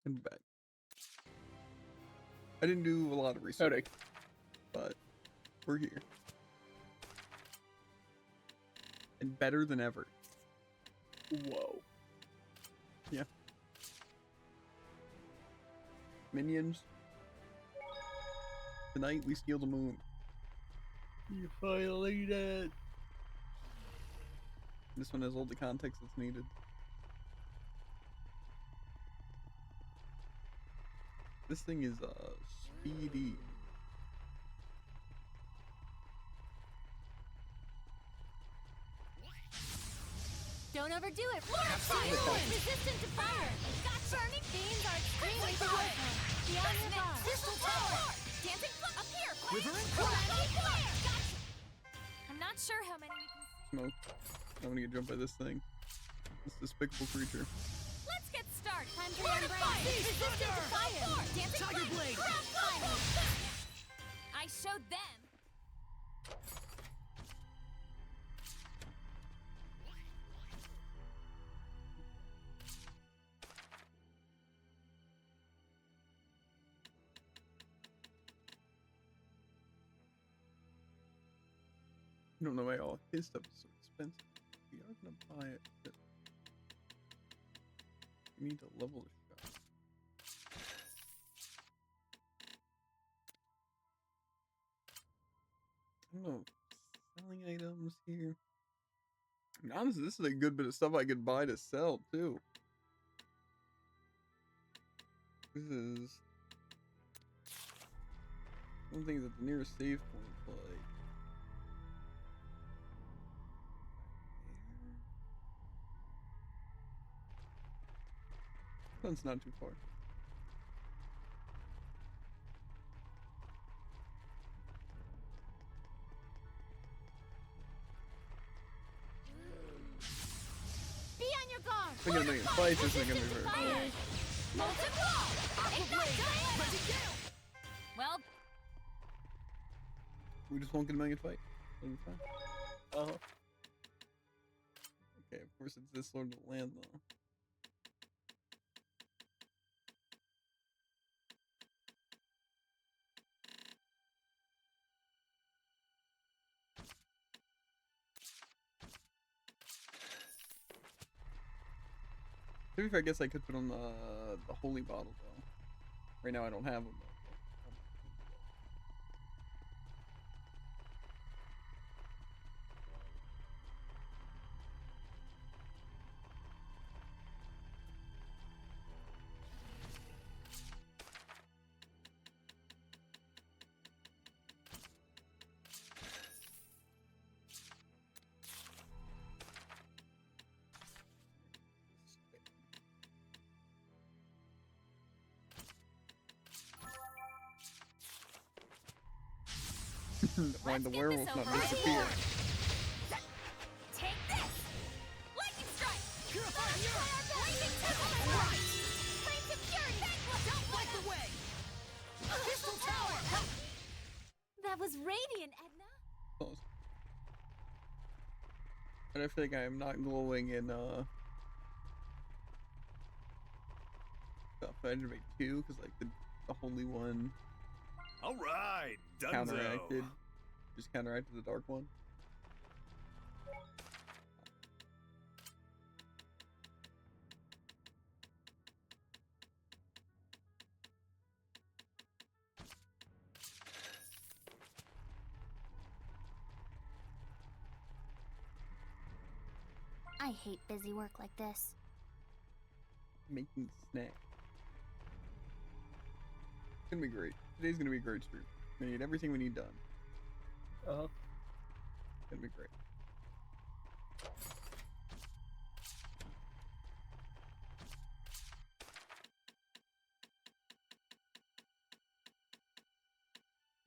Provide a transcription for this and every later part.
And back. I didn't do a lot of research, but we're here. And better than ever. Whoa. Yeah. Minions. Tonight we steal the moon. You finally did. This one has all the context that's needed. This thing is speedy. Don't overdo it. Resistant to fire. Got burning beams are extremely powerful. Beyond your bar. Crystal tower. Dancing flip up here. Quivering flare. Gotcha. I'm not sure how many we can see. Smoke. I'm gonna get jumped by this thing. This despicable creature. Let's get started. Time to run fire. Resistant to fire. Dancing Tiger blade. I showed them. I don't know why all his stuff is so expensive. We are gonna buy it, but we need to level the shop. I don't know. Selling items here. I mean, honestly, this is a good bit of stuff I could buy to sell too. This is one thing that the nearest save point, like. That's not too far. Be on your guard. If I get a million fights, this isn't gonna be very Fire. hard. Molten wall. Ignite giant. Well, We just won't get a million fights. It'll be fine. Okay, of course it's this sort of land though. To be fair, I guess I could put on the holy bottle though. Right now I don't have them. Find the let's get werewolf this not over disappear. Take this. Lightning strike. Purify the earth. Blazing tempest. Right. Flames of fury. Don't light the way. Crystal tower. That was radiant, Edna. Close. But I feel like I am not glowing in stuff. I had to make two because like the holy one All right, counteracted, Dunzo. just counteracted the dark one. I hate busy work like this. Making snacks. It's gonna be great. Today's gonna be a great stream. We need everything we need done. It's gonna be great.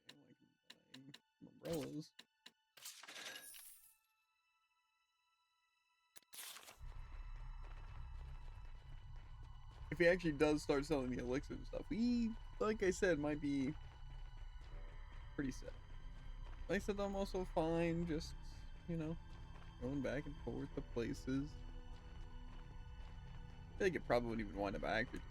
Damn, I can buy umbrellas. If he actually does start selling the elixir and stuff, we, like I said, might be pretty set. Like I said, I'm also fine, just, you know, going back and forth to places. feel like it probably wouldn't even wind up accurate.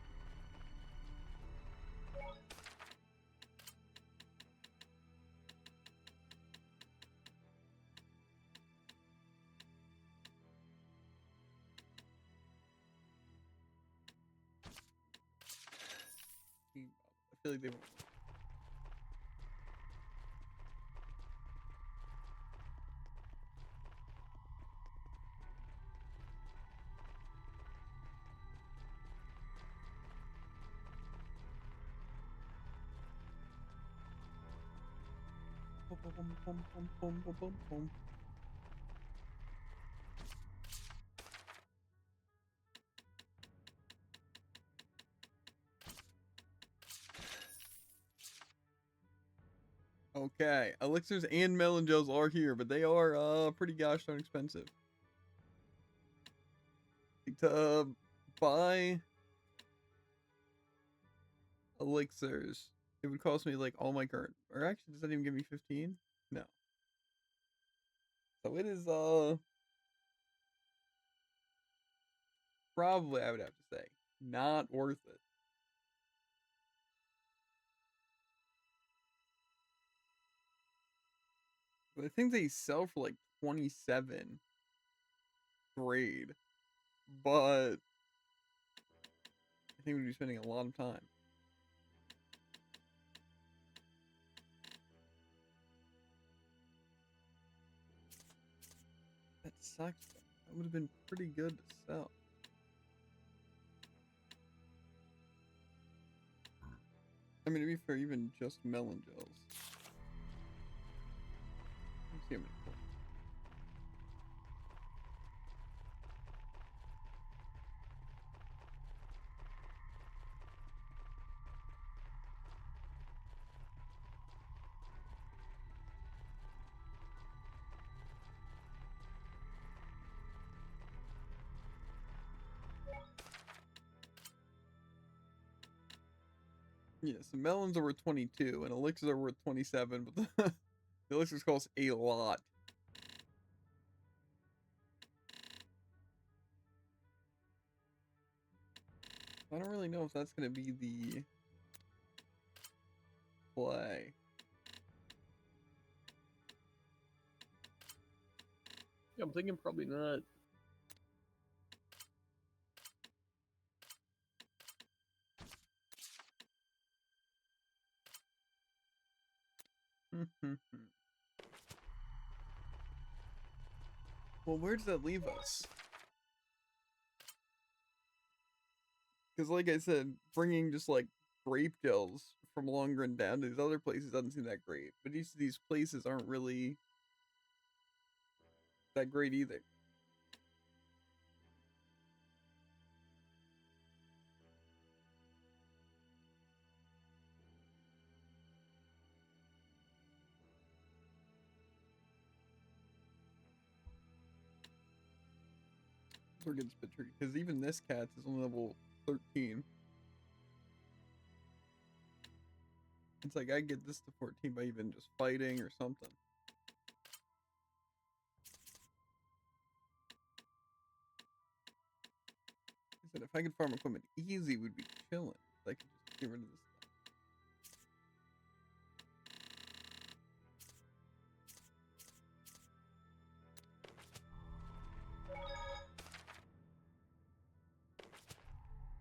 I feel like they won't. Okay, elixirs and melon gels are here, but they are pretty gosh darn expensive. To buy elixirs, it would cost me like all my current, or actually does that even give me 15? No. So it is probably, I would have to say, not worth it. But I think they sell for like 27 grade, but I think we'd be spending a lot of time. That sucks. That would have been pretty good to sell. I mean, to be fair, even just melon gels. Let's see how many points. Yeah, so melons are worth 22 and elixirs are worth 27, but the elixirs cost a lot. I don't really know if that's going to be the play. Yeah, I'm thinking probably not. Well, where does that leave us? Because like I said, bringing just like grape gels from Longren down to these other places doesn't seem that great. But each of these places aren't really that great either. We're getting a bit tricky because even this cat is only level 13. It's like I get this to 14 by even just fighting or something. I said if I could farm equipment easy, we'd be chilling. I could just get rid of this stuff.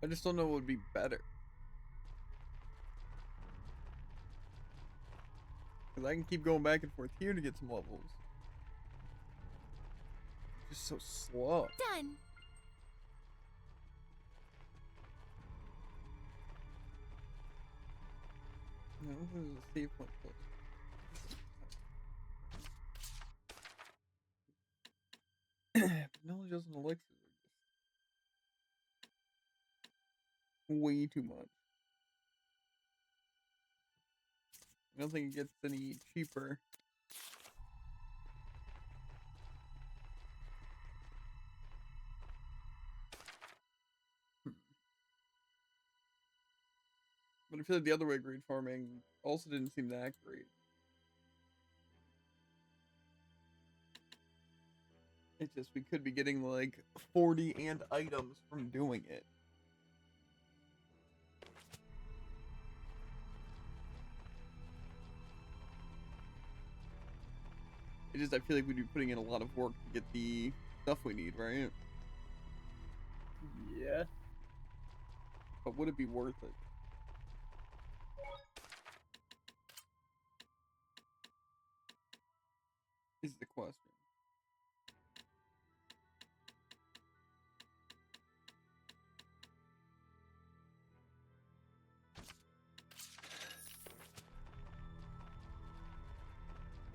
I just don't know what would be better. Because I can keep going back and forth here to get some levels. It's just so slow. Done. No, there's a save point close. Knowledge and elixirs are just way too much. I don't think it gets any cheaper. But I feel like the other way grade farming also didn't seem that great. It's just we could be getting like 40 and items from doing it. I feel like we'd be putting in a lot of work to get the stuff we need, right? Yeah. But would it be worth it? Is the question.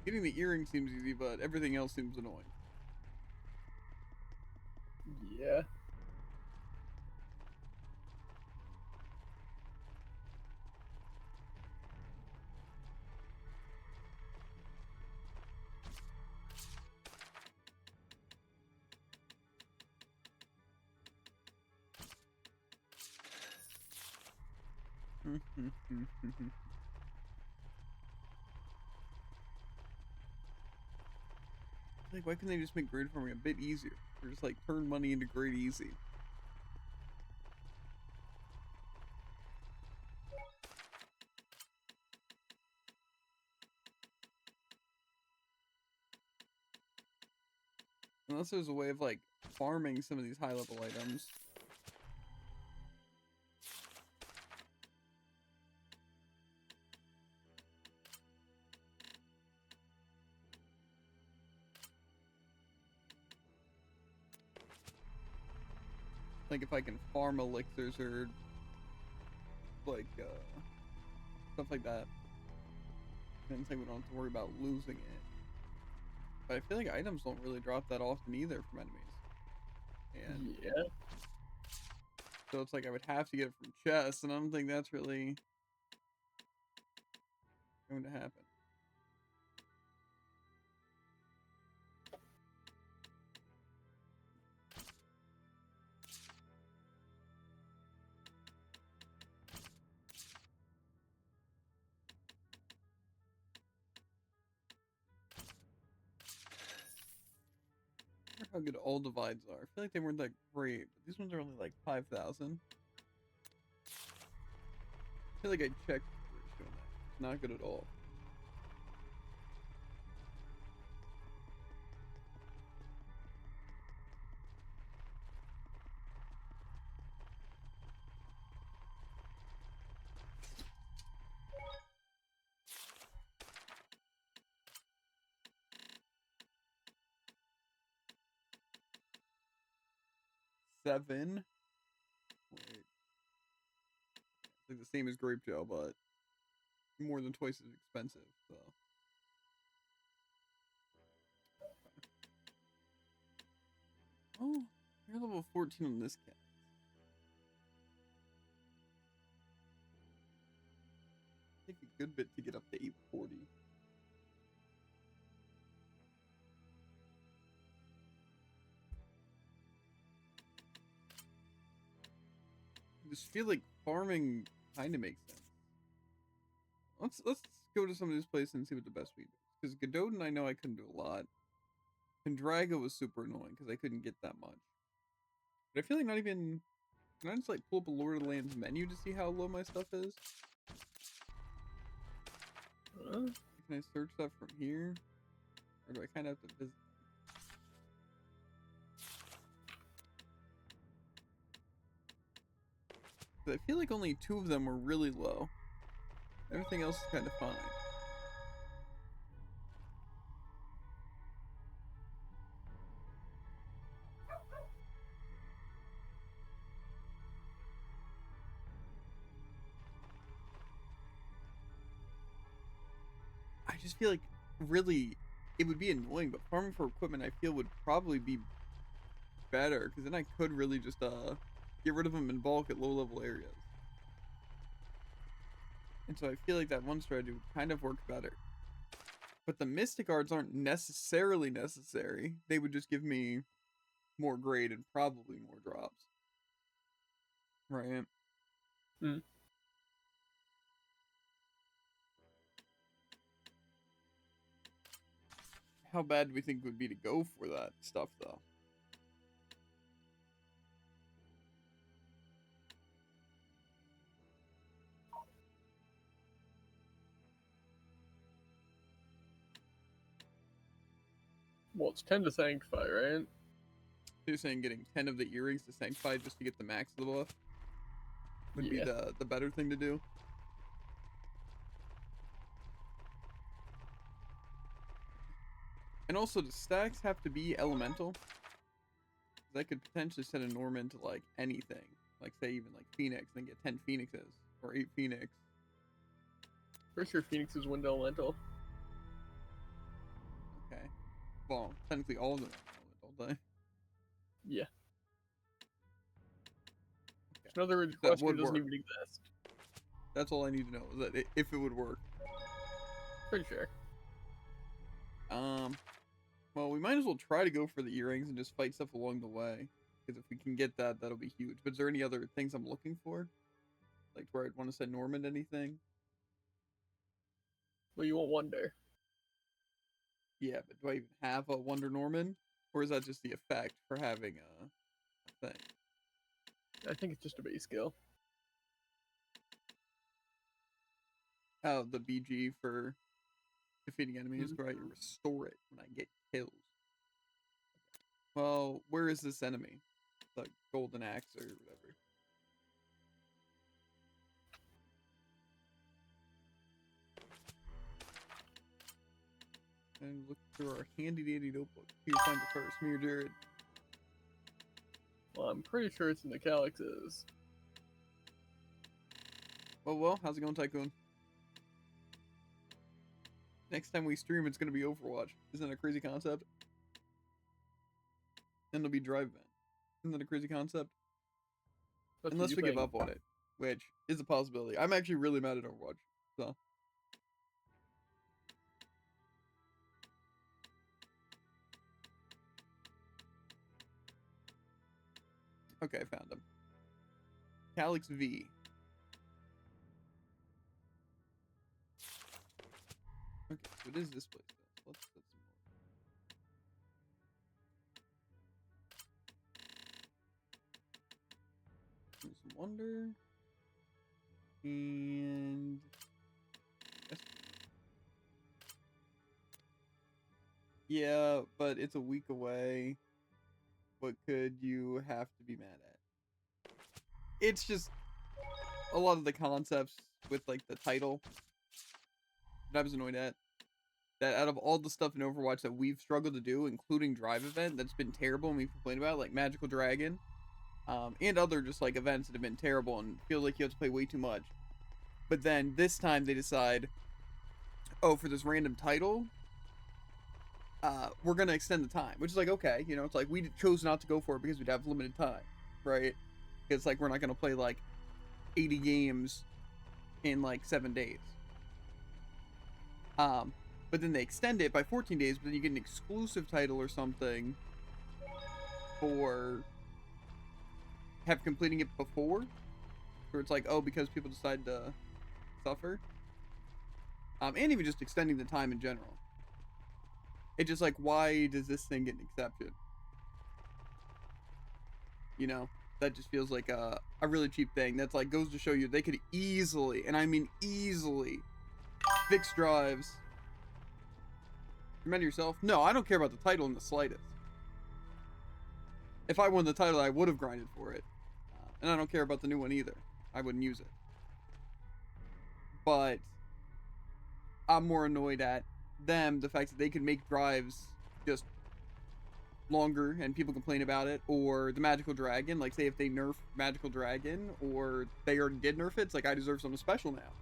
Getting the earring seems easy, but everything else seems annoying. Yeah. Like, why couldn't they just make grade farming a bit easier? Or just like turn money into grade easy. Unless there's a way of like farming some of these high level items. Like if I can farm elixirs or like stuff like that. Then it's like we don't have to worry about losing it. But I feel like items don't really drop that often either from enemies. And Yeah. so it's like I would have to get it from chests, and I don't think that's really going to happen. I wonder how good all divides are. I feel like they weren't that great, but these ones are only like 5,000. I feel like I checked before showing that. It's not good at all. Seven. Wait. It's like the same as grape gel, but more than twice as expensive. So. Oh, you're level 14 on this cat. Take a good bit to get up to 840. I just feel like farming kind of makes sense. Let's go to some of these places and see what the best we do. Because Gododin, I know I couldn't do a lot. Pendraga was super annoying because I couldn't get that much. But I feel like not even. Can I just like pull up a Lord of the Lands menu to see how low my stuff is? Can I search that from here? Or do I kind of have to visit? I feel like only 2 of them were really low. Everything else is kind of fine. I just feel like really it would be annoying, but farming for equipment I feel would probably be better because then I could really just get rid of them in bulk at low level areas. And so I feel like that one strategy would kind of work better. But the Mystic Arts aren't necessarily necessary. They would just give me more grade and probably more drops. Right? Mm. How bad do we think it would be to go for that stuff, though? Well, it's 10 to Sanctify, right? You're saying getting 10 of the earrings to Sanctify just to get the max of the buff would be Yeah. the better thing to do. And also, the stacks have to be elemental. That could potentially send a Norman to like anything. Like say even like Phoenix, then get 10 Phoenixes or 8 Phoenix. Pretty sure Phoenix is wind elemental. Okay. Well, technically all of them are elemental, don't they? Yeah. Okay. Another That request would doesn't work. even exist. That's all I need to know is that if it would work. Pretty sure. Well, we might as well try to go for the earrings and just fight stuff along the way. Because if we can get that, that'll be huge. But is there any other things I'm looking for? Like where I'd want to send Norman to anything? Well, you want Wonder. Yeah, but do I even have a Wonder Norman? Or is that just the effect for having a thing? I think it's just a base skill. Oh, the BG for defeating enemies, right? You restore it when I get kills. Well, where is this enemy? The golden axe or whatever. And look through our handy dandy notebook. Here, find it first. Me or Jared? Well, I'm pretty sure it's in the Calyxes. Well, how's it going, Tycoon? Next time we stream, it's gonna be Overwatch. Isn't that a crazy concept? And it'll be Drive Event. Isn't that a crazy concept? That's what Unless you we give think. up on it, which is a possibility. I'm actually really mad at Overwatch, so. Okay, I found him. Calyx V. Okay, so it is this place though. Let's put some more. Do some wonder. And yeah, but it's a week away. What could you have to be mad at? It's just a lot of the concepts with like the title that I was annoyed at. That out of all the stuff in Overwatch that we've struggled to do, including Drive Event, that's been terrible and we've complained about, like Magical Dragon, and other just like events that have been terrible and feel like you have to play way too much. But then this time they decide, oh, for this random title, we're gonna extend the time, which is like okay, you know, it's like we chose not to go for it because we'd have limited time, right? It's like we're not gonna play like 80 games in like 7 days. But then they extend it by 14 days, but then you get an exclusive title or something for have completing it before. Where it's like, oh, because people decide to suffer. And even just extending the time in general. It's just like, why does this thing get an exception? You know, that just feels like a really cheap thing. That's like, goes to show you they could easily, and I mean easily, fix drives. You mad at yourself? No, I don't care about the title in the slightest. If I won the title, I would have grinded for it. And I don't care about the new one either. I wouldn't use it. But I'm more annoyed at them, the fact that they can make drives just longer and people complain about it, or the Magical Dragon, like say if they nerf Magical Dragon, or they already did nerf it, it's like I deserve something special now.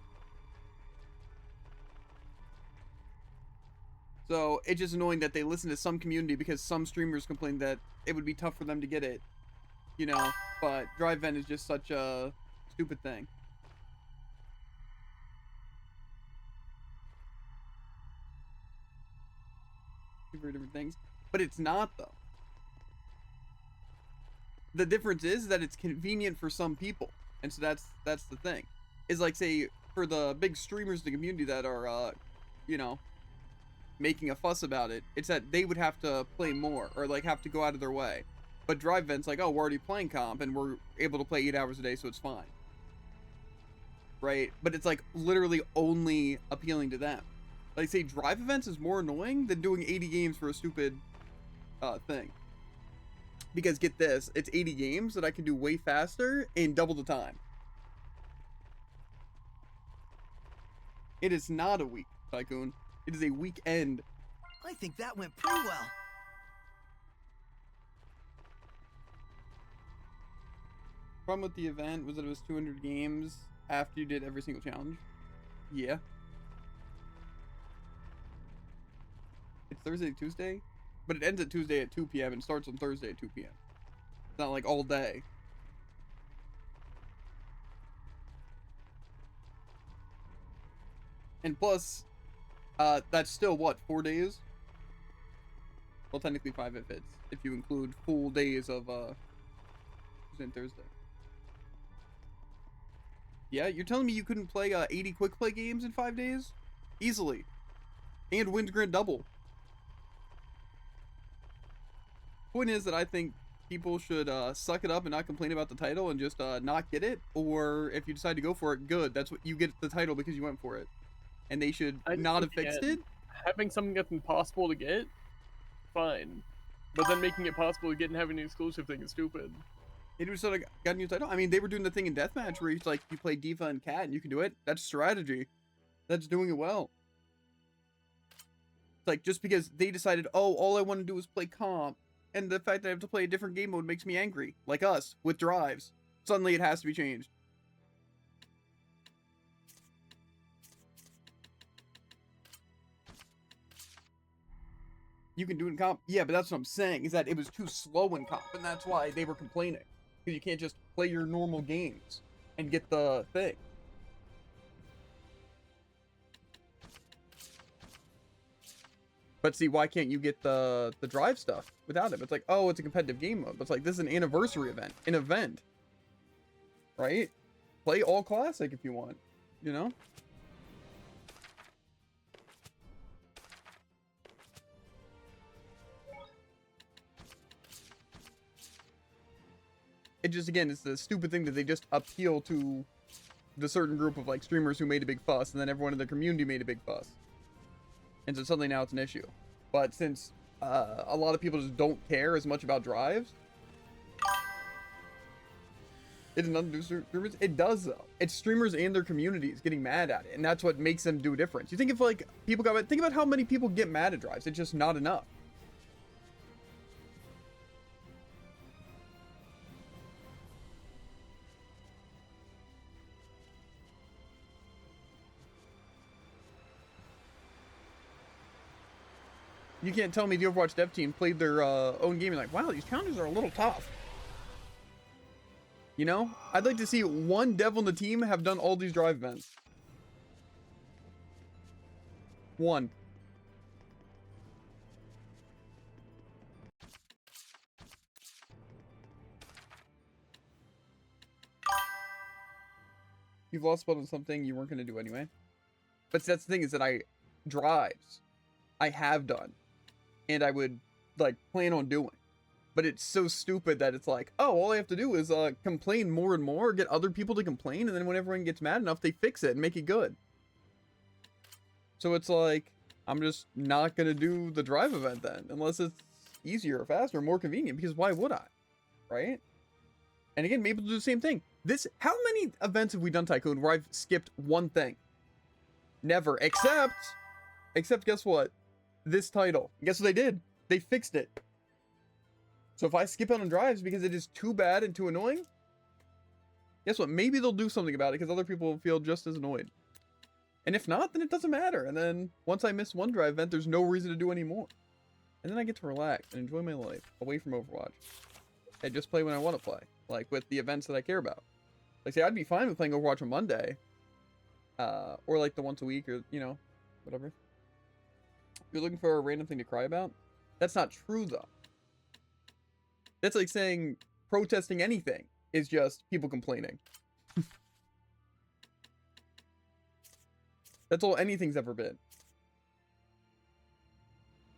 So it's just annoying that they listen to some community because some streamers complained that it would be tough for them to get it, you know, but Drive Event is just such a stupid thing. For different things, but it's not though. The difference is that it's convenient for some people, and so that's the thing. Is like say for the big streamers in the community that are, you know, making a fuss about it, it's that they would have to play more or like have to go out of their way. But Drive Event's like, oh, we're already playing comp and we're able to play 8 hours a day, so it's fine, right? But it's like literally only appealing to them. Like say Drive Events is more annoying than doing 80 games for a stupid thing. Because get this, it's 80 games that I can do way faster in double the time. It is not a week, Tycoon. It is a weekend. I think that went pretty well. Problem with the event was that it was 200 games after you did every single challenge. Yeah. It's Thursday, Tuesday, but it ends at Tuesday at 2 p.m. and starts on Thursday at 2 p.m. It's not like all day. And plus, that's still what, 4 days? Well, technically 5 if you include full days of Tuesday and Thursday. Yeah, you're telling me you couldn't play 80 quick play games in 5 days? Easily. And win grand double. Point is that I think people should suck it up and not complain about the title and just not get it. Or if you decide to go for it, good. That's what you get the title because you went for it. And they should not have fixed it. Having something that's impossible to get, fine. But then making it possible to get and having an exclusive thing is stupid. It was sort of got a new title. I mean, they were doing the thing in Deathmatch where it's like you play Diva and Cat and you can do it. That's strategy. That's doing it well. It's like just because they decided, oh, all I want to do is play comp, and the fact that I have to play a different game mode makes me angry. Like us, with drives. Suddenly it has to be changed. You can do it in comp. Yeah, but that's what I'm saying, is that it was too slow in comp, and that's why they were complaining. Because you can't just play your normal games and get the thing. But see, why can't you get the drive stuff without it? It's like, oh, it's a competitive game mode. But it's like, this is an anniversary event. An event. Right? Play all classic if you want. You know? It just, again, it's the stupid thing that they just appeal to the certain group of like streamers who made a big fuss, and then everyone in the community made a big fuss. And so suddenly now it's an issue. But since a lot of people just don't care as much about drives, it has nothing to do with streamers. It does though. It's streamers and their communities getting mad at it, and that's what makes them do a difference. You think if like people got, think about how many people get mad at drives. It's just not enough. You can't tell me the Overwatch dev team played their own game and like, wow, these challenges are a little tough. You know? I'd like to see one dev on the team have done all these drive events. One. You've lost spot on something you weren't going to do anyway. But that's the thing, is that drives, I have done. And I would, like, plan on doing. But it's so stupid that it's like, oh, all I have to do is complain more and more, get other people to complain, and then when everyone gets mad enough, they fix it and make it good. So it's like, I'm just not going to do the drive event then, unless it's easier, faster, more convenient, because why would I? Right? And again, maybe do the same thing. How many events have we done, Tycoon, where I've skipped one thing? Never, except guess what? This title. Guess what they did? They fixed it. So if I skip out on drives because it is too bad and too annoying, guess what? Maybe they'll do something about it because other people will feel just as annoyed. And if not, then it doesn't matter. And then once I miss one drive event, there's no reason to do any more. And then I get to relax and enjoy my life away from Overwatch. And just play when I want to play. Like with the events that I care about. Like say, I'd be fine with playing Overwatch on Monday. Or like the once a week or, you know, whatever. You're looking for a random thing to cry about? That's not true, though. That's like saying protesting anything is just people complaining. That's all anything's ever been.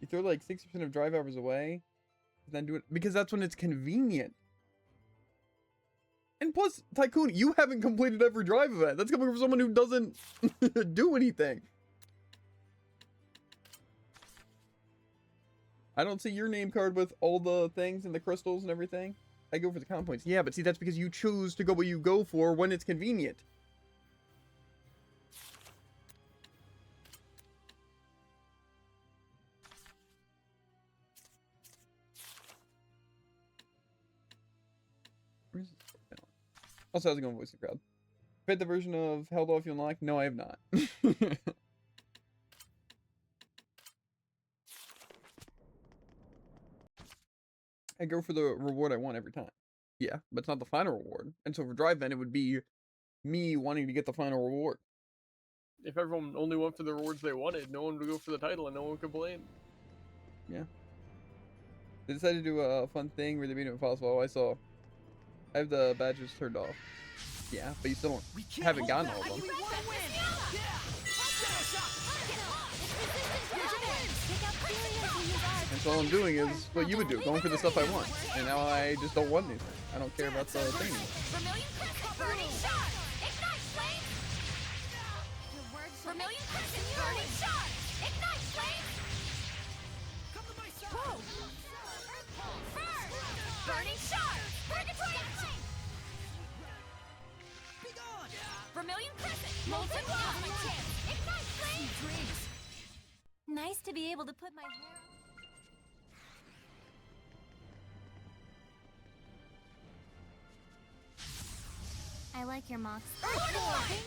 You throw like 60% of drive hours away, then do it because that's when it's convenient. And plus, Tycoon, you haven't completed every drive event. That's coming from someone who doesn't do anything. I don't see your name card with all the things and the crystals and everything. I go for the comp points. Yeah, but see, that's because you choose to go what you go for when it's convenient. Where's this? Also, how's it going, voice of the crowd? Fit the version of Held Off You Unlock? No, I have not. I go for the reward I want every time. Yeah, but it's not the final reward. And so for Drive Then, it would be me wanting to get the final reward. If everyone only went for the rewards they wanted, no one would go for the title and no one would complain. Yeah. They decided to do a fun thing where they made it impossible. I have the badges turned off. Yeah, but you still haven't gotten all of them. And so all I'm doing is what you would do, going for the stuff I want. And now I just don't want anything. I don't care about the thing anymore. Burning shot! Ignite flames! Vermilion crescent! Burning shot! Ignite flames! Come to my side! Burn! Burning shot! Purgatory flame! Be gone! Vermilion crescent! Molten lava! Ignite flames! Nice to be able to put my hair on. I like your mocks.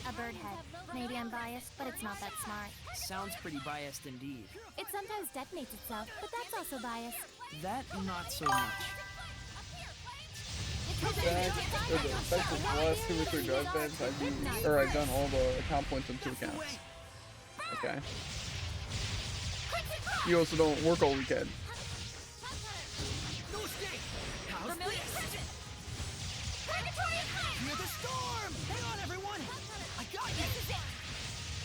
A bird head. Maybe I'm biased, but it's not that smart. Sounds pretty biased indeed. It sometimes detonates itself, but that's also biased. That not so much. Back to the last 2 or 3 drive bans, I've done all the account points on 2 accounts. Okay. You also don't work all weekend. No escape! How's Vermilion this? crescent! Purgatory flame! Fear the storm! Hang on, everyone! I got you! This is it!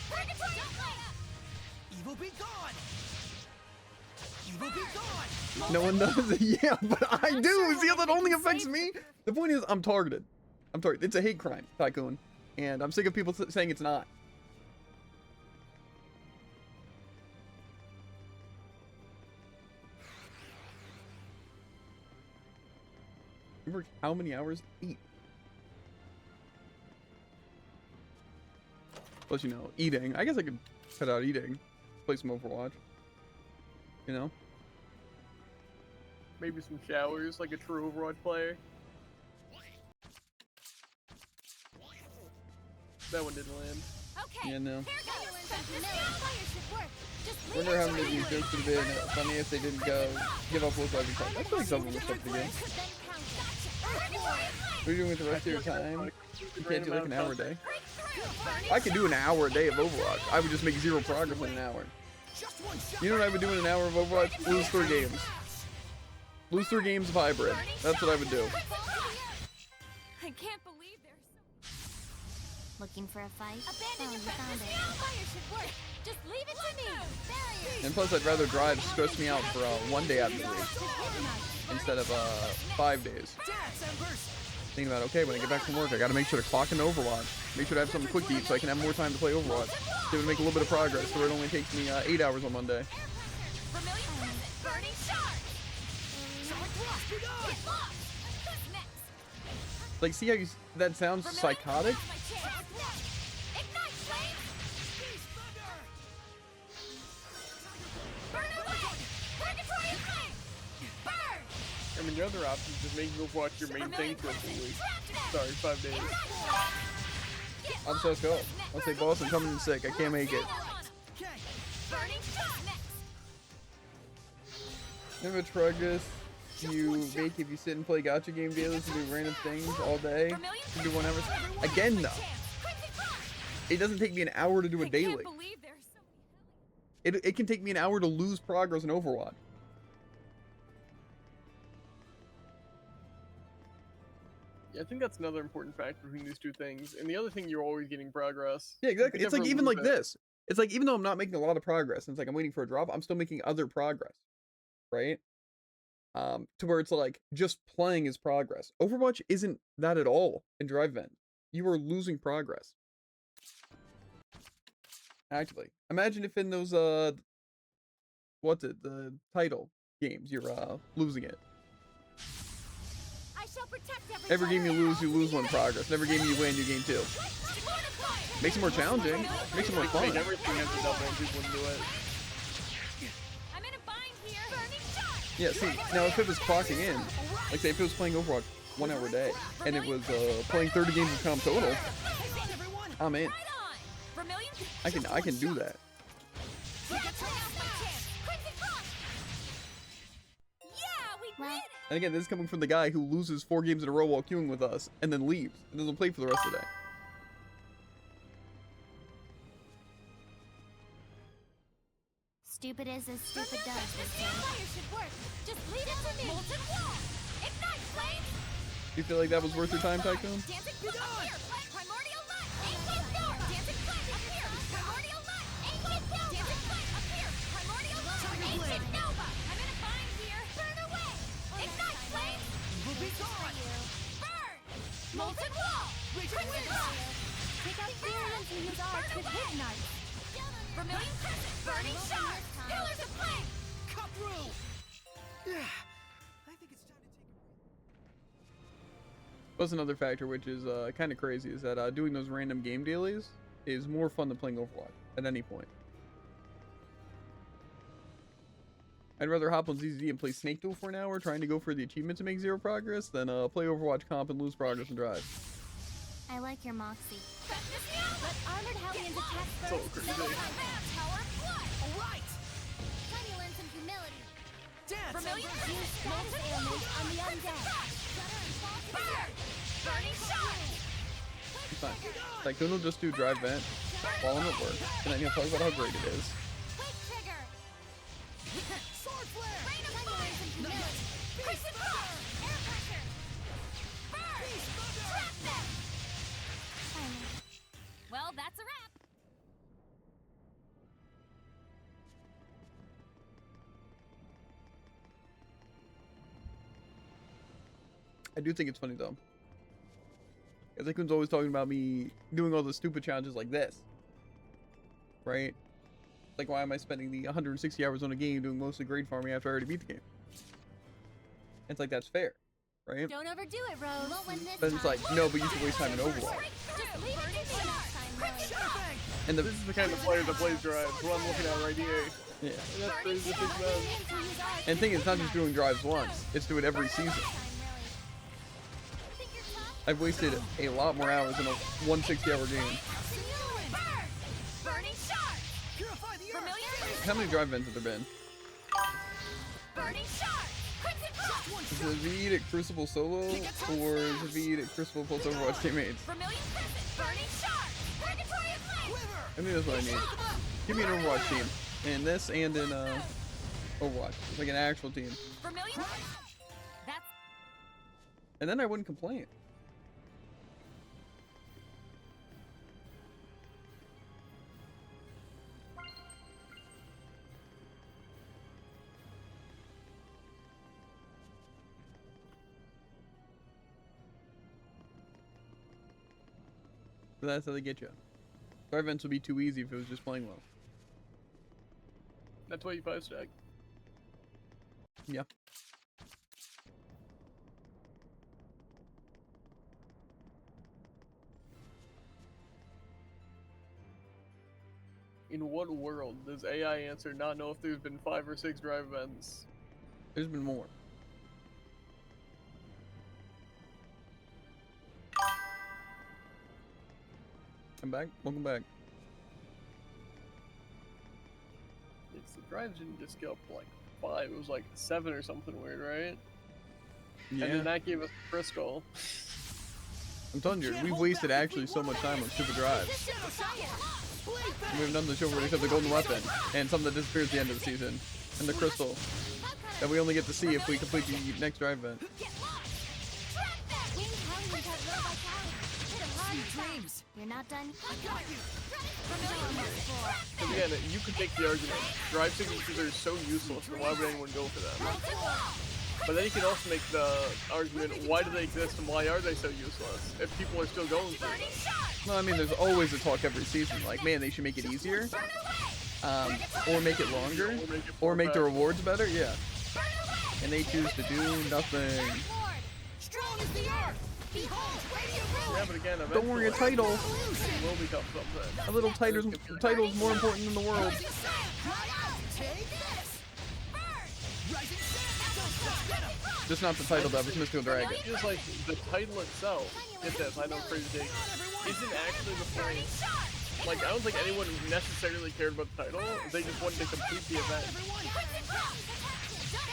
Purgatory flame! Evil be gone! Evil be gone! No one does it. Yeah, but I do. See how that only affects me? The point is, I'm targeted. I'm targeted. It's a hate crime, Tycoon. And I'm sick of people saying it's not. You worked how many hours? 8. Plus, you know, eating. I guess I could cut out eating. Play some Overwatch. You know? Maybe some showers, like a true Overwatch player. That one didn't land. Okay, Yeah, no. here goes! Fire should work. Just leave Wonder how it to many me. of these jokes would have been funny if they didn't go give up with every time. I feel like someone was stuff to game. Then count. Gotcha. Purgatory flame! What are you doing with the rest of your time? You can't do like an hour a day. Breakthrough! Burning I could do an hour a day of Overwatch. I would just make 0 progress in an hour. Just one shot! You know what I would do in an hour of Overwatch? Lose 3 games. Lose 3 games of hybrid. That's what I would do. I can't believe there's so... Looking for a fight? Abandon your found it. Fire should work. Just leave it to me. Barrier. And plus, I'd rather drive stress me out for 1 day out of the week instead of 5 days. Dance, Embers! Thinking about, okay, when I get back from work, I gotta make sure to clock into Overwatch. Make sure to have something quick to eat so I can have more time to play Overwatch. So it make a little bit of progress, so it only takes me 8 hours on Monday. Vermilion crescent. Burning shard. Someone thrust! Be gone! Get lost. Who's next? Like, see how that sounds psychotic? Ignite flame. Beast Thunder! Burn away. Purgatory flame. Burn. I mean, your other option is just making Overwatch your main thing for a full week. Sorry, 5 days. I'm so scared. I'll say, boss, I'm coming in sick. I can't make it. Okay! Burning shot. Next. Never progress you make if you sit and play gacha game daily and do random things all day. You do 1 hour. Again, though. It doesn't take me an hour to do a daily. It can take me an hour to lose progress in Overwatch. Yeah, I think that's another important factor between these two things. And the other thing, you're always getting progress. Yeah, exactly. You It's like never even lose like that. this. It's like even though I'm not making a lot of progress, and it's like I'm waiting for a drop, I'm still making other progress, right? To where it's like just playing is progress. Overwatch isn't that at all in Drive Vent. You are losing progress. Actively. Imagine if in those what's it, the title, games, you're losing it. I shall protect Every game you lose one progress. And every game you win, you gain 2. Makes it more challenging. Makes it more fun. Like everything has a double and people wouldn't do it. I'm in a bind here. Burning shot. Yeah, see, now if it was clocking in, like say if it was playing Overwatch 1 hour a day, and it was playing 30 games of comp total, I'm in. Right on. Vermilion. I can do that. Yeah, we did it. And again, this is coming from the guy who loses 4 games in a row while queuing with us, and then leaves, and doesn't play for the rest of the day. Stupid is as stupid does. This fire should work. Just leave it to me. Molten wall. Ignite flames. Do you feel like that was worth your time, Tycoon? Dancing flame up here. Primordial light. Ancient power. Dancing flame up here. Primordial light. Ancient power. Dancing flame up here. Primordial light. Ancient nova. I'm in a bind here. Burn away. Ignite flames. Will be gone. Burn. Molten wall. Crimson rock. Take out feelings and use arts with midnight. Vermilion crescent. Burning shot. Pillars of flame. Cut through. Yeah. I think it's time to take a break. Plus another factor, which is kind of crazy, is that doing those random game dailies is more fun than playing Overwatch at any point. I'd rather hop on ZZ and play Snake Duel for an hour trying to go for the achievement to make 0 progress than play Overwatch comp and lose progress and drive. I like your moxie. Let armored hellions attack So first. crazy. Tower of blood. All right. Time you learn some humility. Dance. Vermilion use status ailment on the undead. Burn! Burning shot! It's fine. Tycoon will just do drive vent while I'm at work, and then he'll talk about how great it is. Quick trigger! Sword flare. Rain of fire! Humility! Crimson frost! Air pressure! Burn! Trap them! Well, that's a wrap. I do think it's funny though. Because Tycoon's always talking about me doing all the stupid challenges like this. Right? Like, why am I spending the 160 hours on a game doing mostly grade farming after I already beat the game? It's like, that's fair, right? Don't overdo it, Rose. Won't win this But it's like, no, but you should waste time in Overwatch. Just leave it to me next time, Rose. And the This is the kind of player that plays drives. What I'm looking at right here. yeah. And that's crazy to think about. And the thing is, it's not just doing drives once; it's doing it every season. I've wasted a lot more hours in a 160-hour game. Burning shot! Purify the earth. Vermilion! How many drive vents have there been? Burning shot! Crimson frost! Is it Veed at Crucible Solo, or is it Veed at Crucible plus Overwatch teammates? Vermilion crescent! Burning shot! Purgatory of flame! I think that's what I need. Give me an Overwatch team. In this and in Overwatch. Like an actual team. Vermilion! That's And then I wouldn't complain. But that's how they get you. Our events would be too easy if it was just playing well. That's why you 5-stack. Yeah. In what world does AI answer not know if there's been 5 or 6 drive events? There's been more. I'm back. Welcome back. It's the drives didn't just go up like 5, it was like 7 or something weird, right? Yeah. And then that gave us crystal. I'm telling you, we've wasted actually so much time on stupid drives. We haven't done the show except the golden weapon and something that disappears at the end of the season, and the crystal that we only get to see if we complete the next drive event. Get lost! Trap them! Winged hellions have low vitality. Hit 'em hard and fast. You're not done. I got you! Because again, you could make the argument, drive signatures are so useless, then why would anyone go for them? But then you can also make the argument, why do they exist and why are they so useless? If people are still going for them. No, I mean, there's always a talk every season, like, man, they should make it easier, or make it longer, or make the rewards better, yeah. and they choose to do nothing. Strong as the earth. Behold, radiant ruin. Yeah, but again, Don't worry, a eventually, title. it will become something. A little title's more important than the world. Rising sand. Take this. Rising sand. Just not the title though, it's Mystical Dragon. It feels like the title itself, get this, I know crazy take, isn't actually the point. Like, I don't think anyone necessarily cared about the title, they just wanted to complete the event.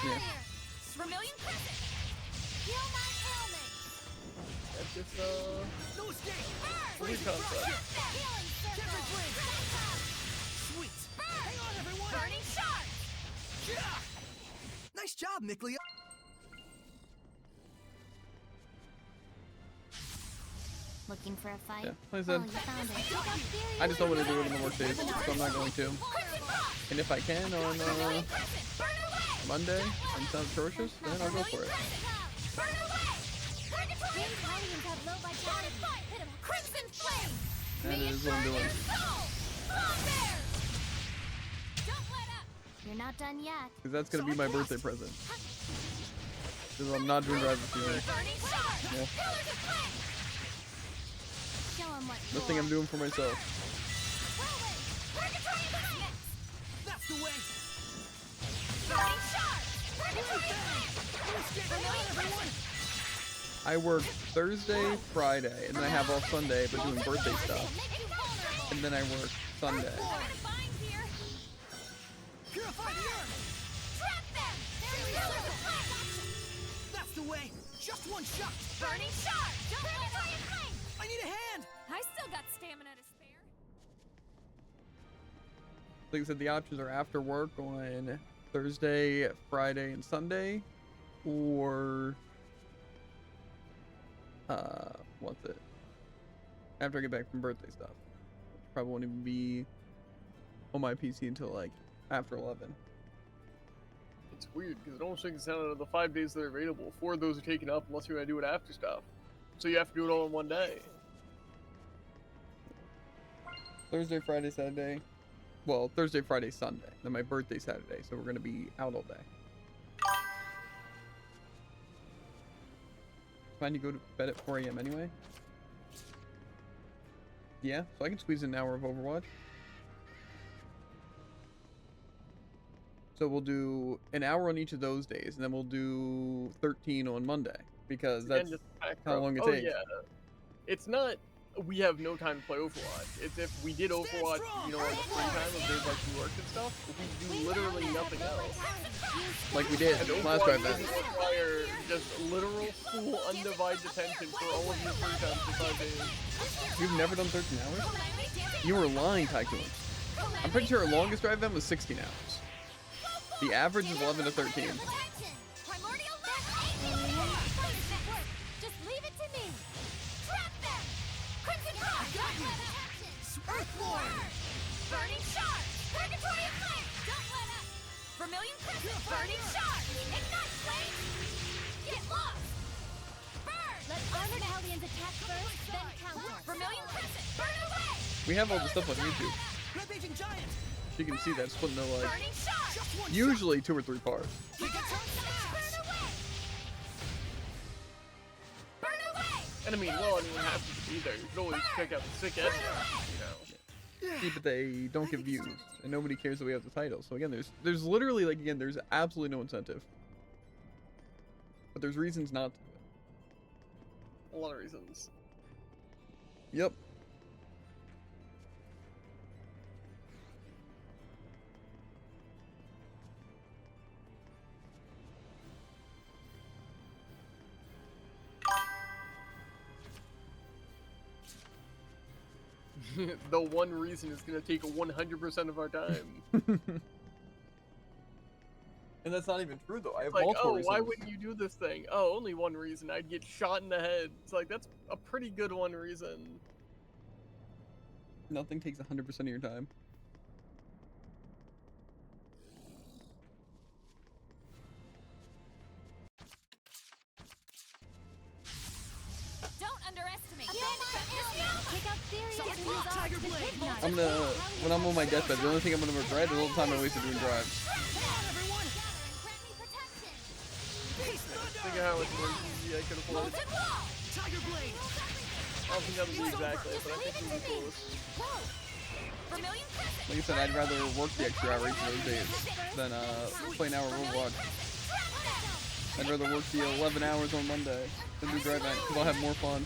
Yeah. Vermilion Crescent. Heal my ailment. That's just, No escape. free concept. Healing circle. Sweet. Hang on, everyone. Burning shard. Yeah. Nice job, Miklia. Looking for a fight? Yeah, like I said, Oh, you found it. I just don't want to do it on the work days, so I'm not going to. And if I can on Monday and sounds atrocious, then I'll go for it. That is what I'm doing. You're not done yet. Because that's going to be my birthday present. Because I'm not doing drive this year. Yeah. Show 'em what The thing I'm doing for myself. That's the way. I work Thursday, Friday, and then I have off Sunday, but doing birthday stuff. And then I work Sunday. Purify the earth. That's the way. Just one shot. Burning shard! Don't let it. I need a hand. I still got stamina to spare. Like I said, the options are after work on Thursday, Friday, and Sunday, or what's it? After I get back from birthday stuff. Probably won't even be on my PC until like after 11. It's weird, because it almost makes it sound out of the 5 days that are available, 4 of those are taken up unless you're going to do it after stuff. So you have to do it all in one day. Thursday, Friday, Saturday. Well, Thursday, Friday, Sunday. Then my birthday Saturday, so we're gonna be out all day. Fine, you go to bed at 4 AM anyway? Yeah, so I can squeeze in an hour of Overwatch. So we'll do an hour on each of those days, and then we'll do 13 on Monday, because Again, that's just back how up. long it Oh, takes. yeah. It's not, we have no time to play Overwatch. It's if we did Overwatch, you know, on the free time of days like we worked and stuff, we do literally nothing else. like we did And last Overwatch time. doesn't require just literal, full, undivided attention for all of your free time for 5 days. You've never done 13 hours? You were lying, Tycoon. I'm pretty sure our longest drive event was 16 hours. The average is 11 to 13. Primordial just leave it to me. Trap them. Crimson Cross. Earthborn. Burning shard. Purgatory of flame. Don't let up. Vermilion Crescent. Burning shard. Ignite flame. Get lost. Burn. Let armored Hellions attack first, then counter. Vermilion Crescent. Burn away. We have all the stuff on YouTube. Rampaging giant. You can see that split into like Burning shard. Just one usually 2 or 3 parts. Burn away. Burn away. And I mean, well, anyone happens to be there. You can always check out the sick edit, you know. See, but they don't get views, and nobody cares that we have the title. So again, there's literally like again, there's absolutely no incentive. But there's reasons not to. A lot of reasons. Yep. The one reason is going to take 100% of our time. And that's not even true though. I have Like, multiple oh, reasons. why wouldn't you do this thing? Oh, only one reason. I'd get shot in the head. It's like, that's a pretty good one reason. Nothing takes 100% of your time. Don't underestimate. Take out theories and use all Tiger the Blade. hypnotic I'm gonna, when I'm on my deathbed, the only thing I'm gonna regret is all the time I wasted doing drives. Come on, everyone. Gather and grant me protection. how much more easy I could have played. Molten wall. Tiger Blade! I don't think that'll be exactly, but I think it'll be close. Vermilion crescent. Like I said, I'd rather work the extra hour each of those days than play an hour of Overwatch. I'd rather work the 11 hours on Monday than do Drive Night because I'll have more fun.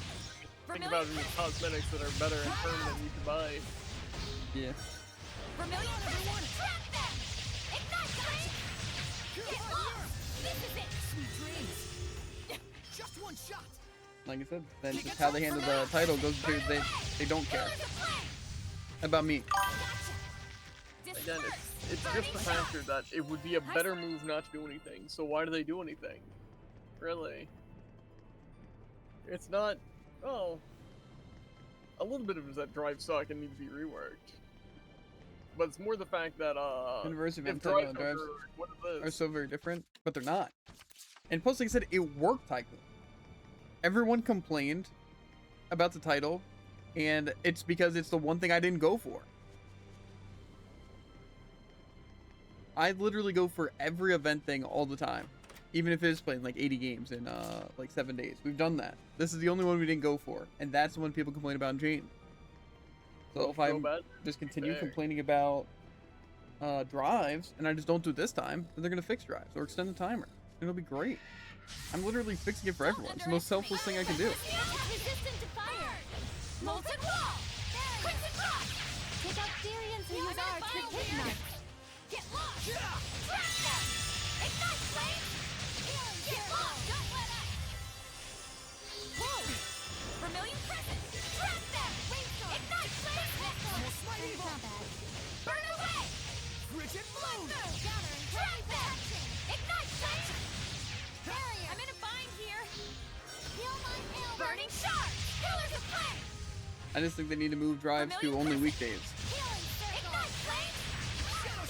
Think about any cosmetics that are better and permanent you can buy. Yeah. Vermilion crescent. Trap them. Ignite flame. Get lost. This is it. Sweet dreams! Just one shot! Like I said, then just how they handle the title goes to they don't care Pillars of flame. about me. Gotcha. Again, it's just the factor that it would be a better move not to do anything. So why do they do anything? Really? It's not. Oh, a little bit of it is that drive suck and need to be reworked. But it's more the fact that Universe if event drives drives what is are this? so very different, but they're not. And plus, like I said, it worked, Tycoon. Everyone complained about the title, and it's because it's the one thing I didn't go for. I literally go for every event thing all the time, even if it is playing like 80 games in like 7 days. We've done that. This is the only one we didn't go for, and that's the one people complain about in Jane. So if I just continue complaining about drives, and I just don't do it this time, then they're gonna fix drives or extend the timer. It'll be great. I'm literally fixing it for everyone. It's the most selfless thing I can do. Resistant to fire. Molten wall. Crimson cross. Take out Syrians who use ours to ignite. Get lost. Trap them. Ignite flame. Get lost. Don't let up. Whoa. Vermilion crescent. Trap them. Ignite flame. Almost smiting bolt! Burn away. Frigid Bloom! Trap them. Ignite flame. Barrier. I'm in a bind here. Burning shard. Pillars of flame. I just think they need to move drives to only weekdays. Ignite flame.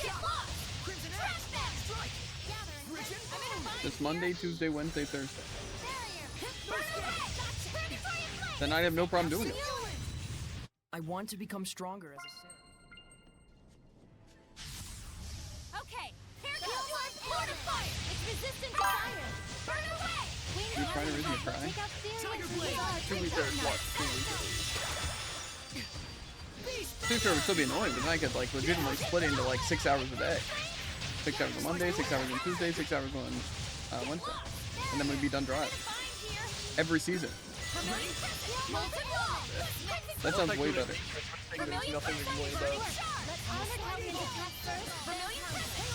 Get lost. Crimson Trap Axe! them. Strike! Frigid I'm in a bind Just Monday, Tuesday, Wednesday, Thursday. Barrier. Burn away. Burning flame. Then I'd have no problem doing it. I want to become stronger as a seraph. Okay, here goes. Mortifier. It's resistant to fire. Burn away. You're trying to raise me a cry? Take out Tiger Syrians Blade. who use ours To be to fair, ignite. what? 2 weeks at least. To be fair, it would still be annoying, but then I could like legitimately split it into like 6 hours a day. 6 hours on Monday, 6 hours on Tuesday, 6 hours on Wednesday. And then we'd be done drive. Bind here. Every season. Molten wall. That sounds way better. There's nothing to complain about. Let's honor Guardian's attack first. Vermilion crescent.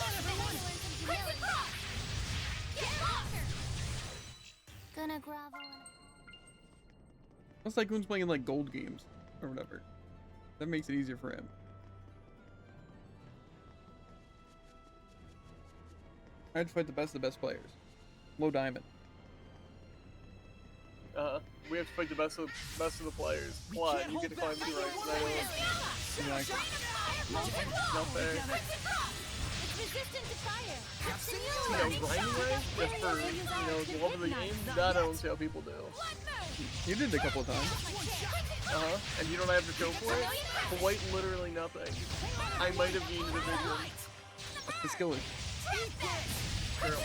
Crimson cross. Get lost. Gonna grovel. Plus Tycoon's playing like gold games or whatever. That makes it easier for him. I had to fight the best players. Low diamond. We have to fight the best of the players. Why? You get to climb 2 ranks. Exactly. Not fair. It's resistant to fire. You know, grinding rank just for the love of the game. That I don't see how people do. You did it a couple of times. And you don't have to go for it. Quite literally nothing. I might have gained a division. That's the skill issue. True.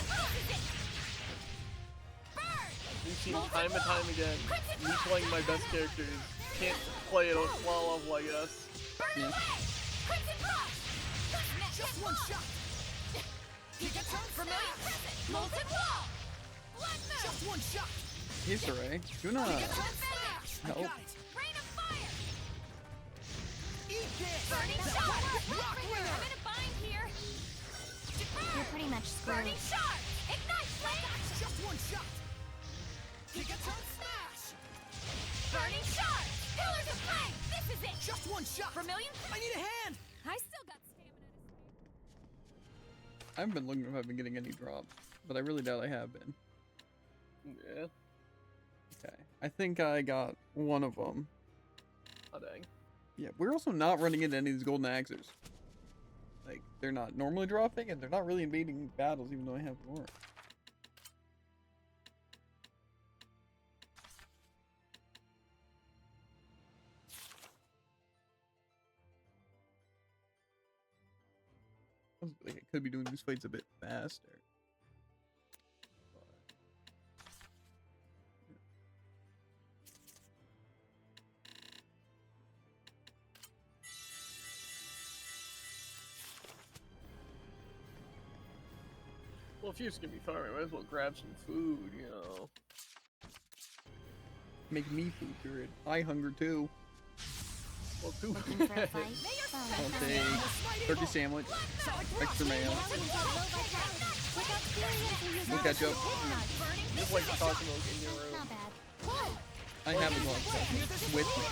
We've seen time and time again, me playing my best characters can't play it well off like us. Yeah. Just one shot! Molten wall. Just one shot! Hey, Saray. Do you wanna I help? got it! Rain of fire. Eat this! Burning That shard. rock I'm ringer! in a bind here. You're pretty much screwed. Burning shard. Ignite flame. Just one shot! Gigaton smash! Burning shard. Pillars of flame. This is it. Just one shot! Vermilion. I need a hand! I still got stamina to I haven't been looking if I've been getting any drops, but I really doubt I have been. Yeah. Okay. I think I got one of them. Oh dang. Yeah, we're also not running into any of these golden axes. Like, they're not normally dropping, and they're not really invading battles, even though I have more. Like, I could be doing these fights a bit faster. Well, if you're just gonna be farming, might as well grab some food, you know. Make me food, period. I hunger too. Well, too. Looking for a fight? I'll take turkey sandwich, extra mayo. We'll catch up. Just like the coffee milk in your room. Not bad. I have a lot of with me.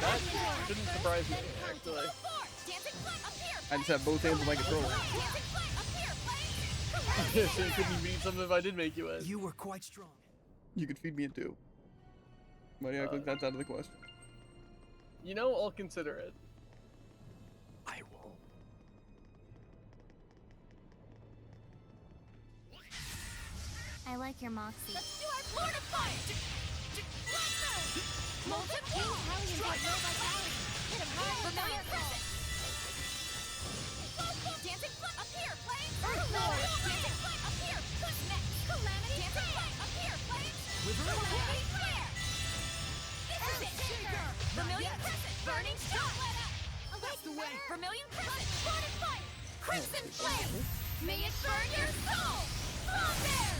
That shouldn't surprise me, actually. I just have both hands on my controller. So you couldn't beat something if I did make you in. You were quite strong. You could feed me in two. Why do you act like that's out of the question? You know, I'll consider it. I won't. I like your moxie. Let's do our fortify! Molten King Hellions have no vitality. Hit him hard. Familiar crescent. Dancing foot up here, Flame. Earthborn. Dancing foot up here. Who's next? Calamity. Dancing foot up here, Flame. Calamity flare. Earth shaker. Vermilion crescent. Burning shot. That's the way. Vermilion crescent. Fortify. Crimson flame. May it burn your soul. Fall there.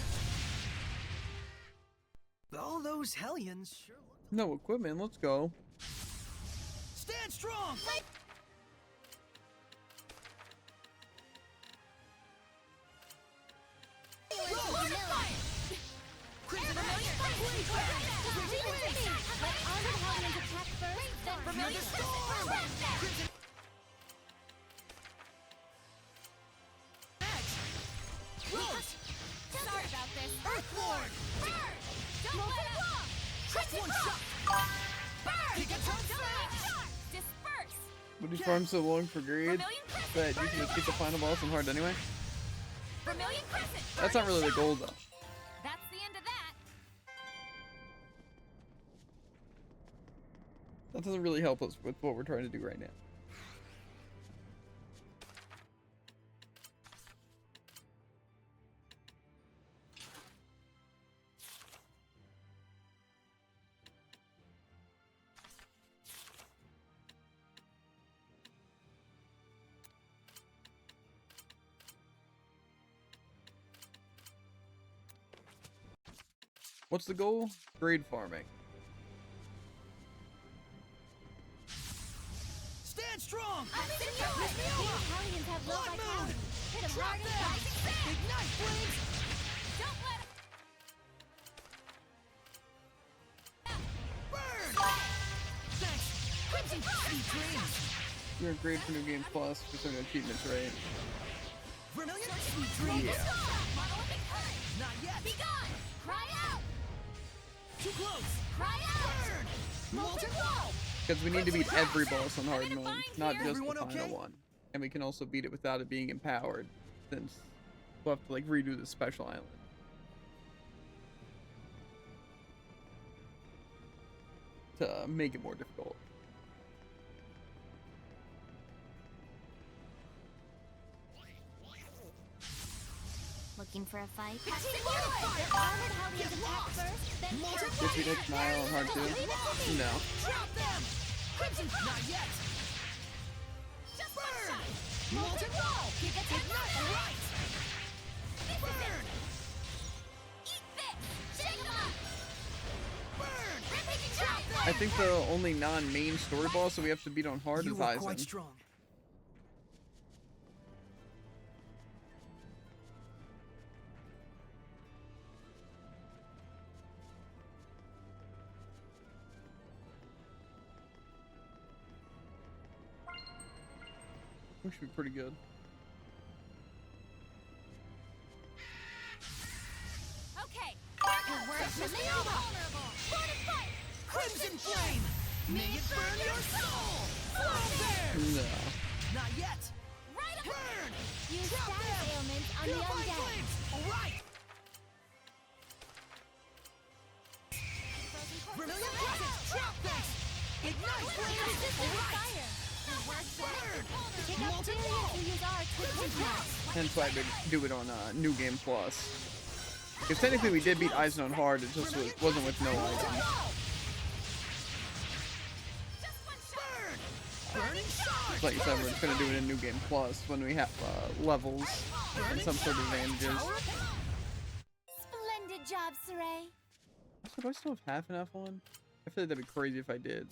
All those hellions sure look. No equipment, let's go. Stand strong! Sorry about this. Earthborn! Burn! Don't let up! One shot! Burn! Disperse! Would you farm so long for greed Vermilion crescent! that you can just beat the final boss in hard anyway? Vermilion crescent! That's not really the goal though. That's the end of that. That doesn't really help us with what we're trying to do right now. What's the goal? Grade farming. Stand strong! Hellions have low Blood moon! vitality. Hit him Drop hard and them! rising fast. Ignite flames! Don't let him. Burn! Thanks! Crimson Sweet dreams! You're a grade for New Game Plus for some achievements, right? Vermilion? Sweet dreams! Yeah. Monolithic courage. Not yet! Be gone. Cry out. Too close! Cry out. Burn! Molten wall! Because we need to beat every boss on hard mode, not just the Everyone final okay? one. And we can also beat it without it being empowered, since we'll have to like redo the special island. To make it more difficult. Looking for a fight? Armored Hellions attack first, then Did we take Nile on hard too? No. Drop them! Crimson! Not yet! just one Burn! shot. Molten wall! Ignite! Right! Burn! Eat this. Shake 'em up. Burn! Rampaging giant. I think the only non-main story boss that we have to beat on hard You is were quite Aizen. strong. We should be pretty good. Okay. Your words should be vulnerable. Fortify. Crimson flame! May it burn your soul! Flow there! No. Not yet! Right up. Burn! Use Drop status them! ailments on the Purifying undead. flames! Alright! Vermilion crescent! Drop this! Ignite flames! Resistant Alright! fire. Your words Burn! Take out Molten barriers wall! who use our twisted knives. Hence why we do it on New Game Plus. Because technically we did beat Aizen on hard, it just wasn't with no items. Just one shot. Burn! Burning charge. Like I said, we're just gonna do it in New Game Plus when we have levels and some sort of advantages. Splendid job, Saray. Also, do I still have half an F1? I feel like that'd be crazy if I did.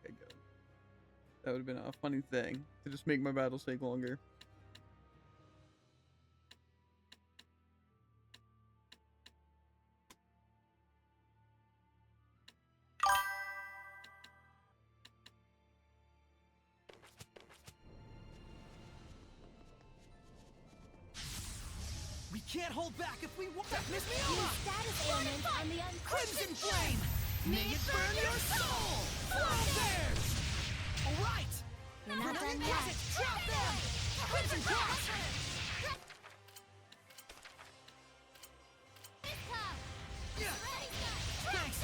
Okay, good. That would have been a funny thing to just make my battles take longer. We can't hold back if we want. Miss me Use over. status ailment on the Crimson flame. May it burn your soul. Flow bears. All right. You're not done Crimson yet. Crescent, trap them. Crimson cross. Yeah. Thanks.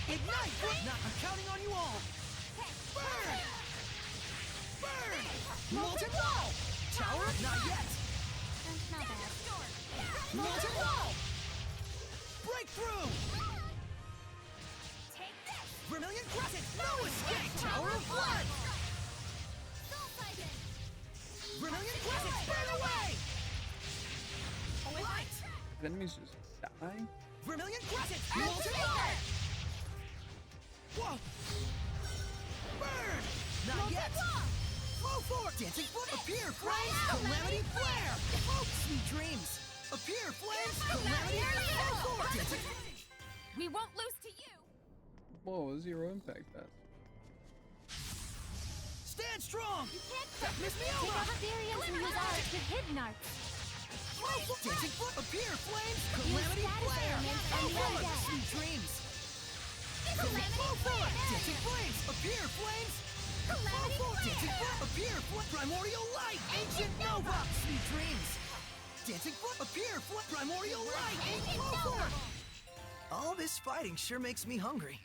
Ignite. Not. I'm counting on you all. Burn. Burn. Molten wall. Tower. Not yet. Not bad. Molten wall. Breakthrough. Take this. Vermilion Crescent. No escape. Tower of blood. Soul Titan. Vermilion Crescent. Burn away. All right. The enemies just die? Vermilion Crescent. Molten wall. Whoa. Burn. Not yet. Flow forward. Dancing foot. Appear. Flames. Calamity flare. Oh, sweet dreams. Appear. Flames. Calamity flare. Flow forward. Dancing. We won't lose to you. Whoa, 0 impact that. Stand strong. You can't Miss me take over. experience and use arts with hidden arts. Flow forward. Dancing foot. Appear. Flames. Calamity status flare. ailments Flow and forward. undead. Sweet dreams. Calamity Flow forward. flare. Dancing flames. Appear. Flames. Calamity Dancing flare. foot, appear, primordial light, ancient nova, sweet dreams. Dancing foot, appear, primordial light, ancient nova. All this fighting sure makes me hungry.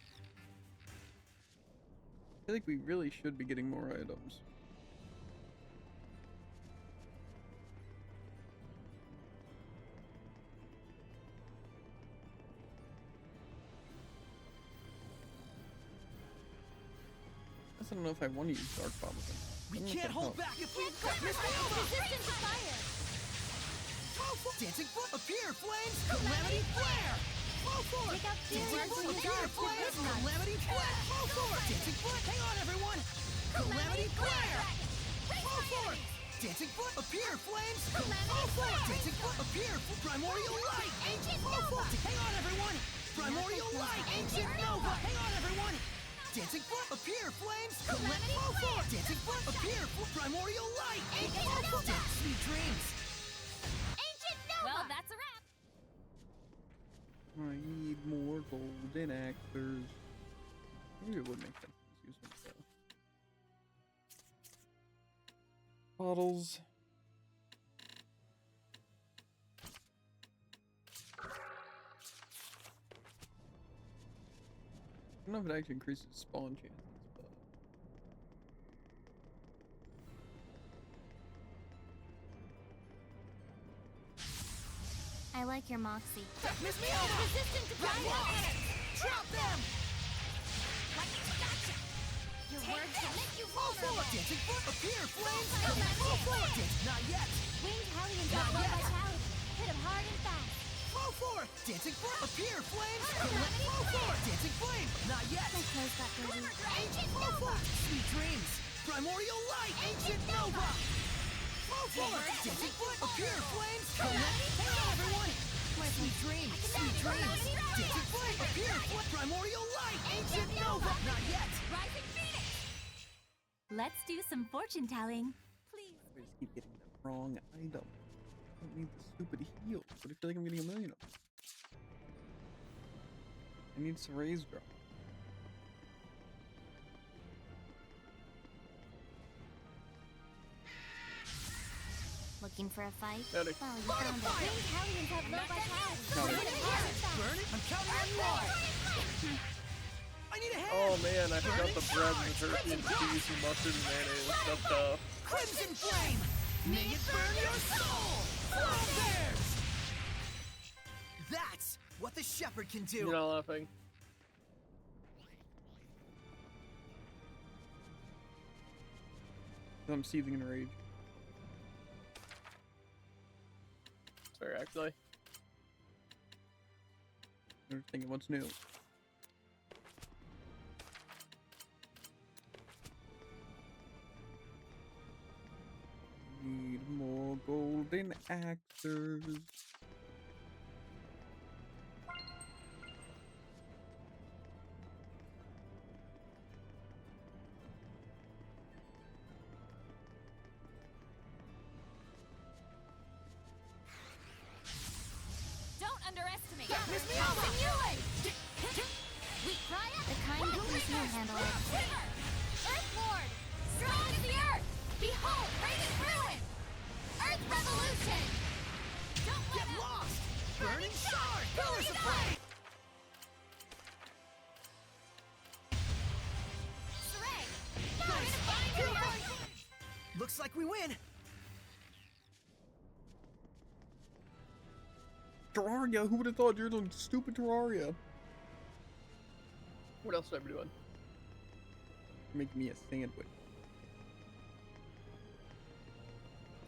I feel like we really should be getting more items. I don't know if I want to use Dark Bomb with them. We I don't know if can't that hold helps. back if we miss me over. Resistant to fire. Dancing foot, appear, flames, calamity flare. Flow forward. Take out Dancing fears foot, and use appear, arts with flames, hidden arts. calamity flare. Flow forward. Dancing foot, hang on, everyone. Calamity flare. Flow forward. Dancing foot, appear, flames, flow forward. Dancing foot, appear, primordial light, ancient nova. Hang on, everyone. Primordial light, ancient nova. Hang on, everyone. Dancing foot, appear, flames, calamity flow forward. Dancing foot, appear, primordial light, ancient nova. Sweet dreams. Ancient Nova. Well, that's a wrap. I need more golden actors. Maybe it would make sense to use some stuff. Bottles. I don't know if it actually increases spawn chances, but I like your moxie. Miss me over. Resistant to fire. Drop them. Gotcha. Your words can make you Flow forward. vulnerable. Dancing foot, appear, flames, Calamity flow forward. flare. Not yet. Winged Hellions Not have low yet. vitality. Hit 'em hard and fast. Flow forward. Dancing foot, appear, flames, flow forward. Dancing flame. Not yet. My clothes got dirty. Ancient flow forward. Sweet dreams. Primordial light. Ancient nova. Flow forward. Dancing foot, appear, flames, hang on, everyone. Sweet dreams. Sweet dreams. Dancing flame, appear, primordial light. Ancient nova. Not yet. Rising Phoenix. Let's do some fortune telling. Please. I just keep getting the wrong item. I don't need the stupid heals, but I feel like I'm getting a million of them. I need Saray's drop. Looking for a fight? Howdy. Well, you found it. Winged Hellions have low vitality. Howdy. Hit 'em hard and fast. Burn it. I'm counting on you all. I need a hand. Oh man, I forgot the bread and the turkey and cheese and mustard and mayonnaise. That's tough. Crimson flame. May it burn your soul. Flow bears. That's what the shepherd can do. You're not laughing. I'm seething in rage. It's fair, actually. I'm thinking what's new. Need more golden axes. Don't underestimate. Miss Miyama! We try it. The kind that Miss Miyama handle it. Quiver! Earth Lord! Strong as the earth! Behold, radiant ruin! Earth revolution! Don't let Get up! lost! Burning shard! Pillars of flame! Saray! Nice! Find your Purifying earth! flame! Looks like we win! Terraria, who would have thought you're doing stupid Terraria? What else should I be doing? Make me a sandwich.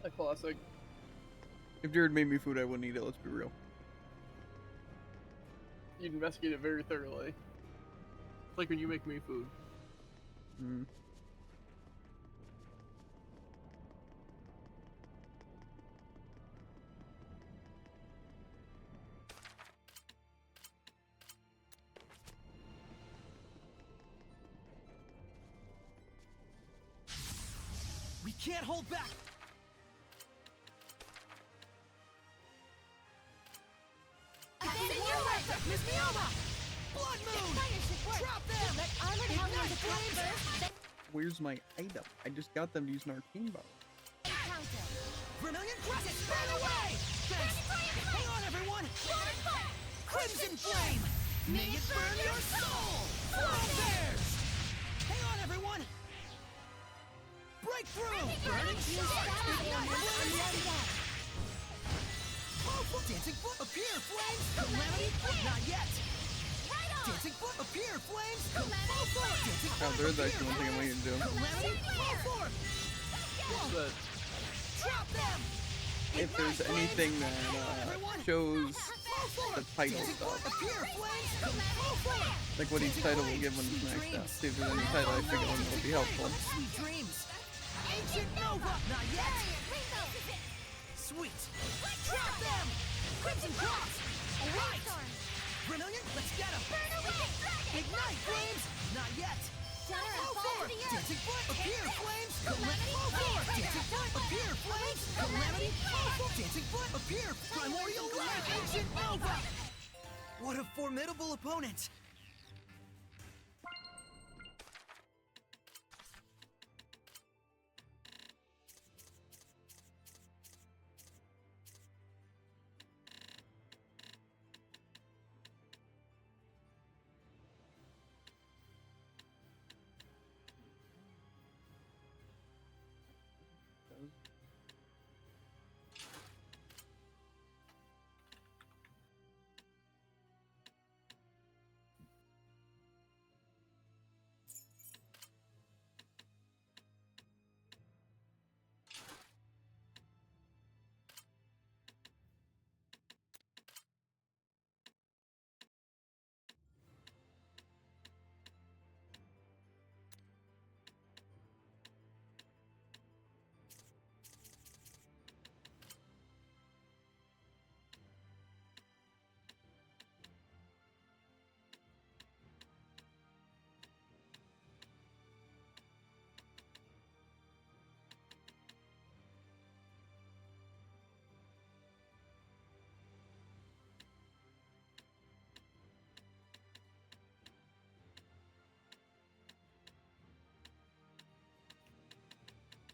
A classic. If Jared made me food, I wouldn't eat it, let's be real. You'd investigate it very thoroughly. Like when you make me food. Hmm. We can't hold back! Miss Miyama! Blood Moon! Drop them! Let armored Ignite helmets attack flames! first, then Where's my item? I just got them to use an arcane bow. counter. Vermilion Crescent, burn away! Thanks! Hang on, everyone! Crimson Flame! May it burn your soul! Flow bears! Hang on, everyone! Breakthrough! Burning Use Shard! status Ignite ailment and flames! let down. Dancing Foot, appear, flames! Calamity Foot, not yet! Right on! Dancing Foot, appear, flames! Calamity Flare! Dancing Oh, Foot, there is appear, actually one thing I'm flames! waiting to do. Calamity, fall forth! What's that? Drop them! If there's anything that shows the title stuff, Appear, flames! Fall forth! like what each title will give when it's maxed out. See if there's any title I figure one will be helpful. Sweet dreams! Ancient Nova! Not yet! Rainbow! Sweet! Drop them! Crimson Cross! Alright! Storm! Vermilion, let's get him! Burn away! Dragon! Ignite flames! Not yet! Shatter and Fall fall to forth! the earth! Dancing Foot! Appear, flames! Calamity Fall forth! Flare! Dancing Foot! Appear, flames! Calamity! Fall forth! Dancing Foot! Appear! Primordial Light! Ancient Nova! What a formidable opponent!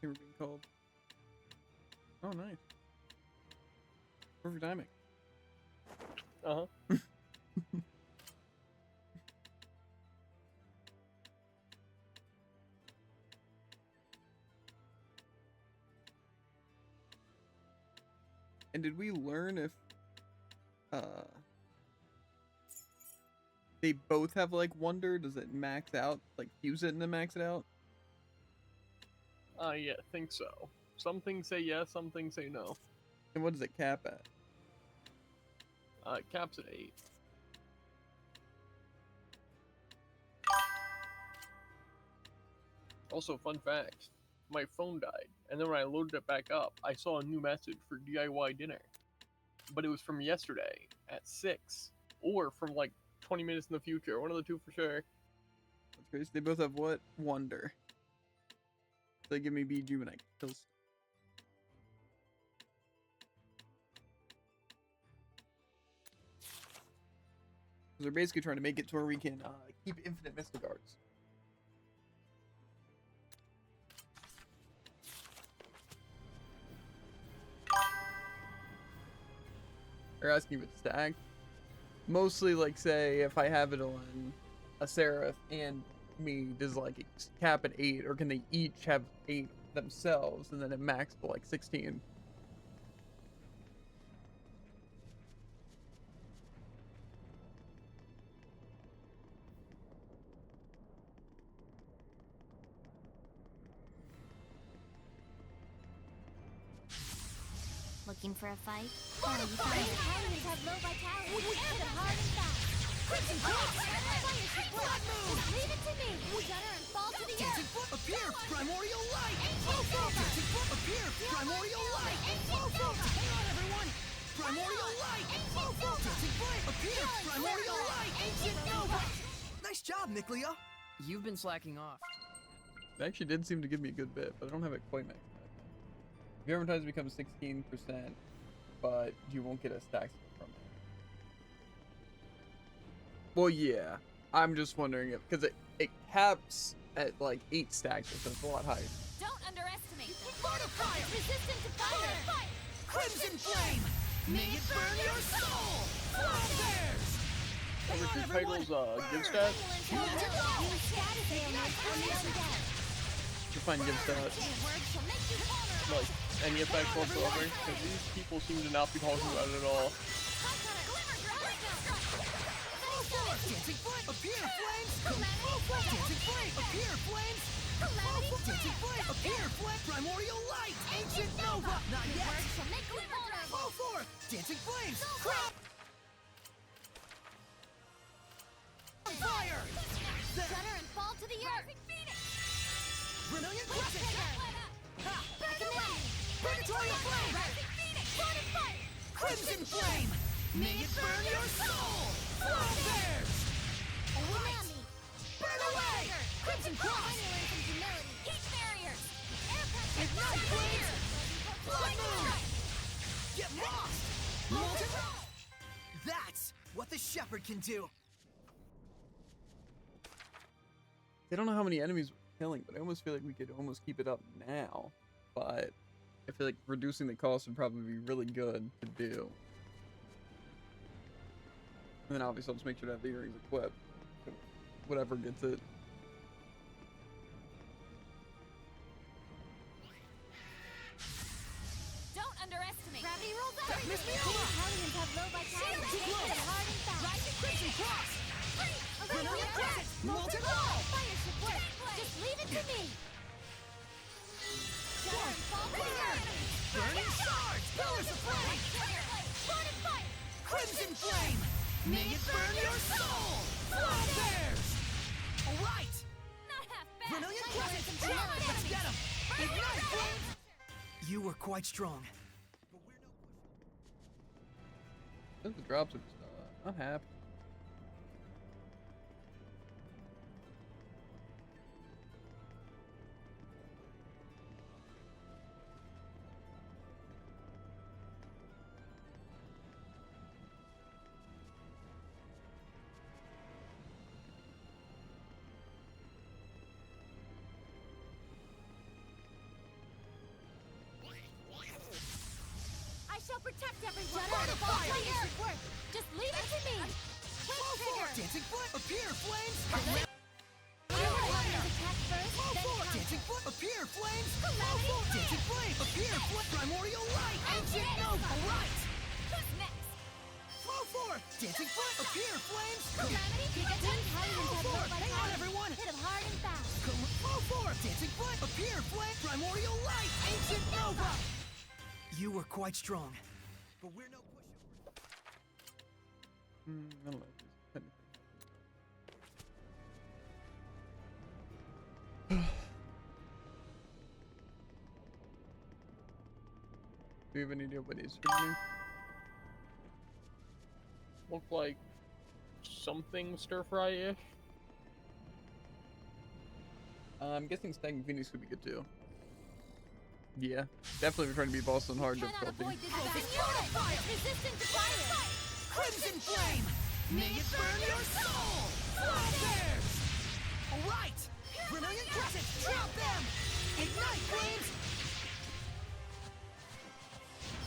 They were being called. Oh, nice. Perfect timing. Uh-huh. And did we learn if they both have like wonder? Does it max out? Like fuse it and then max it out? I think so. Some things say yes, some things say no. And what does it cap at? Caps at 8. Also, fun fact, my phone died, and then when I loaded it back up, I saw a new message for DIY dinner. But it was from yesterday at 6, or from like 20 minutes in the future, one of the two for sure. That's crazy. They both have what? Wonder. They give me Bijou and I kill stuff. They're basically trying to make it to where we can keep infinite Mystic Arts. They're asking if it's stacked. Mostly, like, say, if I have it on a Seraph and me, does like it cap at 8, or can they each have 8 themselves and then it max to like 16? Looking for a fight? Fire! Enemies have low vitality. Hit them hard and fast. Crimson Cross! Fire should work. Just leave it to me. Shudder and fall to the Dancing earth. Foot, appear! Primordial Light! Ancient Nova. Dancing Foot, appear! Primordial Light! Ancient Nova. Hang on, everyone! Primordial Light! Ancient Nova. Dancing Foot, appear! Primordial Light! Ancient Nova. Nice job, Nicleo! You've been slacking off. It actually did seem to give me a good bit, but I don't have it quite maxed out. Your advertising becomes 16%, but you won't get a stack from it. Well, yeah. I'm just wondering if, because it caps at like 8 stacks, so it's a lot higher. Don't underestimate. Fortify. Resistant to fire. Crimson Flame! May it burn your soul! Fly bears! Number 2 titles, give stats. Use status ailments on the undead. You find give stats. Your words shall make you vulnerable. Like, any effects whatsoever. Because these people seem to not be talking about it at all. Dancing Flame, appear, flames! Dancing Flame, appear, flames! Dancing Flame, appear, flame! Primordial Light! Ancient Nova! Not yet! Words shall make you vulnerable. Fall forth! Dancing Flames! Crop! Fire! Shudder and fall to the earth. Vermilion Crescent! Ha! Command. Purgatorial Flame! Fortify. Crimson Flame! May it burn your soul! Fly bears! Command me. Burn away! Crimson Cross! Finally learn some humility. Heat barriers. Air pressure. Ignite flames! Blood Moon! Get lost! Molten That's what the Shepherd can do! I don't know how many enemies we're killing, but I almost feel like we could almost keep it up now. But I feel like reducing the cost would probably be really good to do. And then obviously I'll just make sure to have the earrings equipped. So whatever gets it. Don't underestimate. Gravity rolls up. Miss me These over! Hellions have low vitality. Too close. Hit them hard and fast. Rising Crimson Cross! Vermilion Crescent! Molten Ball. Fire should work. Just leave it to me. Shudder and fall to the earth. Burning Shards! Pillars of Flame! Fortify. Crimson Flame! May it burn your soul! Fly bears! Alright! Not half bad. Vermilion Finally learn Crescent! some humility. Let's get him! Ignite flames! You were quite strong. I think the drops are just not happy. I shall protect everyone. Fortify. Fire. Just leave it to me. Quick trigger. Dancing Foot! Appear, flames! Attack first, then counter. Dancing Foot! Appear, flames! Calamity Dancing Flame! Appear, Primordial Light! Ancient Nova! Alright! Who's next? 4! Dancing foot! Appear, flames! Calamity, Gigaton, Fall forward! Hang on, everyone! Hit him hard and fast. Fall forward! Dancing foot! Appear, flame! Primordial light! Ancient Nova! You were quite strong, but we're no pushover. I don't know. Do you have any idea what is happening? Look like something stir-fry-ish. I'm guessing Stag Phoenix would be good too. Yeah, definitely we're trying to beat boss on hard Cannot difficulty. avoid this fire. Resistant to fire. Crimson flame! May it burn your soul! Fly bears! Alright! Vermilion crescent! Drop them! Ignite flames!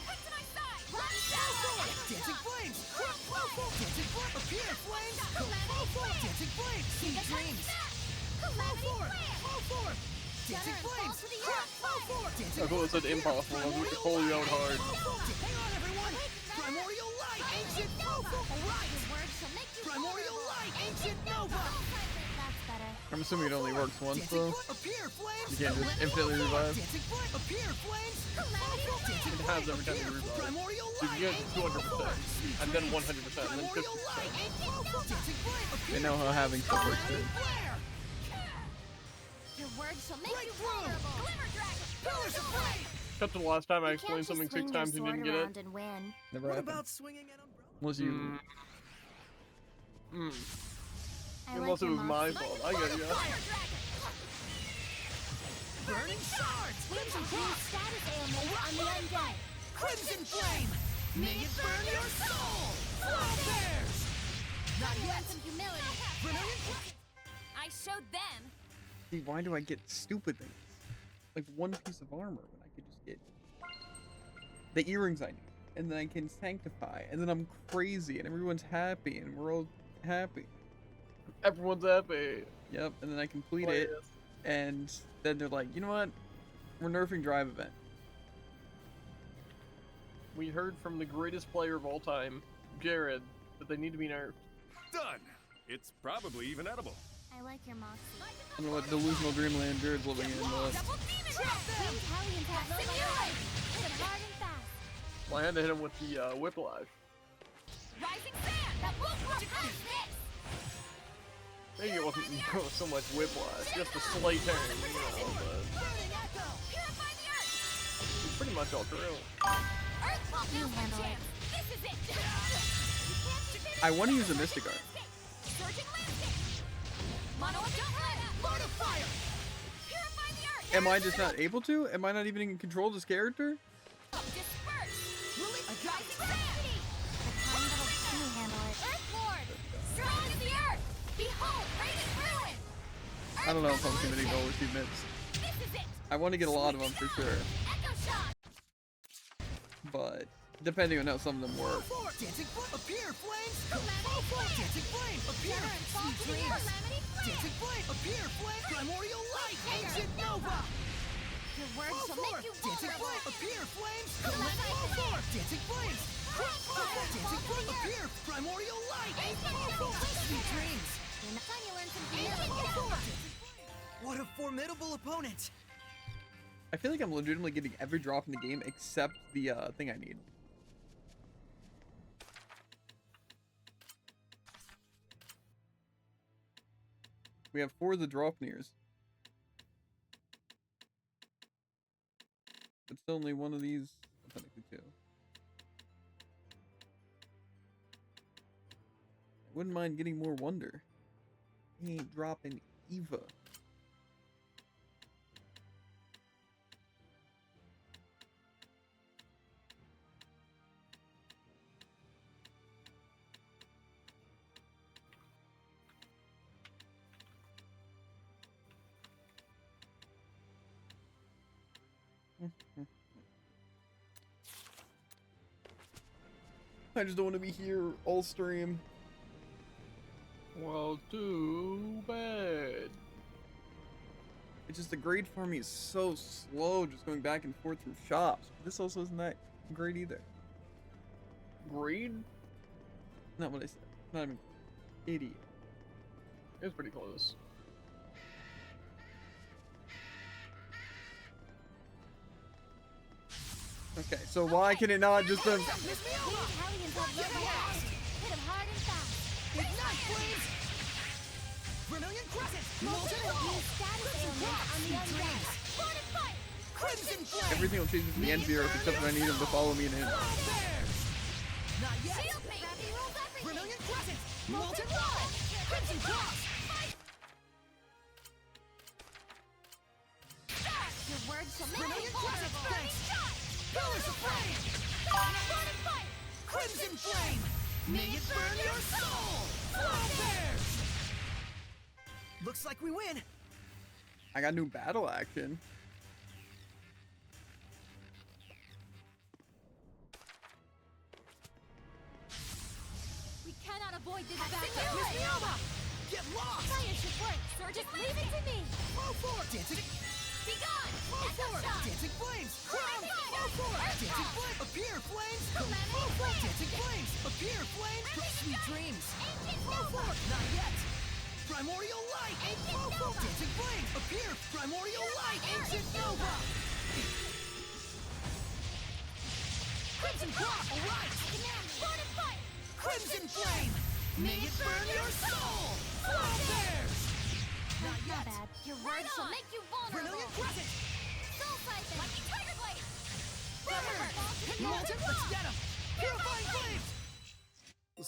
Come to my side. Dancing flames! Dancing flame! Appear, flames! Dancing flames! See dreams! Fall forward! Dancing flames! I thought it said impossible. I was going to call you out hard. Hang on, everyone! Primordial light! Ancient Nova! Alright! Your words shall make you Primordial light! Ancient Nova! That's better. I'm assuming it only works once Dancing though. foot, appear, flames! You can't just infinitely revive. Dancing foot, appear, flames! Dancing It foot, has every time you appear, revive. Primordial So you light! get 200%, and then 100%, and then 50%. Dancing flame, appear, They know how having stuff works too. flare! Your words shall make you Breakthrough! vulnerable. Glimmer dragon. Pillars of flame! Except for the last time I You can't explained just something swing 6 your times and didn't sword get it. around and win. Never What happened. about swinging an umbrella? Unless you. I Unless it your was my monster. fault. I get you. Burning shards! Crimson Queen's status ailment on the undead. Crimson flame! May it burn your soul! Fly bears! Not You yet! want some humility. Vermilion crescent! I showed them. See, why do I get stupid things? Like one piece of armor when I could just get the earrings I need, and then I can sanctify, and then I'm crazy, and everyone's happy, and we're all happy. Everyone's happy. Yep, and then I complete it, and then they're like, you know what? We're nerfing drive event. We heard from the greatest player of all time, Jared, that they need to be nerfed. Done. It's probably even edible. I like your moxie. I don't know what delusional dreamland Jared's living in, but Double demon drag. Winged hellions have no life. Hit him hard and fast. Well, I had to hit him with the whiplash. Rising sand. That won't work. This. Maybe it wasn't so much whiplash, just a slight turn, you know, but Burning echo! Purify the earth. it's pretty much all true. Earth won't lose my chance. This is it. You can't defeat I want to use a Mystic Art. Surging landscape. Mono, don't let up. Lord of fire! Purify the earth. Am I just not able to? Am I not even in control of this character? Disperse. Really? I got it! Rising sand. The time that'll see me handle it. Earth Lord. Strong as the earth. Behold, radiant ruin. I don't know if I'm committing to all achievements. This is it. I want to get a lot of them for sure, Echo shot. but depending on how some of them work. Fall forward! Dancing foot, appear, flames! Fall forward! Dancing flame, appear! Never fall Sweet to the dreams! calamity flare. Dancing flame, appear, flame! Primordial light! Ancient Nova! Your words Fall shall make forward! you Dancing vulnerable. flame, appear, flames! Calamity Fall flare. forward! Dancing flames! Fall forward! Dancing flame, appear! Primordial light! Fall forward! Sweet dreams! Time you learn some Fall humility. forward! What a formidable opponent! I feel like I'm legitimately getting every drop in the game except the thing I need. We have 4 of the Dropneers. But still only one of these, technically 2. I wouldn't mind getting more Wonder. He ain't dropping Eva. I just don't want to be here all stream. Well, too bad. It's just the grade farming is so slow, just going back and forth through shops. This also isn't that great either. Greed? Not what I said. Not even idiot. It was pretty close. Okay, so why can it not just have... These Hellions have low velocity. Hit him hard and fast. Ignite, flames! Vermilion Crescent! Molten Wall! Use status ailments on the undead. Morning fight! Crimson Flame! Everything will change at the end of the earth except that I need him to follow me in it. Wild Bears! Not yet! Shield me! Gravity rules everything. Vermilion Crescent! Molten Wall! Crimson Cross! Your words shall make Vermilion me Crescent! vulnerable. Thanks! Pillars of Flame! Morning fight! Crimson Flame! May it burn your soul! Wild Bears! Looks like we win! I got new battle action. We cannot avoid this Miss battle. Mioma! Get lost! Fire should work, sir. Just leave it to me. Fall forward! Dancing... Be gone! Fall Echo forward! shot! Dancing Flames! Crown! Fire! Fall forward! Earth Dancing Ball! Flames! Appear, Flames! Calamity Fall forward! Flare! Dancing Flames! Appear, Flames! Everything Sweet done! dreams! Ancient Fall Nova! forward! Not yet! Primordial Light! Ancient Fall forward! Nova! Dancing Flames! Appear! Primordial Light! Ancient Ancient Nova! Crimson Cross! Alright! Command me! Morning fight! Crimson Flame! May it burn your soul! Wild Bears! Not Not yet! bad. Your words shall make you vulnerable. Vermilion Crescent! Soul Siphon! Lucky Tiger Blade! Burn! Molten Let's get him! Purifying Flames!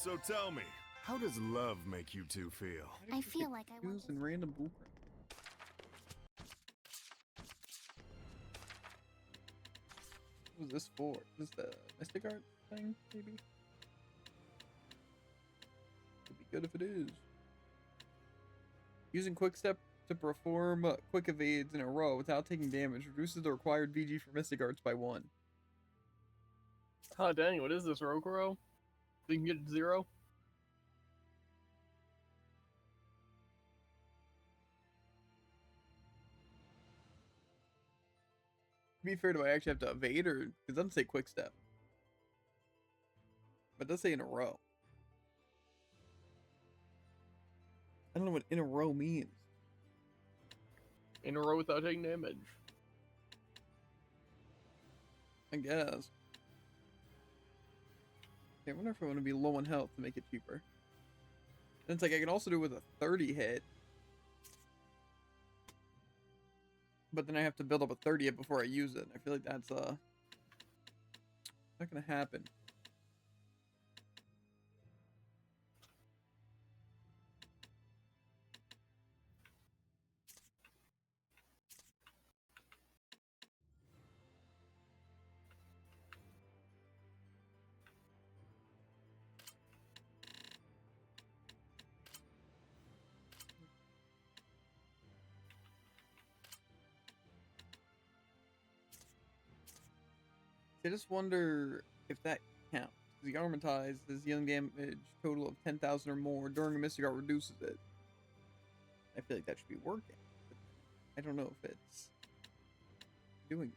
So tell me, how does love make you two feel? I feel like I want Use in random blueprint. What was this for? Is this the Mystic Art thing, maybe? Could be good if it is. Using Quick Step to perform quick evades in a row without taking damage reduces the required VG for Mystic Arts by 1. Ah, dang, what is this, Rokuro? You can get 0? To be fair, do I actually have to evade, or it doesn't say Quick Step, but it does say in a row. I don't know what in a row means. In a row without taking damage. I guess. Okay, I wonder if I want to be low on health to make it cheaper. And it's like I can also do it with a 30 hit. But then I have to build up a 30 hit before I use it. I feel like that's not gonna happen. I just wonder if that counts. The Armatized is young damage total of 10,000 or more during a Mystic Art reduces it. I feel like that should be working. But I don't know if it's doing it.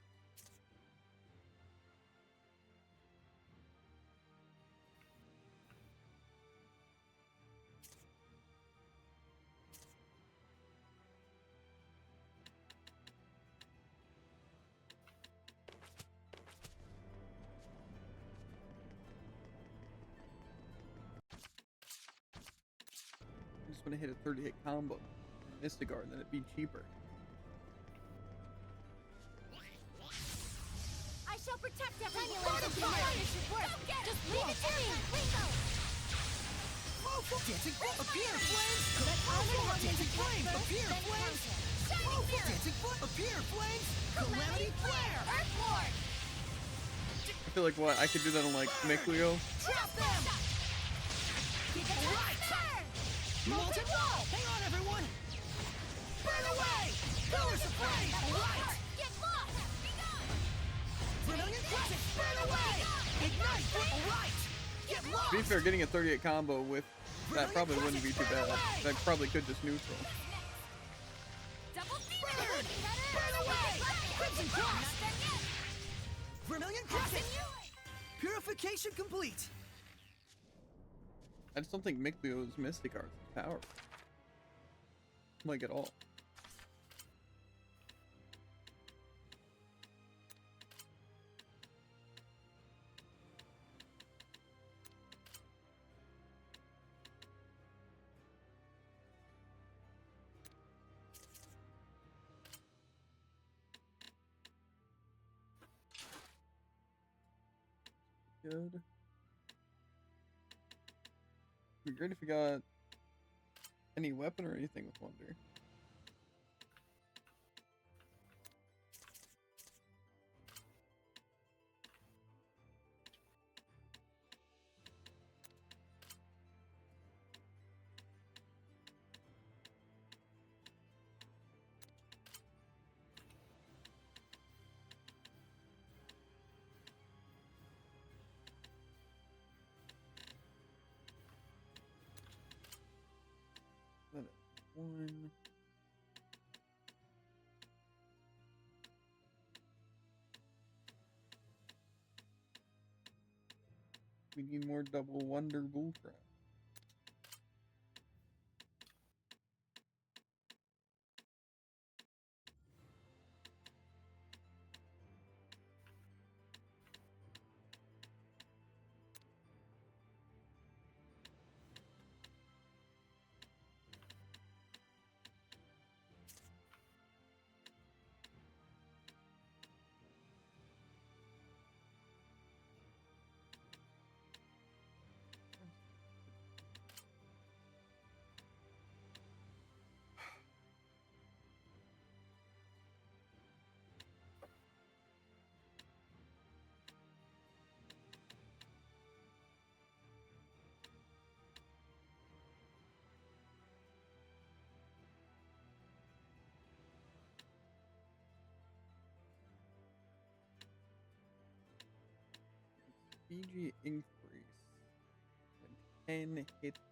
I just want to hit a 30 hit combo. Mystic Art, then it'd be cheaper. I shall protect everyone. Fire should work. Just leave it to me. Lingo. Dancing Foot! Appear, Flames! Fall forward! Dancing Flames! Appear, Flames! Fall forward! Dancing Foot! Appear, Flames! Calamity Flare! Earthborn. I feel like what? I could do that on like Mikleo. Trap them! Keep it turn. Molten Wall! Hang on, everyone! Burn away! Pillars of Flame! Right! Get lost. Be gone. Vermilion Crescent! Burn away! Ignite! Right! Get lost! To be fair, getting a 30 hit combo with that probably wouldn't be too bad. I probably could just neutral. Double demon. Burn! Better. Burn away! Crimson Cross! Not done yet. Vermilion Crescent! Purification complete! I just don't think Miklio's Mystic Arts is powerful. Like, at all. Good. It'd be great if we got any weapon or anything with Wonder. That is one. We need more double Wonder Bullcrap. PG increase and 10 hit him.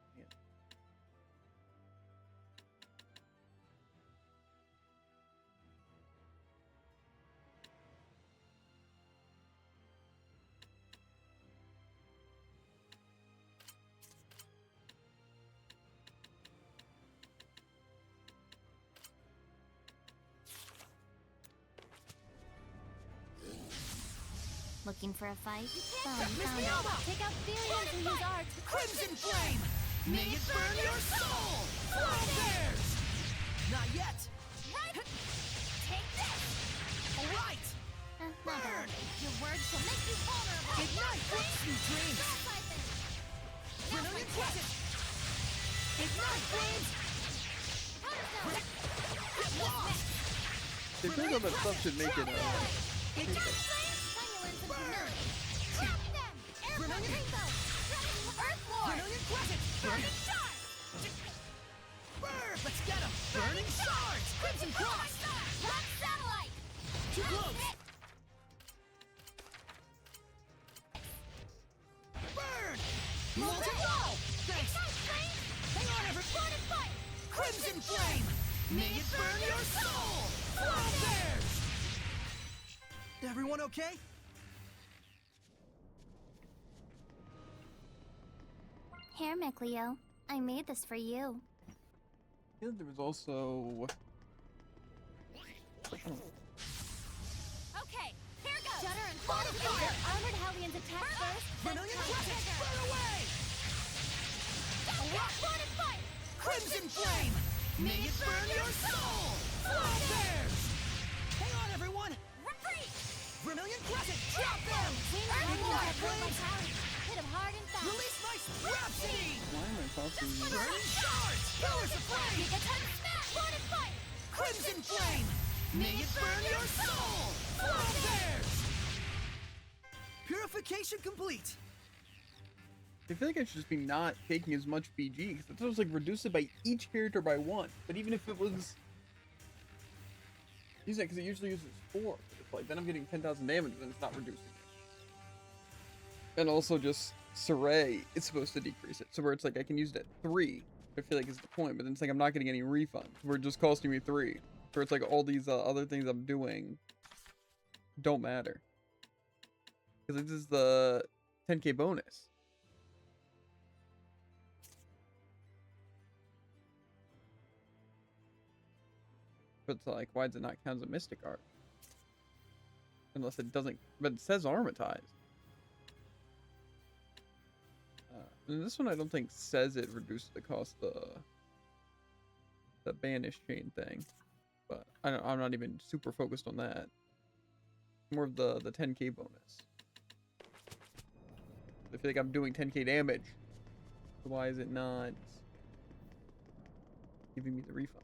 Looking for a fight? Found Miss it. Mioma! Take out Furions who use art. Crimson Flame! May it burn your soul! Flow bears! Not yet! Right. Take this. Alright! Not Burn! bad. Your words shall make you vulnerable. Ignite what's new dreams! Gas siphon. Brilliant Crescent! Ignite flames! Powder stone. Lost! They think all that stuff should make it Ignite! Stimulants and Burn! humility. Trap them. Airborne Brilliant. rainbow. Earth Lord. Brilliant Crescent! Burning shard. Burn! Let's get him! Burning Shards! Crimson Cross! Rock satellite. Too close! Burn! Molten Wall! Thanks! Ignite flame. Hang on, everyone! Sword and fight. Crimson Flame! May it burn your soul! Flow bears! Everyone okay? Here, Miklio. I made this for you. Yeah, there was also. Okay, here goes. Shudder and fire. Armored Hellions attack first. Then Brilliant come Crescent! trigger. Burn away! Sword and fight. Crimson Flame! May it burn your soul! Flow bears! Hang on, everyone! Retreat. Vermilion Crescent! Drop them! Ignite Ignite flames. flames! Hit him hard and fast. Release my Rhapsody! Why am I tossing these? Burning Shards! Pillars of Flame! Gigaton smash. Sword and fight. Crimson Flame! May it burn your soul! Flow bears! Purification complete! I feel like I should just be not taking as much BG because it was like reduce it by each character by 1. But even if it was, use that because it usually uses 4. But it's like then I'm getting 10,000 damage and it's not reducing it. And also just Saray is supposed to decrease it, so where it's like I can use it at 3. I feel like is the point, but then it's like I'm not getting any refunds. Where it's just costing me 3. Where it's like all these other things I'm doing don't matter because this is the 10k bonus. But it's like, why does it not count as a mystic art? Unless it doesn't, but it says aromatized. And this one I don't think says it reduces the cost of the banish chain thing. But I'm not even super focused on that. More of the 10k bonus. I feel like I'm doing 10k damage. So why is it not giving me the refund?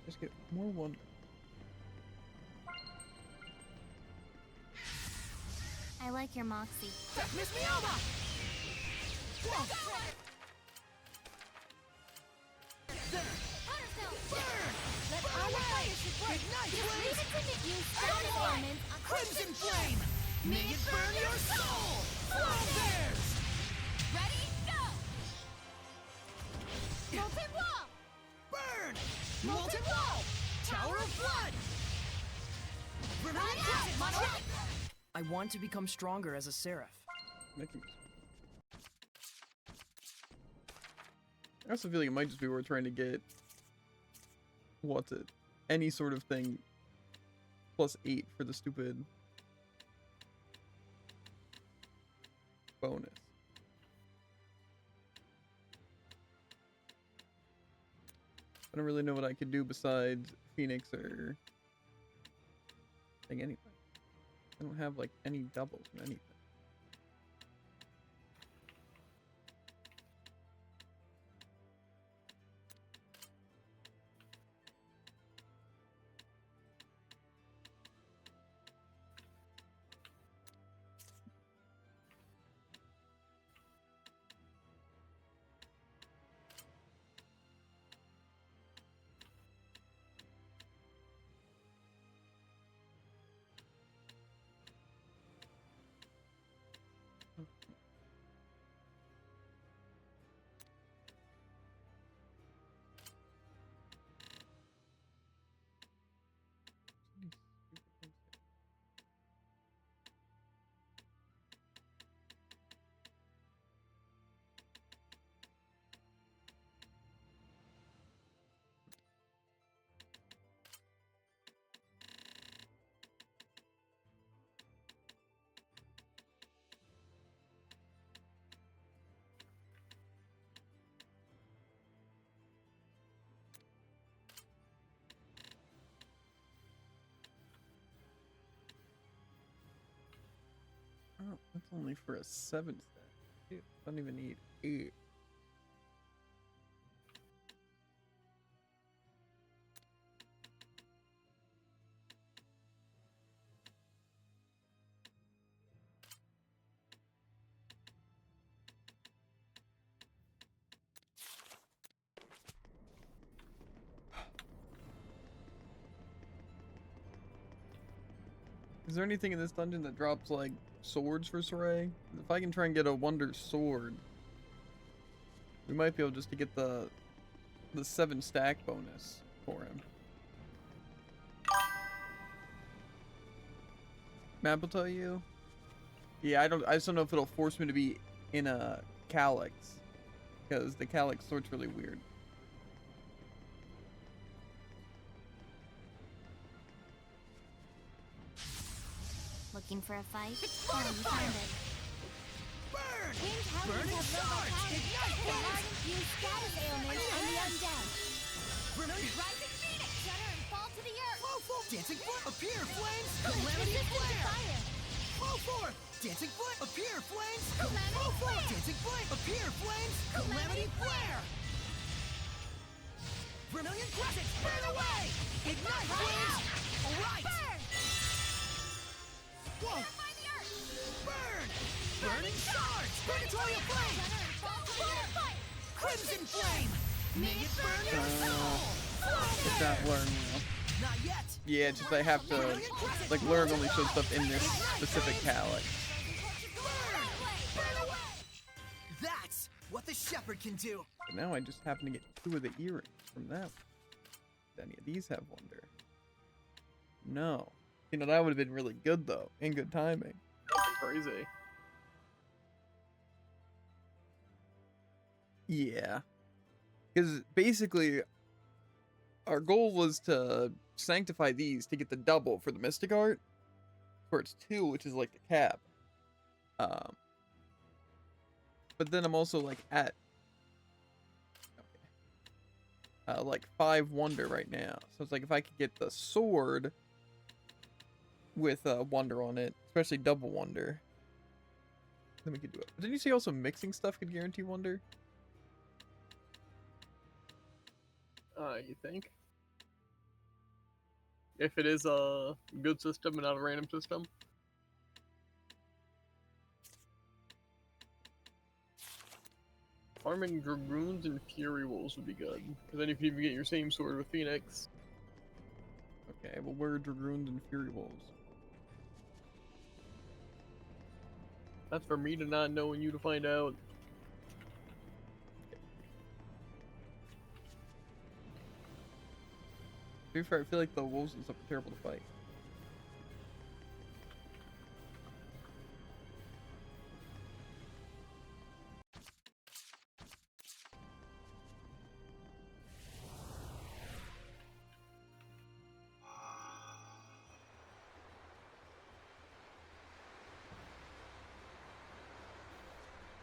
Just get more wonder. I like your moxie. Miss Mioma! Whoa! There! Burn! Let all the fire should work. Ignite, Just leave please! it to me. Use status elements on Crimson Flame! May it burn your soul! Flow bears! Ready? Go! Molten wall! Burn! Molten Wall! Tower of Blood! Vermilion Crescent! Monolith! I want to become stronger as a seraph. Making me... I also feel like it might just be worth trying to get... What's it? Any sort of thing plus 8 for the stupid bonus. I don't really know what I could do besides Phoenix or thing anyway. I don't have like any doubles or anything. Oh, that's only for a 7 stat. Dude, I don't even need 8. Is there anything in this dungeon that drops like swords for Saray? If I can try and get a wonder sword, we might be able just to get the 7 stack bonus for him. Map will tell you. Yeah, I just don't know if it'll force me to be in a calyx, because the calyx sort's really weird. Looking for a fight? Oh, you found it. Burn! Winged Hellions Burning have low Charge! vitality. Ignite, They please! already use status ailments on the undead. Vermilion! Rising Phoenix! Shudder and fall to the earth! Flow forth! Dancing Foot! Appear, flames! Resistant Calamity to Flare! fire! Flow forth! Dancing Foot! Appear, flames! Calamity Flow forth! Flare! Dancing Foot! Appear, flames! Calamity Flare! Vermilion Crescent! Burn away! Ignite, flames! Alright! Burn! Whoa! Purify the earth! Burn! Burning Charge! Purgatory of Flame! Shudder and fall to the earth! Crimson Flame! May it burn your soul! It's not learn now. Not yet! Yeah, it's just I have to, like, learn only shows stuff in this specific calyx. Burn! Burn away! That's what the shepherd can do! But now I just happen to get 2 of the earrings from that one. Do any of these have wonder? No. You know, that would have been really good though, and good timing. That's crazy. Yeah. Because basically, our goal was to sanctify these to get the double for the Mystic Art. For its 2, which is like the cap. But then I'm also like at like 5 wonder right now. So it's like if I could get the sword with wonder on it, especially double wonder, then we could do it. But didn't you say also mixing stuff could guarantee wonder? You think? If it is a good system and not a random system. Farming Dragoons and Fury Wolves would be good, because then you can even get your same sword with Phoenix. Okay, well, where are Dragoons and Fury Wolves? That's for me to not know and you to find out. To be fair, I feel like the wolves and stuff are terrible to fight.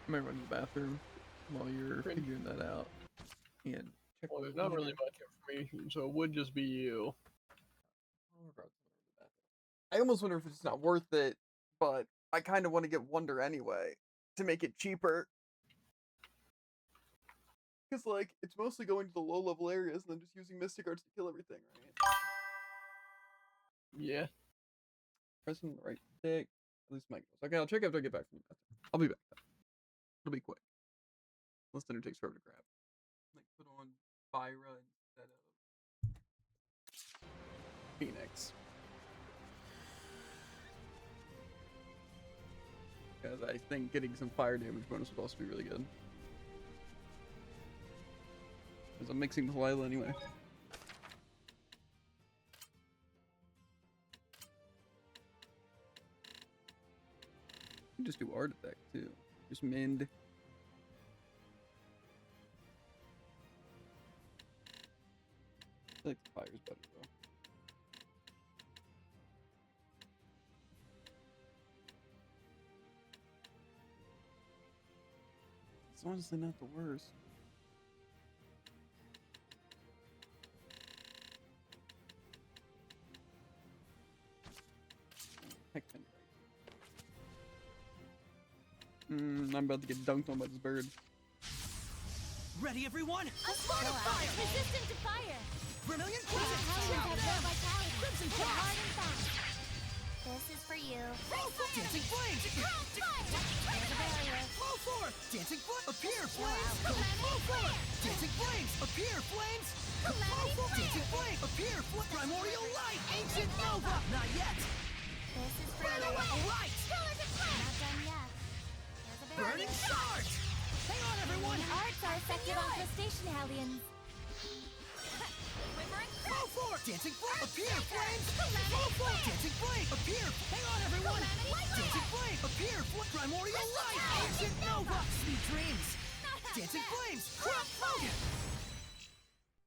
I might run to the bathroom while you're figuring that out. And check. Well, there's not really much information, so it would just be you. I almost wonder if it's not worth it, but I kind of want to get wonder anyway to make it cheaper. Because, like, it's mostly going to the low-level areas and then just using Mystic Arts to kill everything, right? Yeah. Pressing the right stick. At least my goes. Okay, I'll check after I get back from the bathroom. I'll be back. It'll be quick. Unless dinner takes forever to grab. Like, put on Fyra instead of Phoenix. Because I think getting some fire damage bonus would also be really good. Because I'm mixing with Lila anyway. You can just do artifact too. Just mend. I feel like the fire's better though. It's honestly not the worst. Heck, I'm about to get dunked on by this bird. Ready, everyone? A sword of fire! Resistant to fire! Vermilion These Italians have no vitality. Crimson Hit hard Cast! and fast. This is for you. Dancing Flames! There's a barrier. Flow forth! Dancing Foot! Appear, Flames! Calamity Flow forth! Flare. Dancing Flames! Appear, Flames! Flow Calamity forth! Flare. Dancing Flame! Appear, Primordial Light! Ancient Nova! Not yet! This is for Burn you. away! Right! Pillars of flame. Not done yet. There's a barrier. Burning Charge! Hang on, everyone! Arts are effective on crustacean hellions. Flow forth! Dancing Flame! Appear, Flames! Flow forth! Dancing Flame! Appear! Hang on, everyone! Dancing Flame! Appear! Primordial Light! Ancient Nova! Sweet dreams! Dancing Flames! Crop Focus!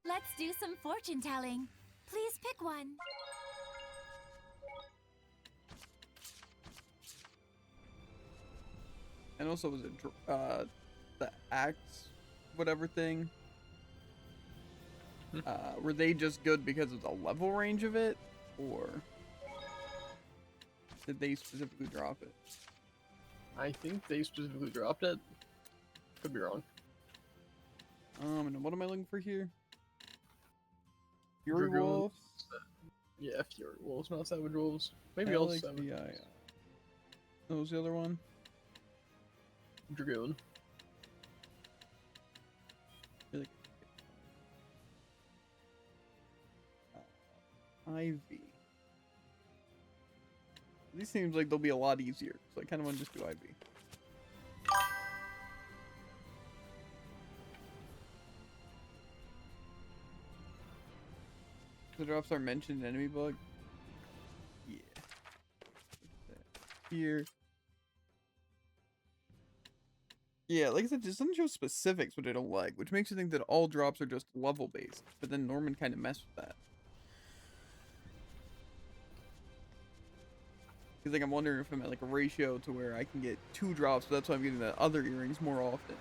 Let's do some fortune telling. Please pick one. And also, was it the axe, whatever thing? Were they just good because of the level range of it, or did they specifically drop it? I think they specifically dropped it. Could be wrong. And what am I looking for here? Fury Dragoon. Wolves. Yeah, Fury Wolves, not Savage Wolves. Maybe Alex, also Savage VI. Wolves. What was the other one? Dragoon. I feel like Ivy. These seems like they'll be a lot easier, so I kind of want to just do Ivy. The drops are mentioned in enemy book. Yeah. here. Yeah, like I said, it just doesn't show specifics, which I don't like, which makes you think that all drops are just level based. But then Norman kind of messed with that. Because like I'm wondering if I'm at like a ratio to where I can get 2 drops, so that's why I'm getting the other earrings more often.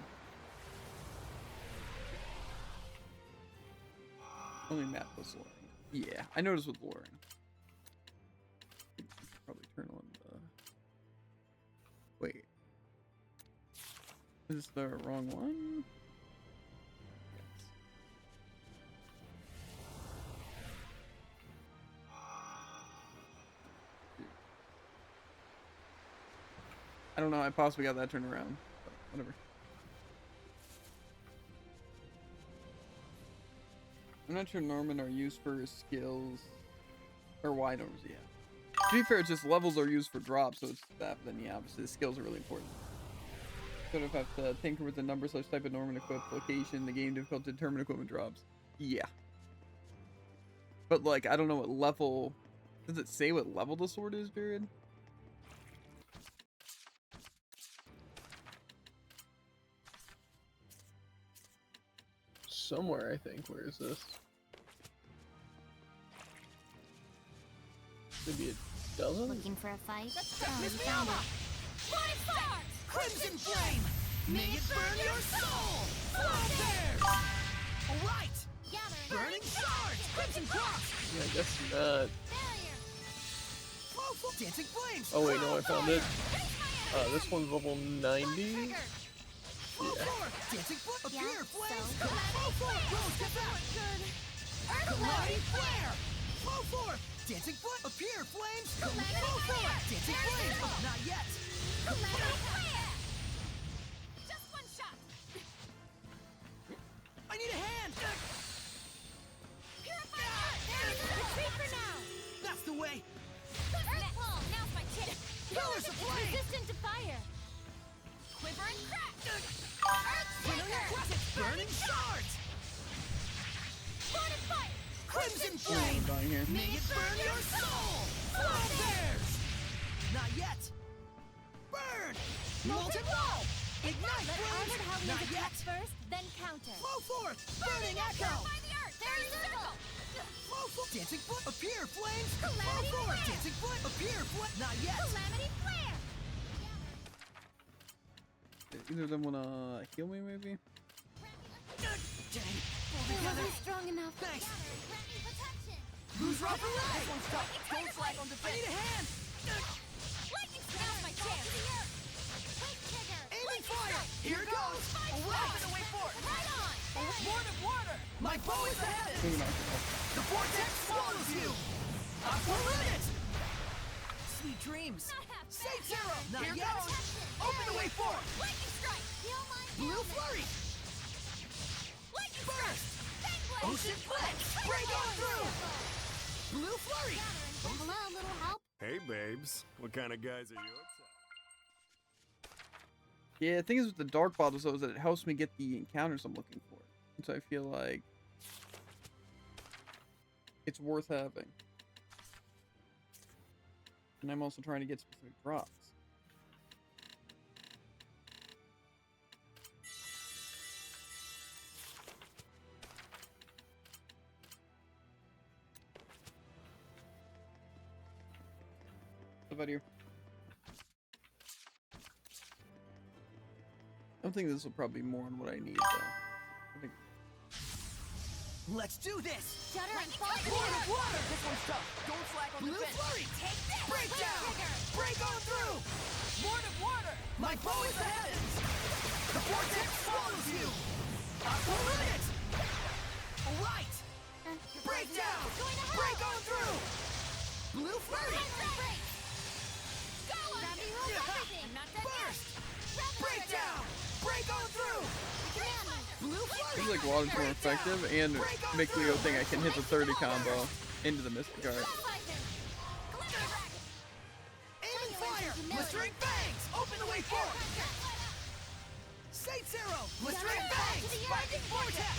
Only map plus luring. Yeah, I noticed with luring. Probably turn on the. Wait. Is this the wrong one? Yes. I don't know. I possibly got that turned around. But whatever. I'm not sure Norman are used for his skills. Or why Normans, yeah. To be fair, it's just levels are used for drops, so it's that. But then, yeah, obviously the skills are really important. Sort of have to tinker with the number / type of Norman equipped location, the game difficult to determine equipment drops. Yeah. But, like, I don't know what level... Does it say what level the sword is, period? Somewhere, I think. Where is this? Maybe it doesn't? Looking for a fight? Let's Oh, you Miss found Miyama! it. Five stars! Crimson Flame! May it burn your soul! Flow bears! Alright! Gathering Burning shards! Crimson Cross! Yeah, I guess not. Failure! Flow Dancing Flames! Oh wait, no, I found it. Face my enemy! This one's level 90. Trigger! Flow Yeah. forward! Dancing Flame! Yeah, Appear! Flames! so? Flow forward! Rose, get back! Good. Calamity Flare! Flow forward! Dancing Flame! Appear! Flames! Calamity Flow forward! Flare! Dancing There's Flames! the goal. Not yet! Calamity Flare! Just one shot! I need a hand! Purify Earth! Retreat for now! That's the way! Earth Wall! Now's my chance! Pillars of flame! Resistant to fire! Quiver and crack! Familiar Earthshaker! Classic! Burning Shards! Sword and fire! Crimson I'm Flame! dying here. May it burn your soul! Flow bears! Not yet! Burn! Molten Wall! Ignite Let flames! Armored Not Hellions yet! attack first, then counter. Flow forth! Burning Echo! Purify the Earth! There's circle! Flow forth! Dancing Foot! Appear flames! Flow Calamity forward! Flare! Dancing Foot! Appear flame! Not yet! Calamity Flare! Either of them wanna heal me, maybe? Dang! Pull It together! wasn't strong enough. Thanks! Granting protection! Lose rock for life! This one's tough. Don't flag on I defense. need a hand! Lightning Now's my chance. Quick trigger. Aiming fire! Here goes! Alright! Away for it. Right on. Word of water! My bow is ahead! Maybe not. Oh, The vortex swallows you! Aqua limit! Sweet dreams! Not half bad. Say zero! Not Here yet! goes. Open the way forward! Lightning strike. Feel my Blue flurry! Lightning Burst! Fangblade. Ocean flex! Break on through! Blue flurry! Hello, little help. Hey, babes. What kind of guys are your type? yeah, the thing is with the dark bottles though is that it helps me get the encounters I'm looking for. And so I feel like it's worth having. And I'm also trying to get specific drops. What about here? I don't think this will probably be more on what I need though. I think Let's do this! Shudder and fire. Lord of water! This one's tough. Don't flag on Blue defense. flurry! Take this. Break Quick down! trigger. Break on through! Lord of water. My bow is ahead! The vortex swallows you! Aqua limit! Alright! Break down! Break on through! Blue flurry! Go on. Gravity rules everything. I'm not done Burst! yet. Break down! Break on through! Command me. Blue flurry! seems like water's more effective and make Leo think I can hit the 30 combo into the Mystic Art. Aiming fire! Blistering fangs! Open the way forward! Sate Zero! Blistering fangs! Binding vortex!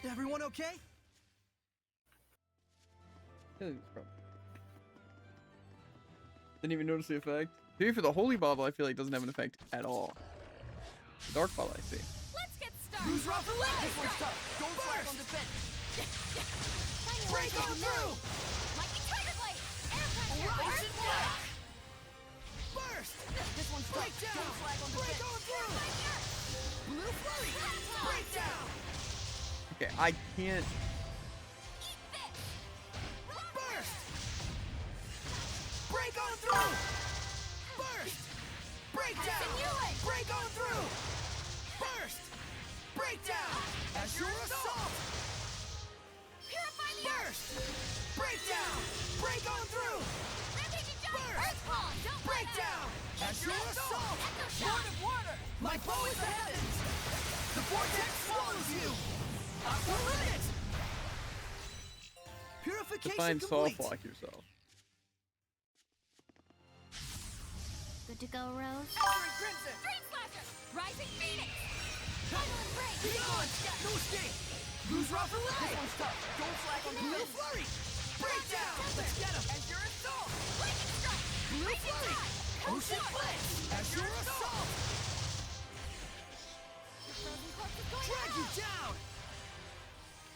Everyone okay? I think it's probably Didn't even notice the effect. Maybe for the Holy Bottle, I feel like doesn't have an effect at all. The Dark Bottle, I see. Let's get started. Use rough and light. This one's tough. Don't slack on defense. Break on through. Lightning Tiger Blade. Air pressure. Alright. Earth blast. Burst. This one's tough. Break down. Don't slack on Break defense. on through. Blue flurry. Break down. Okay, I can't. Eat this. Burst. Break on through. Burst. Break down. Simulate. Break on through. Burst. Break down. Azure assault. Purify the earth. Burst. Break down. Break on through. Rampaging giant. Burst. Earth ball. Don't Break let up. down. Azure assault. Echo Word shot. of water. My bow is the heavens. The vortex swallows you. Aqua limit. Purification Define complete. soft lock yourself. Good to go, Rose? Fire and crimson. Dream Slasher. Rising Phoenix. Final Embrace. Be on. No escape. Lose rough and This light. one's tough. Don't slack on Blue defense. flurry. Break down. Let's get him. As your assault. Lightning Strike. Blue Raging flurry. Tide. Ocean blitz. Azure assault. The frozen corpse is going Drag you out. down.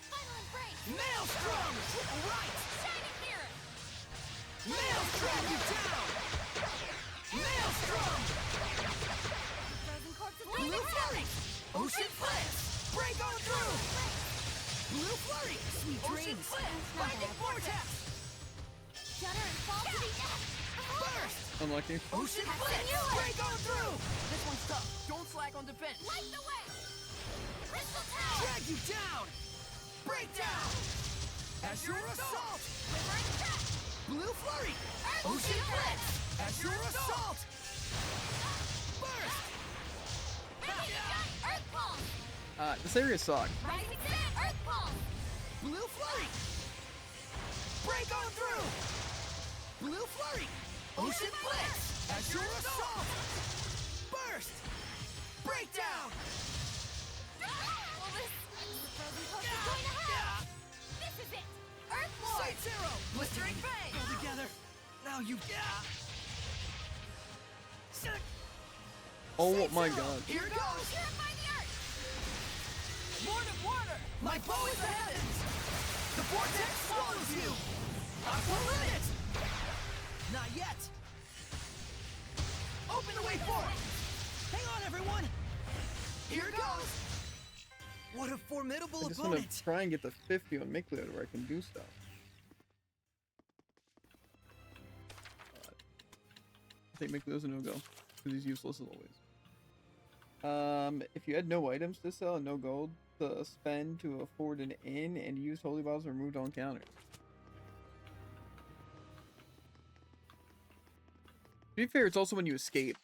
Final Embrace. Maelstrom. Right. Shining Mirror. Maelstrom you down. Maelstrom. Frozen corpse is Blue leaving flurry. heaven. Ocean blitz. Break on through. Blue flurry. Sweet Ocean dreams. blitz. Lightning vortex. Shudder and fall to the earth. Burst. Unlucky. Ocean blitz. Break on through. This one's tough. Don't slack on defense. Light the way. Crystal Tower. Drag you down. Break down. Azure assault. Quivering Trap. Blue flurry. Earth Ocean Shield. blitz. Azure assault. Burst. Rampaging giant. Earth Pulse. This area sucks. Rising Sun. Earth Pulse. Blue flurry. Break on through. Blue flurry. Ocean blitz. Azure assault. Burst. Break down. Well, this frozen corpse is going to hell. This is it. Earth Lord. Sight zero. Blistering Fang. Go together. Now you. Oh Sight my zero. god. Here goes. Purify the earth. Word of water. My bow is the heavens. The vortex swallows you. Aqua limit. Not yet. Open the way forward. Hang on, everyone. Here goes. What a formidable I just want opponent. to try and get the 50 on Mikleo to where I can do stuff. I think Mikleo's a no-go, because he's useless as always. If you had no items to sell and no gold to spend to afford an inn and use holy bottles removed on counters. To be fair, it's also when you escape.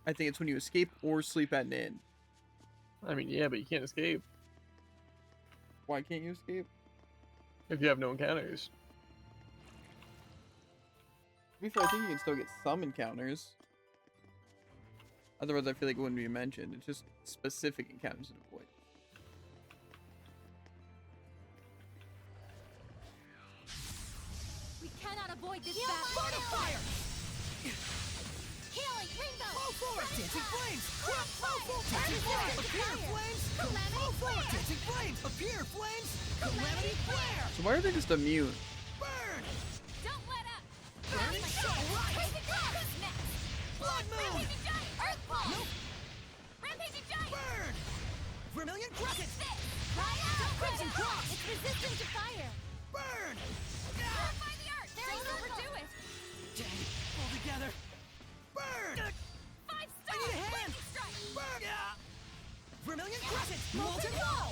I think it's when you escape or sleep at an inn. I mean, yeah, but you can't escape Why can't you escape? if you have no encounters. To be fair, I think you can still get some encounters. Otherwise, I feel like it wouldn't be mentioned. It's just specific encounters to avoid. We cannot avoid this Heal battle. my fire. Healing Rainbow. Flow forward. Dancing flames. Flow Flow forward. Dancing flames. Appear flames. Flow forward. Dancing flames. Appear flames. Calamity flare. So why are they just immune? Burn. Don't let up. Burning shot. Right. Crazy Claw. Who's next? Blood moon. Rampaging Giant. Earth Pulse. Nope. Rampaging Giant. Burn. Vermilion crescent. This. Cry out. Crimson Cross. It's resistant to fire. Burn. Purify the earth. Don't overdo it. Dang. Pull together. Burn. 5 I stars. need a hand. Lightning Strike. Burn. Vermilion crescent. Molten wall.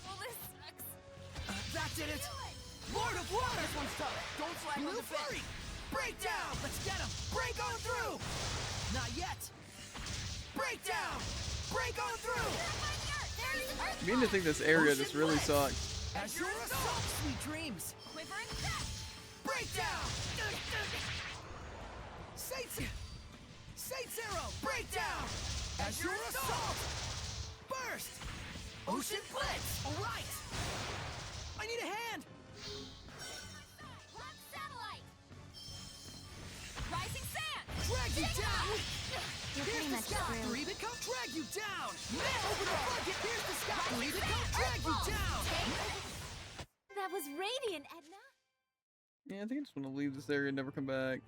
Well, this sucks. That did it. Do it. Lord of Water. This one's tough. Don't slack on Blue defense. flurry. Break down. Let's get him. Break on through. Not yet. Break down. Break on through. Purify the earth. There is Earth I mean to think this area Ocean just really blitz. sucks. Azure assault. Sweet dreams. Quivering Trap. Break down. Sight zero. Break down. Azure assault. Burst. Ocean blitz. All right. I need a hand. drag you down. You're Here's pretty the much sky. screwed. 3 become drag you down. Man, open the bucket. Here's the sky. 3 become drag you down. That was radiant, Edna. Yeah, I think I just want to leave this area and never come back.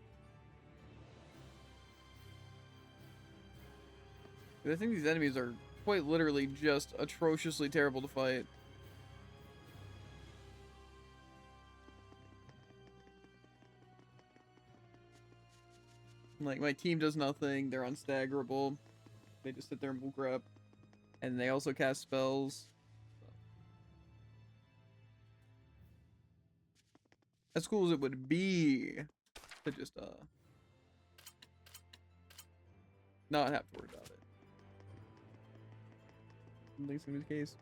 I think these enemies are quite literally just atrociously terrible to fight. Like, my team does nothing, they're unstaggerable. They just sit there and will grab. And they also cast spells. As cool as it would be to just, not have to worry about it. I don't think it's gonna be the case.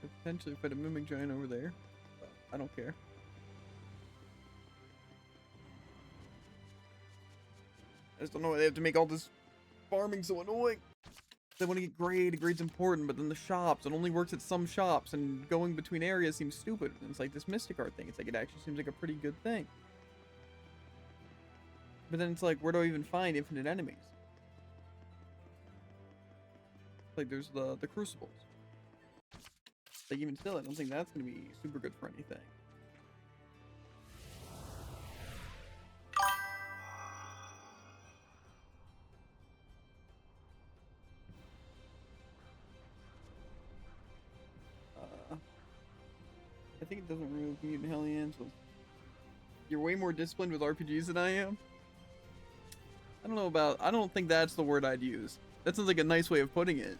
Could potentially fight a mimic giant over there, but I don't care. I just don't know why they have to make all this farming so annoying. They want to get grade, grade's important, but then the shops, it only works at some shops, and going between areas seems stupid. And it's like this Mystic Art thing, it's like it actually seems like a pretty good thing. But then it's like, where do I even find infinite enemies? Like, there's the Crucibles. Like, even still, I don't think that's going to be super good for anything. I think it doesn't remove mutant hellions. So you're way more disciplined with RPGs than I am. I don't know about. I don't think that's the word I'd use. That sounds like a nice way of putting it.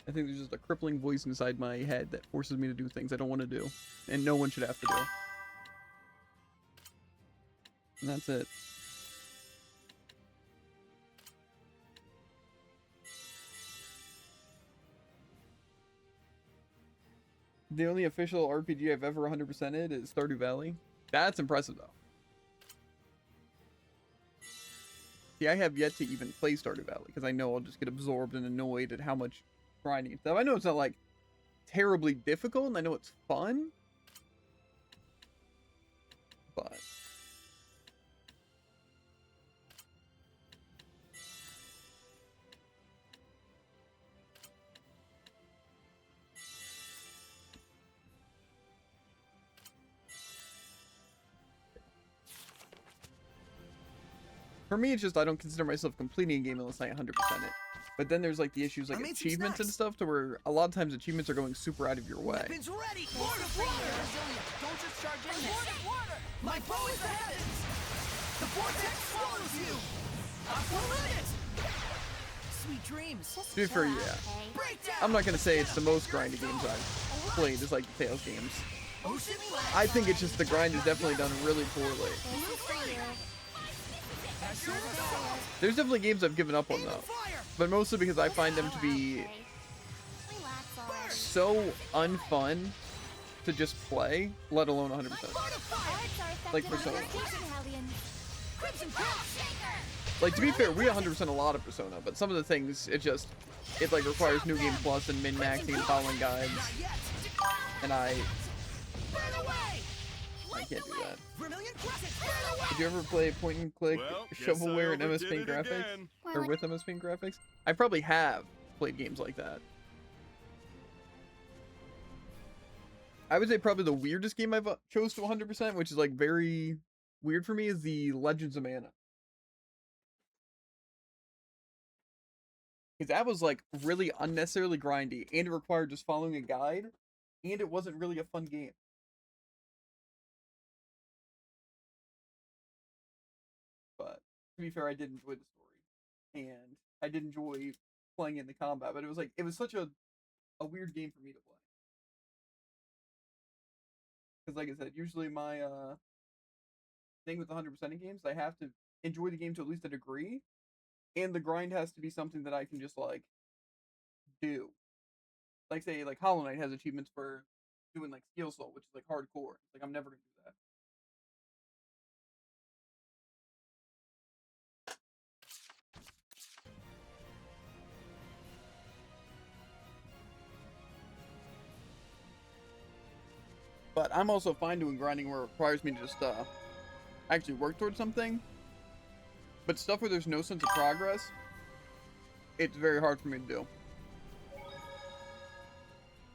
I think there's just a crippling voice inside my head that forces me to do things I don't want to do. And no one should have to do. And that's it. The only official RPG I've ever 100%ed is Stardew Valley. That's impressive, though. See, I have yet to even play Stardew Valley, because I know I'll just get absorbed and annoyed at how much grinding and stuff. I know it's not, like, terribly difficult, and I know it's fun. But... for me, it's just I don't consider myself completing a game unless I 100% it. But then there's like the issues like I made some achievements and snacks. stuff to where a lot of times achievements are going super out of your way. Weapons ready. Water, resilient. Don't just charge in there. Water. My bow is the heavens. The vortex swallows you. Aqua limit. Sweet dreams. Just To be fair, chill out, yeah. okay? Breakdown. I'm not gonna say it's the most grindy games I've played, it's like the Tales games. Ocean I think it's just the grind is definitely done really poorly. This is for you. There's definitely games I've given up on though. fire. But mostly because I find them to be Okay. Relax already. so unfun to just play, let alone 100%. Arts are Like effective Persona. on rotation hellions. Crimson Cross. Like, to be fair, we 100% a lot of Persona, but some of the things, it like requires New Game Plus and min-maxing and following guides, Not yet. and I Burn away. can't do that. Vermilion Crescent. Burn away. Did you ever play point and click Well, guess shovelware I and MS overdid Paint it graphics? again. Or with MS Paint graphics? I probably have played games like that. I would say probably the weirdest game I've chose to 100%, which is like very weird for me, is the Legends of Mana. Because that was like really unnecessarily grindy, and it required just following a guide, and it wasn't really a fun game. But to be fair, I did enjoy the story, and I did enjoy playing in the combat. But it was such a weird game for me to play. Because like I said, usually my thing with 100%ing games, I have to enjoy the game to at least a degree, and the grind has to be something that I can just like do. Like say like Hollow Knight has achievements for doing like Steel Soul, which is like hardcore. Like I'm never gonna do that. But I'm also fine doing grinding where it requires me to just actually work towards something. But stuff where there's no sense of progress, it's very hard for me to do.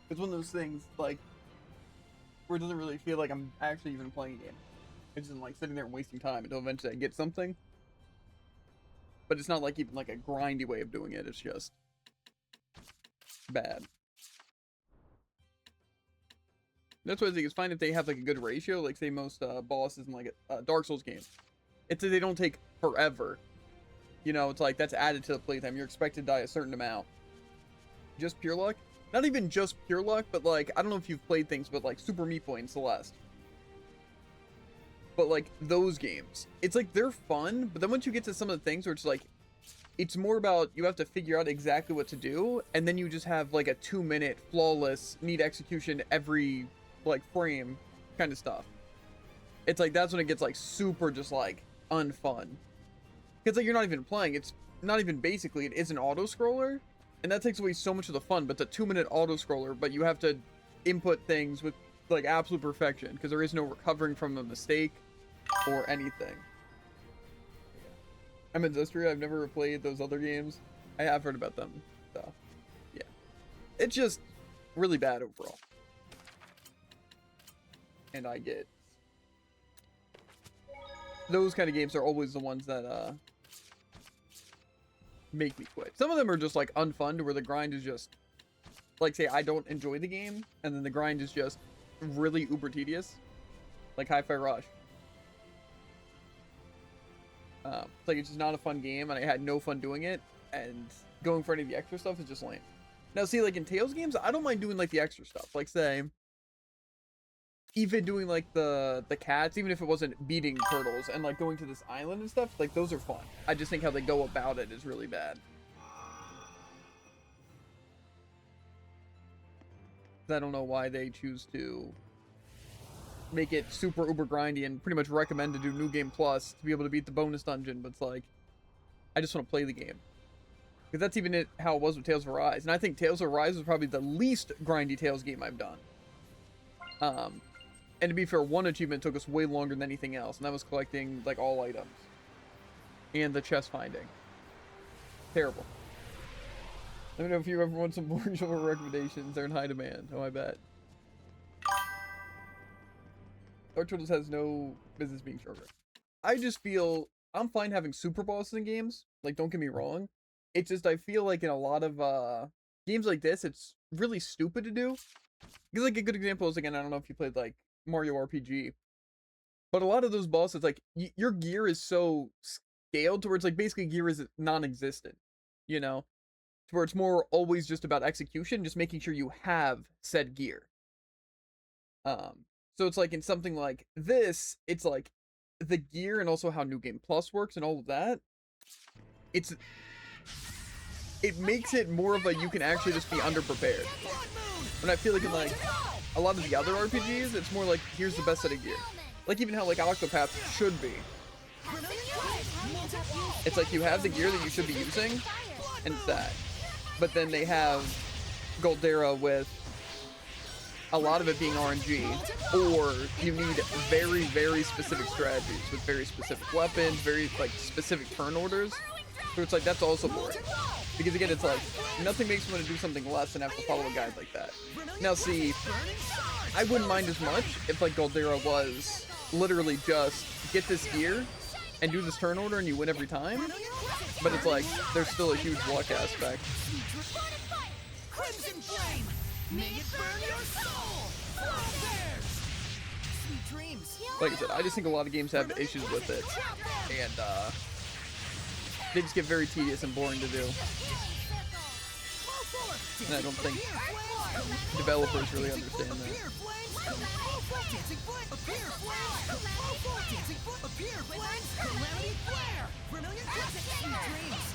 It's one of those things like where it doesn't really feel like I'm actually even playing a game. It's just like sitting there and wasting time until eventually I get something. But it's not like even like a grindy way of doing it. It's just bad. That's why I think it's fine if they have like a good ratio, like say most bosses in like a Dark Souls game. It's that they don't take forever. You know, it's like that's added to the playtime. You're expected to die a certain amount. Just pure luck? Not even just pure luck, but like, I don't know if you've played things, but like Super Meat Boy and Celeste. But like those games, it's like they're fun, but then once you get to some of the things where it's like, it's more about you have to figure out exactly what to do, and then you just have like a 2-minute flawless, neat execution every like frame kind of stuff. It's like that's when it gets like super just like unfun. Because like you're not even playing, it's not even basically, it is an auto scroller, and that takes away so much of the fun. But it's a 2-minute auto scroller, but you have to input things with like absolute perfection because there is no recovering from a mistake or anything. I'm in Zestria. I've never played those other games. I have heard about them, so yeah, it's just really bad overall. And I get those kind of games are always the ones that make me quit. Some of them are just like unfun to where the grind is just like, say I don't enjoy the game and then the grind is just really uber tedious, like Hi-Fi Rush. It's like it's just not a fun game and I had no fun doing it, and going for any of the extra stuff is just lame. Now see, like in Tales games, I don't mind doing like the extra stuff, like say even doing like the cats, even if it wasn't beating turtles and like going to this island and stuff, like those are fun. I just think how they go about it is really bad. I don't know why they choose to make it super uber grindy and pretty much recommend to do New Game Plus to be able to beat the bonus dungeon, but it's like, I just want to play the game. Because that's even how it was with Tales of Arise. And I think Tales of Arise was probably the least grindy Tales game I've done. And to be fair, one achievement took us way longer than anything else, and that was collecting like all items. And the chest finding. Terrible. Let me know if you ever want some more show recommendations. They're in high demand. Oh, I bet. Dark Turtles has no business being shorter. I just feel I'm fine having super bosses in games. Like, don't get me wrong. It's just I feel like in a lot of games like this, it's really stupid to do. Because like a good example is, again, I don't know if you played like Mario RPG, but a lot of those bosses, like your gear is so scaled to where it's like basically gear is non-existent, you know, to where it's more always just about execution, just making sure you have said gear. So it's like in something like this, it's like the gear and also how New Game Plus works and all of that. It makes it more of a you can actually just be underprepared. And I feel like in like a lot of the other RPGs, it's more like here's the best set of gear. Like even how like Octopath should be. It's like you have the gear that you should be using, and it's that. But then they have Goldera with a lot of it being RNG, or you need very, very specific strategies with very specific weapons, very like specific turn orders. So it's like that's also boring. Because again, it's like nothing makes me want to do something less than have to follow a guide like that. Now see, I wouldn't mind as much if like Goldera was literally just get this gear and do this turn order and you win every time. But it's like there's still a huge luck aspect. Crimson Flame! May it burn your soul! Sweet dreams! Like I said, I just think a lot of games have issues with it. And they just get very tedious and boring to do. And I don't think developers really understand that. Dancing foot, appear, flames! Dancing foot, appear, flames! Calamity flare! Vermilion crescent, sweet dreams!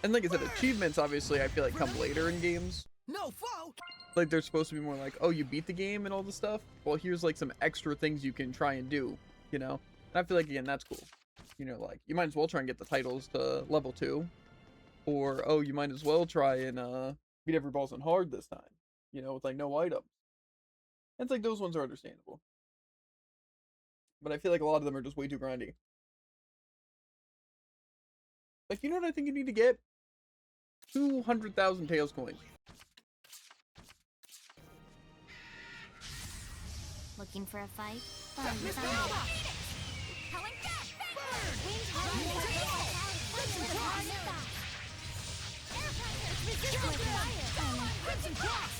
And like I said, achievements obviously I feel like come later in games. No foe! Like they're supposed to be more like, oh, you beat the game and all this stuff. Well, here's like some extra things you can try and do, you know? And I feel like, again, that's cool. You know, like, you might as well try and get the titles to level 2. Or, oh, you might as well try and beat every boss on hard this time. You know, with like no items. And it's like those ones are understandable. But I feel like a lot of them are just way too grindy. Like, you know what I think you need to get? 200,000 Tails coins. Looking for a fight? Miss Found Nova! Calling back! Wind Crimson Cross!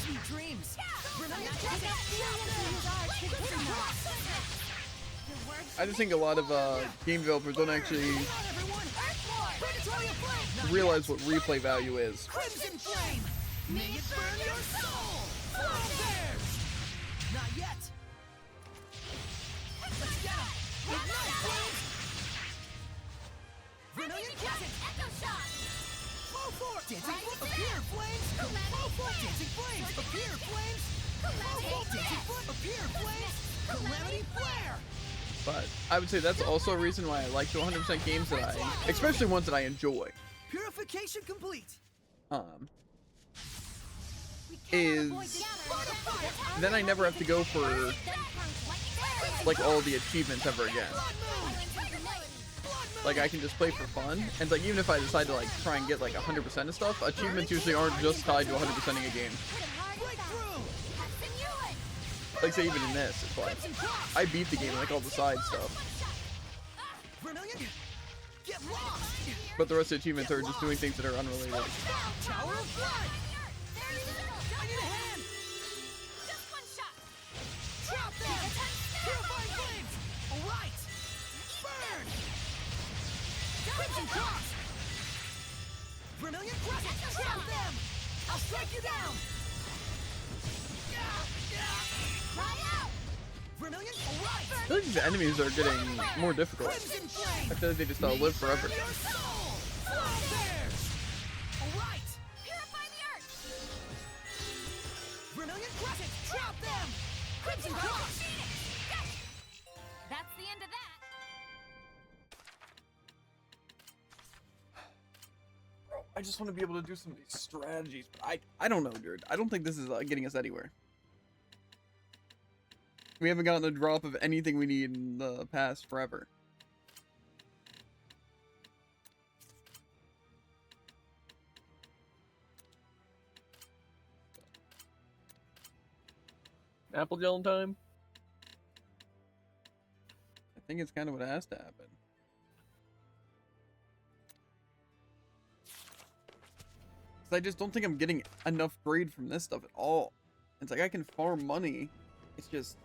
Sweet dreams! Vermilion crescent! I just think a lot of game developers don't actually realize what replay value is. Crimson flame! May it burn your soul! Flow bears! Not yet! Let's get 'em! Ignite flames! Vermilion crescent! Echo shot! Flow forth! Dancing foot, appear flames! Flow forth! Dancing flames! Appear flames! Flow forth! Dancing foot, appear flames! Calamity flare! But I would say that's also a reason why I like the 100% games that especially ones that I enjoy. Purification complete! Is then I never have to go for like all the achievements ever again. Like I can just play for fun, and it's like even if I decide to like try and get like 100% of stuff, achievements usually aren't just tied to 100%ing a game. Like say even in this, it's like I beat the game like all the side stuff, Get lost! but the rest of the achievements are just doing things that are unrelated. Tower of Blood! I need a hand! Just one shot! Drop them! Purifying flames! Alright! Burn! Crimson Cross! Vermilion Crescent! Trap them! I'll strike you down! Cry out! Vermilion, alright! I feel like these enemies are getting more difficult. Crimson Flame! I feel like they just live forever. Burn your soul! Flow bears! Alright! Purify the earth! Vermilion Crescent! Trap them! Crimson Cross! That's the end of that! I just want to be able to do some of these strategies, but I don't know, dude. I don't think this is getting us anywhere. We haven't gotten a drop of anything we need in the past forever. Apple gel time? I think it's kind of what has to happen. I just don't think I'm getting enough grade from this stuff at all. It's like I can farm money. It's just...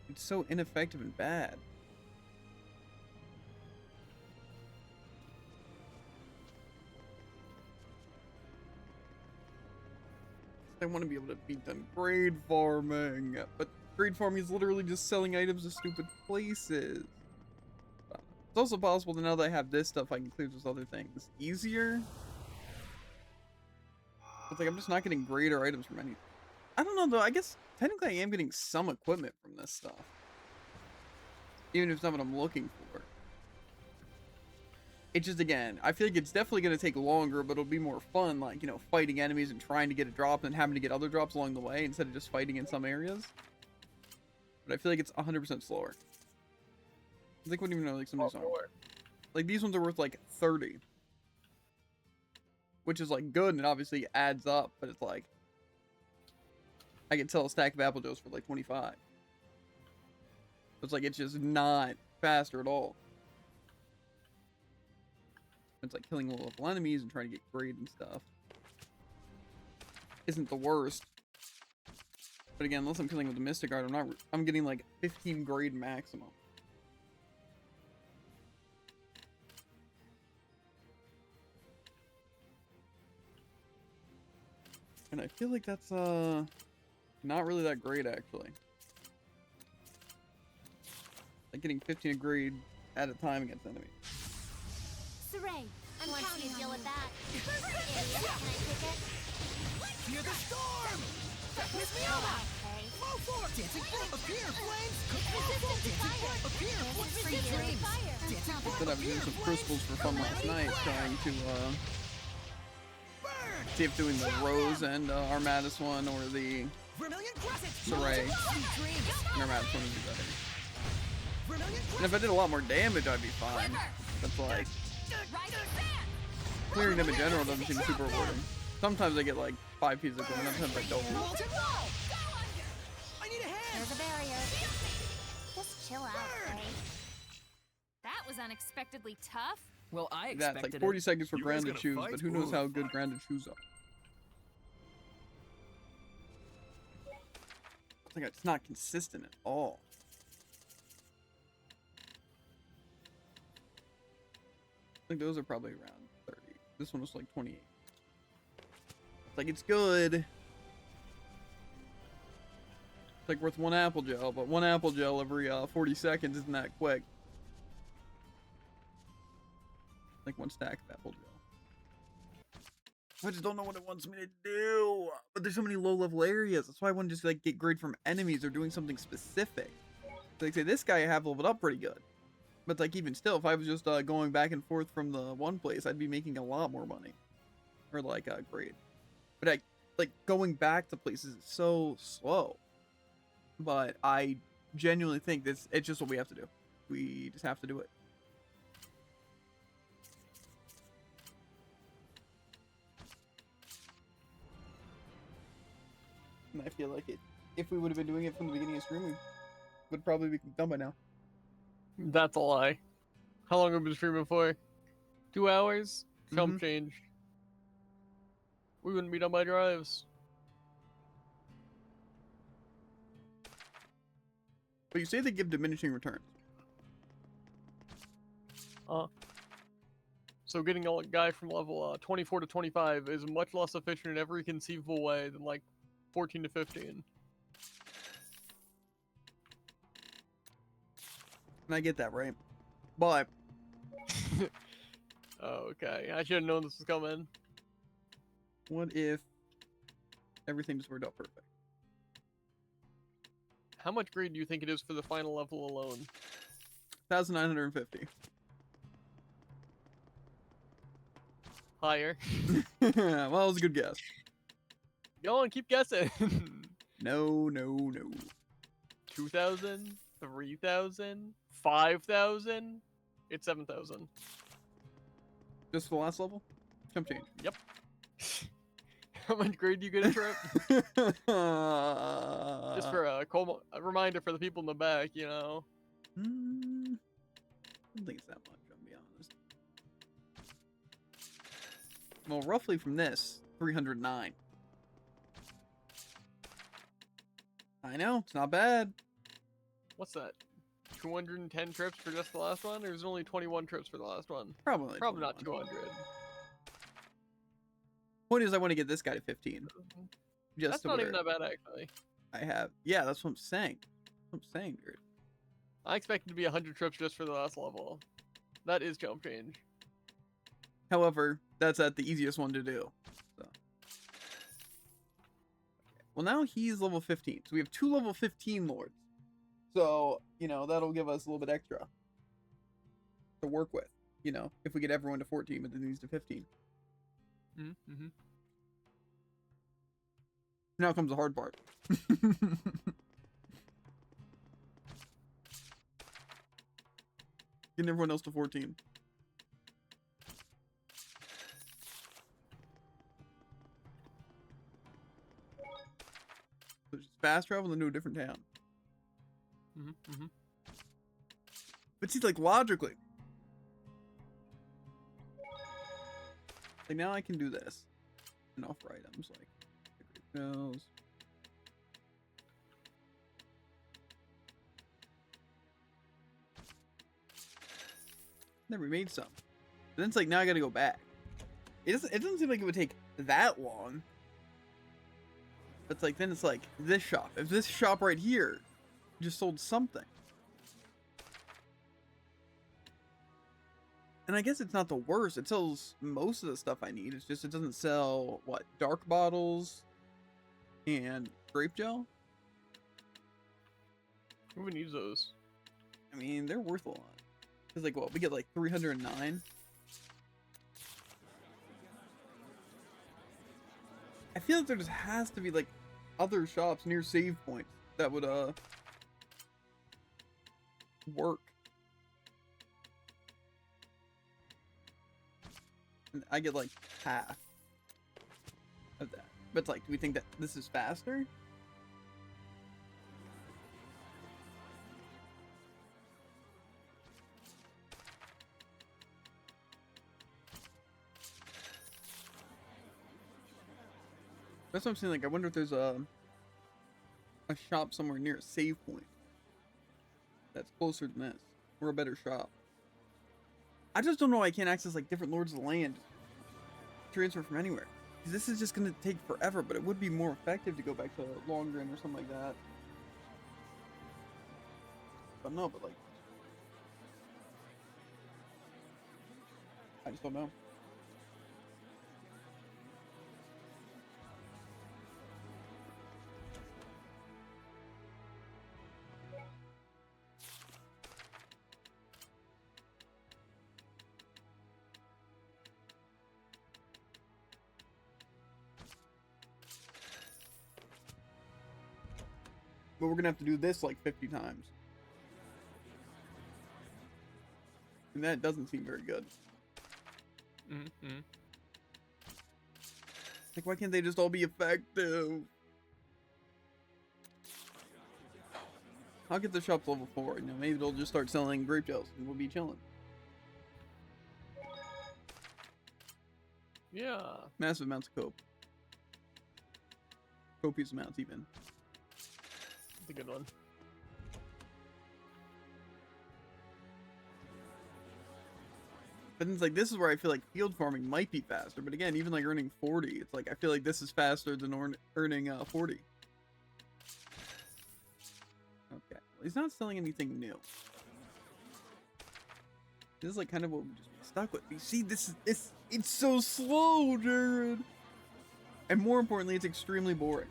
it's so ineffective and bad. I want to be able to beat them grade farming, but grade farming is literally just selling items to stupid places. It's also possible that now that I have this stuff, I can clear those other things easier. It's like I'm just not getting greater items from anything. I don't know though, I guess technically I am getting some equipment from this stuff. Even if it's not what I'm looking for. It's just, again, I feel like it's definitely going to take longer, but it'll be more fun, like, you know, fighting enemies and trying to get a drop and having to get other drops along the way instead of just fighting in some areas. But I feel like it's 100% slower. I think I wouldn't even know, like, some of these are. Like, these ones are worth, like, 30. Which is, like, good, and it obviously adds up, but it's like... I can sell a stack of apple juice for, like, 25. It's like, it's just not faster at all. It's like killing low-level enemies and trying to get grade and stuff. Isn't the worst. But again, unless I'm killing with the Mystic Guard, I'm getting, like, 15 grade maximum. And I feel like that's not really that great actually. Like getting 15 a grade at a time against enemies. Saray, I'm Once counting you on deal you. with that, idiot, can I take it? Fear the storm! Miss Mioma! Okay. Flow forth! Dancing foot, appear, flames! Resistant to Dancing fire. foot, appear, This is for sweet you. dreams! Fire. Dancing foot, Said I was doing appear, some flames! crystals for fun last night, trying to Burn! see if doing the Rose and Armatus one or the Vermilion crescent! Saray Sweet dreams! and Armatus one would be better. Vermilion And if I did a lot more damage, I'd be fine. That's like Rising sand. clearing them in general doesn't seem super rewarding. Sometimes I get like 5 pieces of gold, and sometimes I don't. Molten wall! I need a hand! There's a barrier. Just chill out, Burn! okay? That was unexpectedly tough. Well, I That's expected like 40 seconds for You guys grounded gonna shoes, fight? but who knows Ooh, how good fine. grounded shoes are. It's like it's not consistent at all. I think those are probably around 30. This one was like 28. It's like it's good. It's like worth 1 apple gel, but 1 apple gel every 40 seconds isn't that quick. Like 1 stack of apple gel. I just don't know what it wants me to do. But there's so many low level areas. That's why I want to just like get grade from enemies or doing something specific. So like say this guy I have leveled up pretty good. But like even still, if I was just going back and forth from the one place, I'd be making a lot more money. Or like grade. But I like going back to places is so slow. But I genuinely think it's just what we have to do. We just have to do it. And I feel like if we would have been doing it from the beginning of stream, we would probably be done by now. That's a lie. How long have we been streaming for? 2 hours? Chump change. We wouldn't be done by drives. But you say they give diminishing returns. So getting a guy from level 24 to 25 is much less efficient in every conceivable way than like 14 to 15. And I get that, right? But Oh, okay. I should have known this was coming. what if everything just worked out perfect? How much grade do you think it is for the final level alone? 1,950. Higher. Well, that was a good guess. Go on, keep guessing. No, no, no. 2,000? 3,000? 5,000? It's 7,000. Just for the last level? Jump change. Yep. How much grade do you get a trip? Just for a reminder for the people in the back, you know. I don't think it's that much, I'll be honest. Well, roughly from this, 309. I know, it's not bad. What's that? 210 trips for just the last one? Or is it only 21 trips for the last one? Probably. Probably not 21. 200. Point is, I want to get this guy to 15. Just That's to not even where that bad, actually. I have. Yeah, that's what I'm saying. That's what I'm saying, dude. I expected to be 100 trips just for the last level. That is jump change. However, that's at the easiest one to do. So. Well, now he's level 15. So we have 2 level 15 lords. So, you know, that'll give us a little bit extra to work with. You know, if we get everyone to 14, but then these to 15. Mm-hmm. Now comes the hard part. Getting everyone else to 14. So just fast travel into a different town. Mm-hmm. But see, like, logically. Like, now I can do this. And offer items, like, shells. Never made some. But then it's like, now I gotta go back. It doesn't seem like it would take that long. It's like, then it's like this shop. If this shop right here just sold something. And I guess it's not the worst. It sells most of the stuff I need. It's just it doesn't sell, what, dark bottles and grape gel? Who would use those? I mean, they're worth a lot. Because, like, what, we get like 309? I feel like there just has to be, like, other shops near save points that would, work. And I get, like, half of that. But it's like, do we think that this is faster? That's what I'm saying. Like, I wonder if there's a shop somewhere near a save point that's closer than this, or a better shop. I just don't know why I can't access like different Lords of the Land, transfer from anywhere. 'Cause this is just gonna take forever, but it would be more effective to go back to Longren or something like that. But no, but like, I just don't know. But we're gonna have to do this like 50 times. And that doesn't seem very good. Mm-hmm. Like, why can't they just all be effective? I'll get the shops level 4. You know, maybe they'll just start selling grape gels and we'll be chilling. Yeah. Massive amounts of cope. Copious amounts, even. That's a good one. But then it's like, this is where I feel like field farming might be faster. But again, even like earning 40, it's like, I feel like this is faster than earning 40. Okay. Well, he's not selling anything new. This is like kind of what we just stuck with. You see, this is, it's so slow, Jared. And more importantly, it's extremely boring.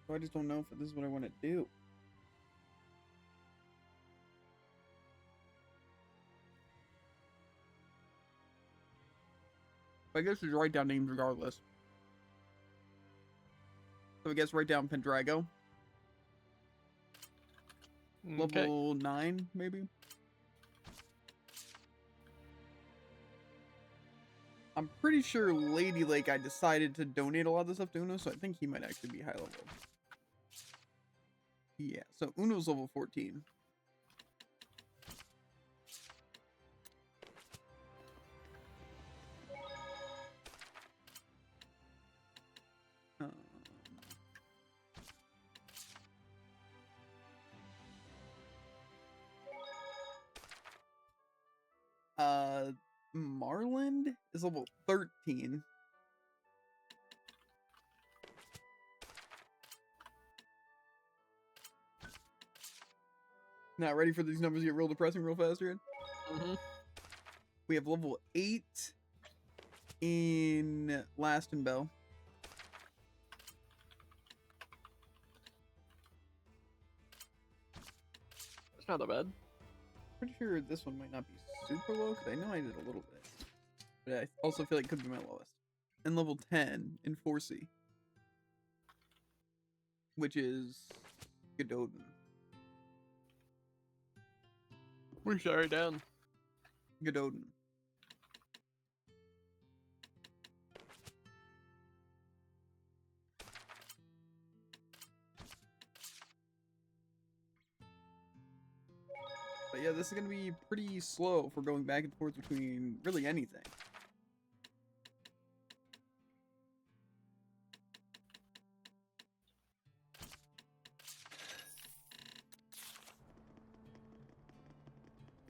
So I just don't know if this is what I want to do. I guess just write down names regardless. So I guess write down Pendrago. Okay. Level 9, maybe? I'm pretty sure Lady Lake, I decided to donate a lot of the stuff to Uno, so I think he might actually be high level. Yeah, so Uno's level 14. Marland is level 13. Not ready for these numbers to get real depressing real fast, dude. Mm-hmm. We have level 8 in Laston Bell. It's not that bad. Pretty sure this one might not be super low, because I know I did a little bit. But I also feel like it could be my lowest. And level 10 in 4C. Which is Gododin. We're sorry down. Gododin. But yeah, this is going to be pretty slow for going back and forth between really anything.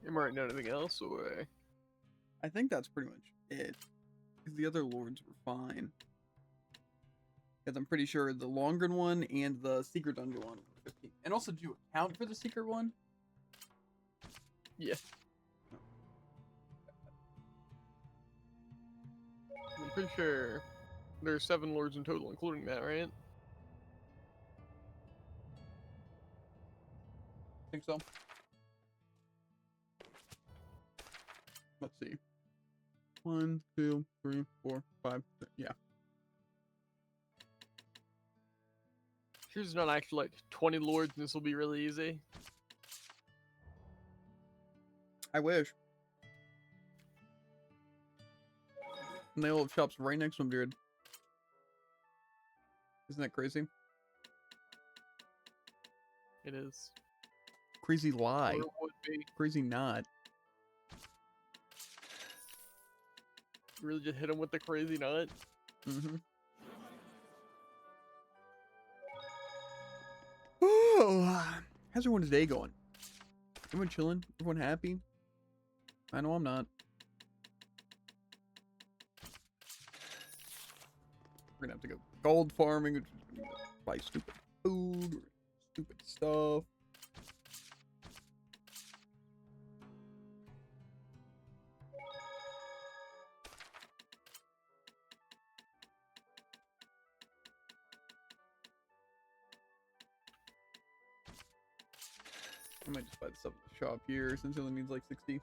Am I writing anything else, or? I think that's pretty much it. Because the other lords were fine. Because I'm pretty sure the longer one and the secret dungeon one were 15. And also, do you account for the secret one? Yeah. I'm pretty sure there's 7 lords in total, including that, right? I think so. Let's see. 1, 2, 3, 4, 5, 6. Yeah. Sure, there's not actually like 20 lords, and this will be really easy. I wish. And they all have shops right next to them, dude. Isn't that crazy? It is. Crazy lie. Or it would be. Crazy not. Really just hit him with the crazy nut. Mm-hmm. Oh, how's everyone's day going? Everyone chilling? Everyone happy? I know I'm not. We're gonna have to go gold farming, which is gonna buy stupid food or stupid stuff. I might just buy the stuff at the shop here since it only needs like 60.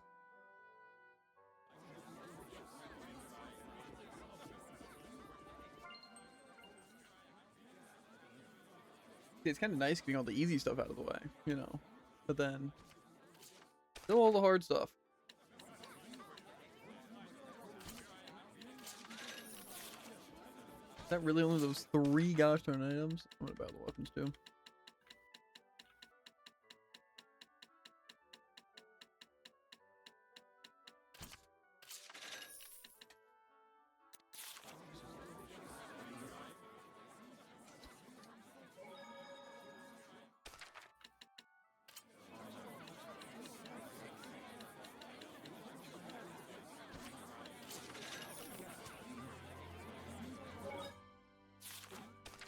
It's kind of nice getting all the easy stuff out of the way, you know. But then, still all the hard stuff. Is that really only those 3 gosh darn items? I'm gonna buy all the weapons too.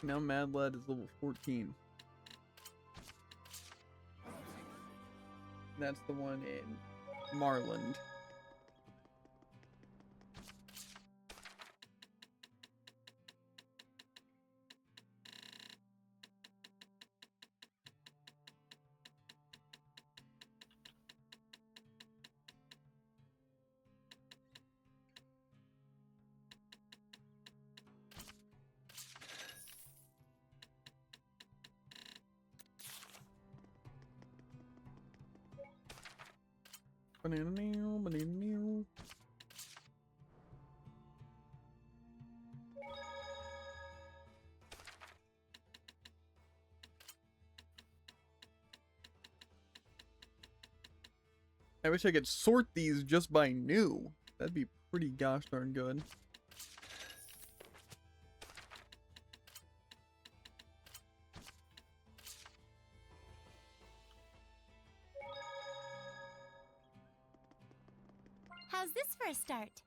Now Mad Lad is level 14. That's the one in Marland. Banana meal, banana meal. I wish I could sort these just by new. That'd be pretty gosh darn good. How's this for a start?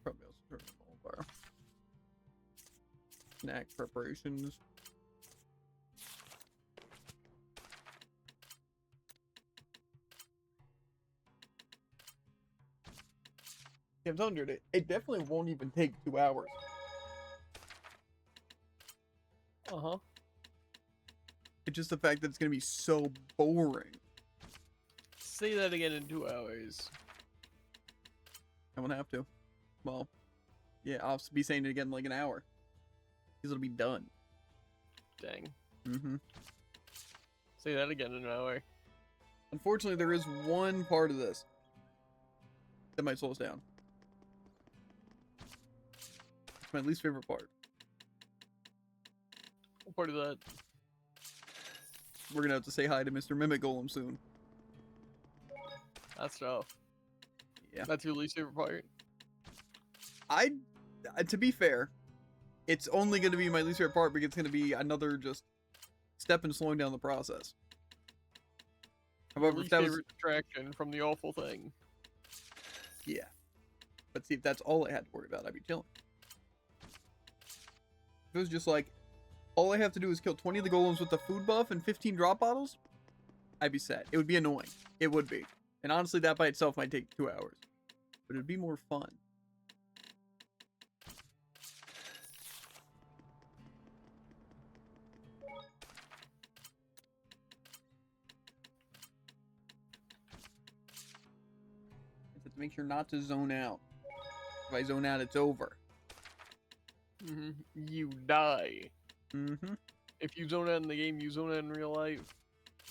Probably also turn on all of our snack preparations. Yeah, I'm telling you, it definitely won't even take 2 hours. Uh-huh. It's just the fact that it's gonna be so boring. Say that again in 2 hours. I won't have to. Well, yeah, I'll be saying it again in like an hour. Because it'll be done. Dang. Mm-hmm. Say that again in an hour. Unfortunately, there is one part of this that might slow us down. It's my least favorite part. What part of that? We're gonna have to say hi to Mr. Mimic Golem soon. That's tough. Yeah. That's your least favorite part? To be fair, it's only gonna be my least favorite part because it's gonna be another just step in slowing down the process. However, if Least that was, favorite distraction from the awful thing. yeah. But see, if that's all I had to worry about, I'd be chilling. If it was just like, all I have to do is kill 20 of the golems with the food buff and 15 drop bottles, I'd be set. It would be annoying. It would be. And honestly, that by itself might take 2 hours. But it'd be more fun. It's to make sure not to zone out. If I zone out, it's over. You die. Mm-hmm. If you zone out in the game, you zone out in real life.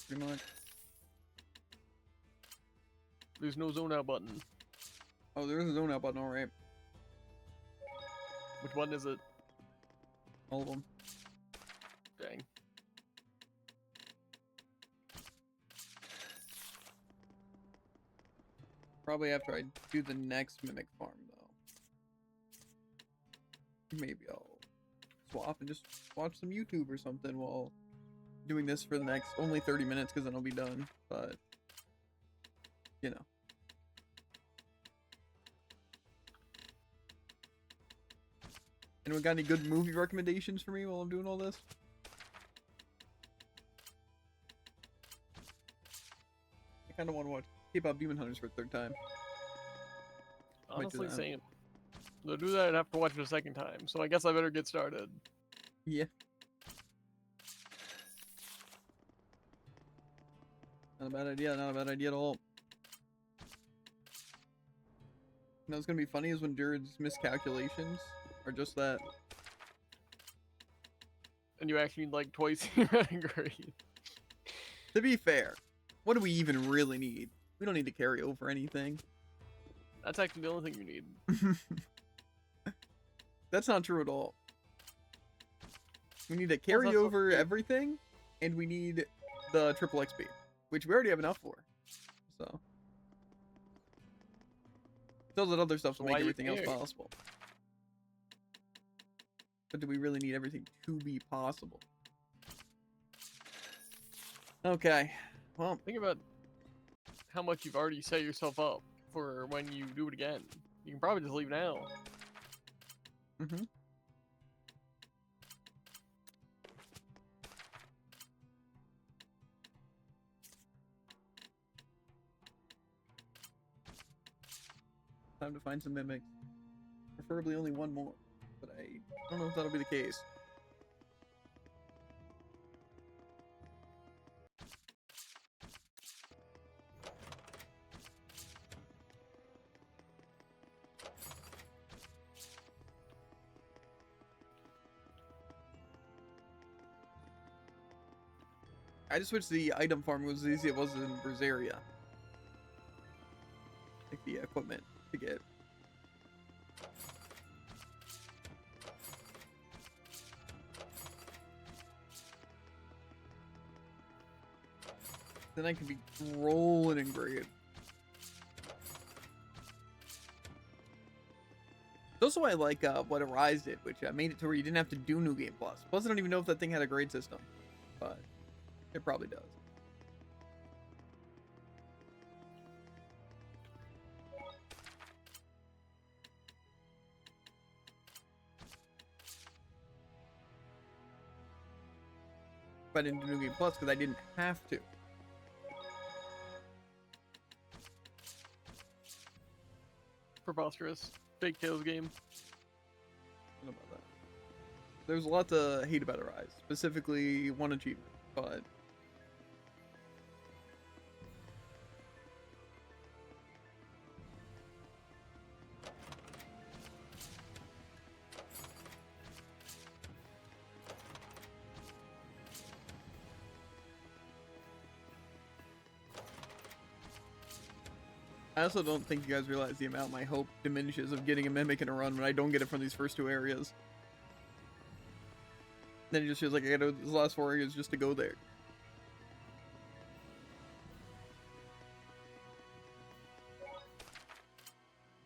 Pretty much. There's no zone out button. Oh, there is a zone out button, alright. Which one is it? All of them. Dang. Probably after I do the next Mimic farm, though. Maybe I'll swap and just watch some YouTube or something while doing this for the next only 30 minutes because then I'll be done. But, you know. Anyone got any good movie recommendations for me while I'm doing all this? I kind of want to watch K-pop Demon Hunters for a third time. Might do Honestly, that. same. To do that, I'd have to watch it a second time, so I guess I better get started. Yeah. Not a bad idea, not a bad idea at all. You know what's gonna be funny is when Jared's miscalculations are just that. And you actually need like twice your grade. To be fair, what do we even really need? We don't need to carry over anything. That's actually the only thing you need. That's not true at all. We need to carry that's over okay. everything, and we need the triple XP, which we already have enough for. So, all that other stuff will Why make you everything else care? possible. But do we really need everything to be possible? Okay, well, Think about how much you've already set yourself up for when you do it again. You can probably just leave now. mm-hmm. Time to find some mimics. Preferably only one more, but I don't know if that'll be the case. I just wish the item farm was as easy as it was in Berseria. Like the equipment to get. Then I could be rolling in grade. That's also why I like what Arise did, which made it to where you didn't have to do New Game Plus. Plus, I don't even know if that thing had a grade system, but it probably does. But I didn't do New Game Plus because I didn't have to. Preposterous. Fake Tails game. I don't know about that. There's a lot to hate about Arise, specifically one achievement, but I also don't think you guys realize the amount my hope diminishes of getting a Mimic in a run when I don't get it from these first 2 areas. Then it just feels like I gotta these last 4 areas just to go there.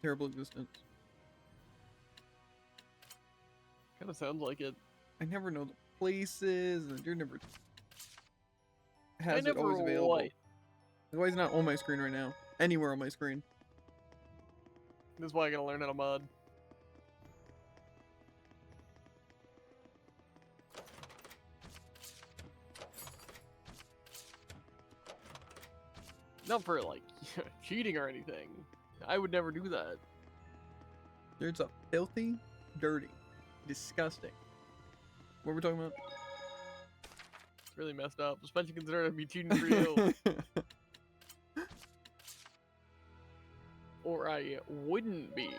Terrible existence. Kind of sounds like it. I never know the places, and you're never I has it never always available. what? That's why it's not on my screen right now. Anywhere on my screen. This is why I gotta learn how to mod. Not for like cheating or anything. I would never do that. There's a filthy, dirty, disgusting. What we're talking about? It's really messed up, especially considering I'd be cheating for you. Or I wouldn't be.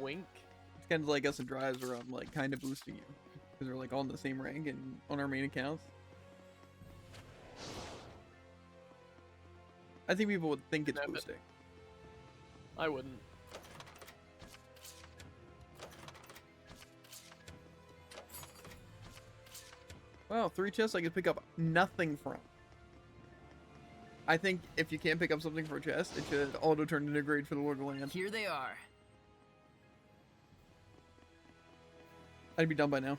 Wink. It's kind of like us and drives where I'm like kind of boosting you because we're like on the same rank and on our main accounts. I think people would think it's Yeah, but- boosting. I wouldn't. Wow, 3 chests I could pick up nothing from. I think if you can't pick up something for a chest, it should auto turn into a grade for the Lord of the Land. Here they are. I'd be done by now.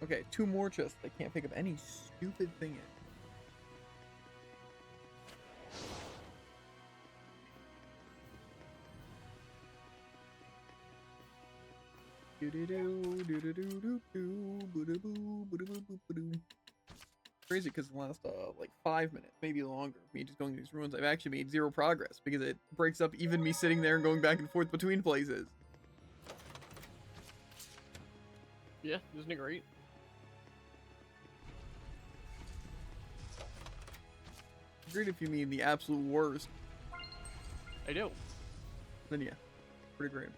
Okay, 2 more chests. I can't pick up any stupid thing in. Crazy because the last like 5 minutes, maybe longer, me just going through these ruins, I've actually made 0 progress because it breaks up even me sitting there and going back and forth between places. Yeah, isn't it great? Great if you mean the absolute worst, I do. then yeah, pretty great.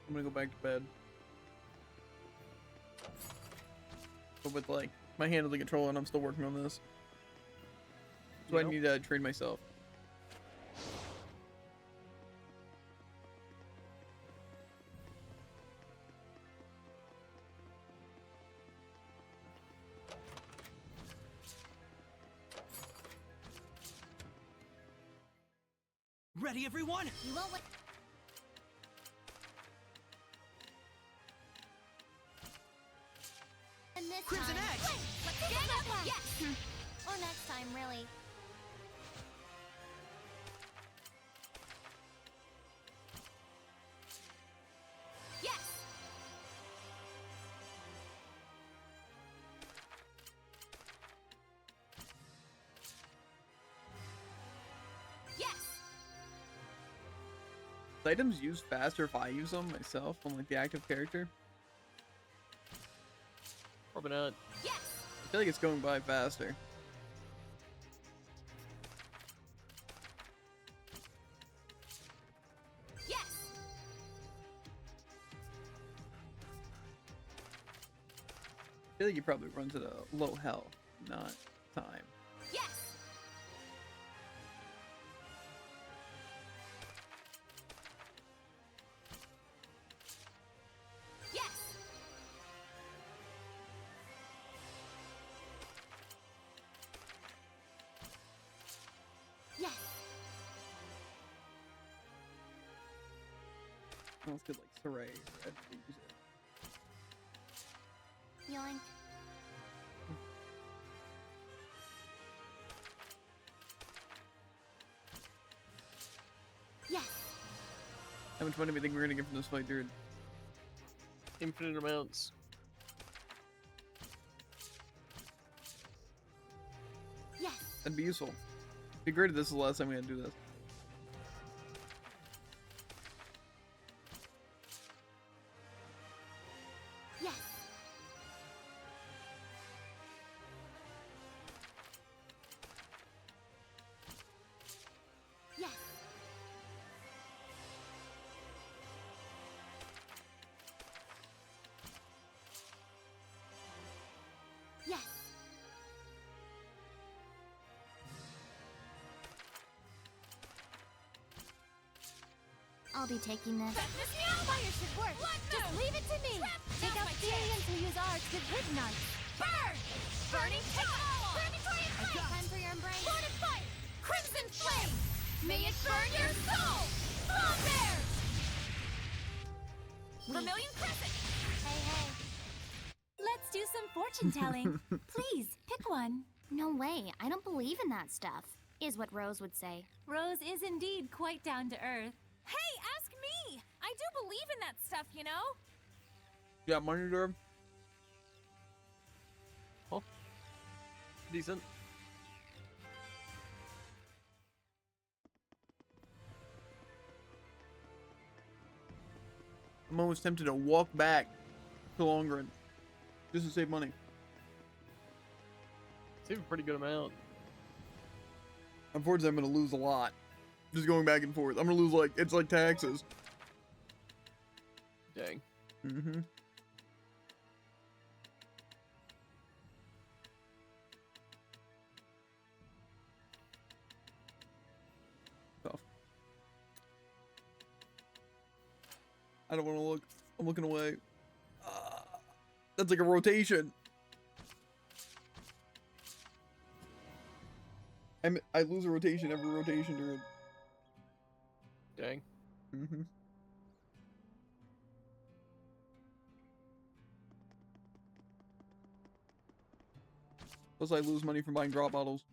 I'm gonna go back to bed. But with like my hand on the controller and I'm still working on this. So I Yep. need to train myself. Ready, everyone? You won't win. And this Crimson time. Edge! Wait, let's get up. Yes. Or next time, really. Yes. Yes. The items use faster if I use them myself on like the active character. Probably not. Yes. I feel like it's going by faster. Yes. I feel like he probably runs at a low health, not time. Yes. Yes. Yes. Let's get like Saray or Ed to use it. Yoink. Yes. How much money do we think we're gonna get from this fight, dude? Infinite amounts. That'd be useful. Be great if this is the last time we had to do this. Yes. Yes. Yes. I'll be taking this. Fire should work. Just leave it to me. Take out theory until use arts with hidden arts. Burn! Burning takeoff! Planetary flame! Time for your embrace. Lord of fire! Crimson flame! May it burn your soul! Fall bears! Vermilion crescent! Hey, hey. Let's do some fortune telling. Please, pick one. No way. I don't believe in that stuff, is what Rose would say. Rose is indeed quite down to earth. Hey, ask me! I do believe in that stuff, you know? Yeah, money there. Huh? Decent. I'm almost tempted to walk back to Longren just to save money. Save a pretty good amount. Unfortunately, I'm gonna lose a lot. Just going back and forth. I'm gonna lose like, it's like taxes. Dang. Mm-hmm. Tough. I don't want to look. I'm looking away. That's like a rotation. I lose a rotation every rotation during. Dang. Mm-hmm. Plus, I lose money from buying drop bottles.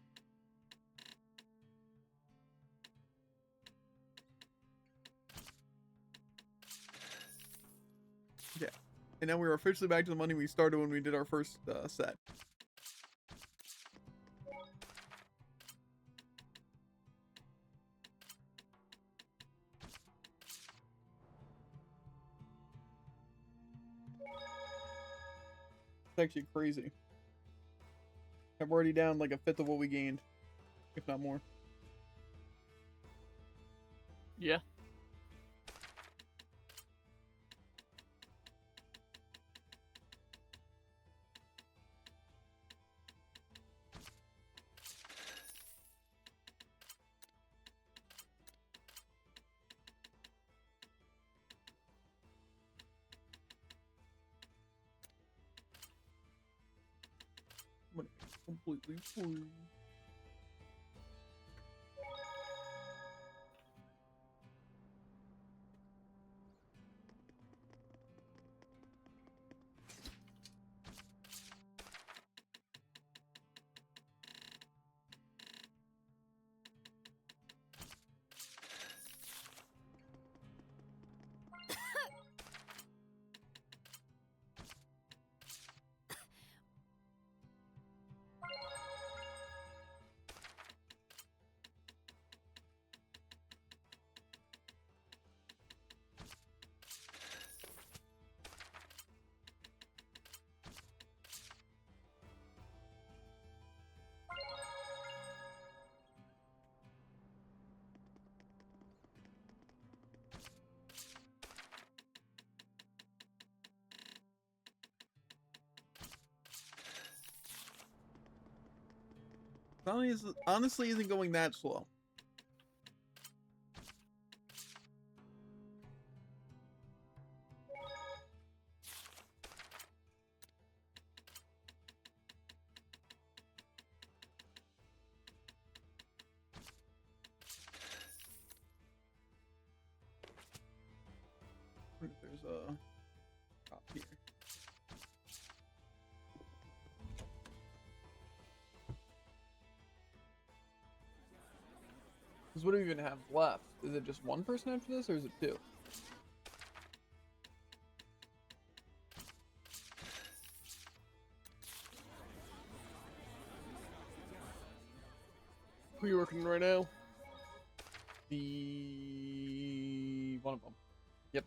Yeah. And now we're officially back to the money we started when we did our first set. It's actually crazy. I'm already down like a fifth of what we gained, if not more. Yeah. Money completely free. Honestly isn't going that slow. I wonder if there's a drop here. Because what do we even have left? Is it just one person after this, or is it two? you working right now? The one of them. Yep.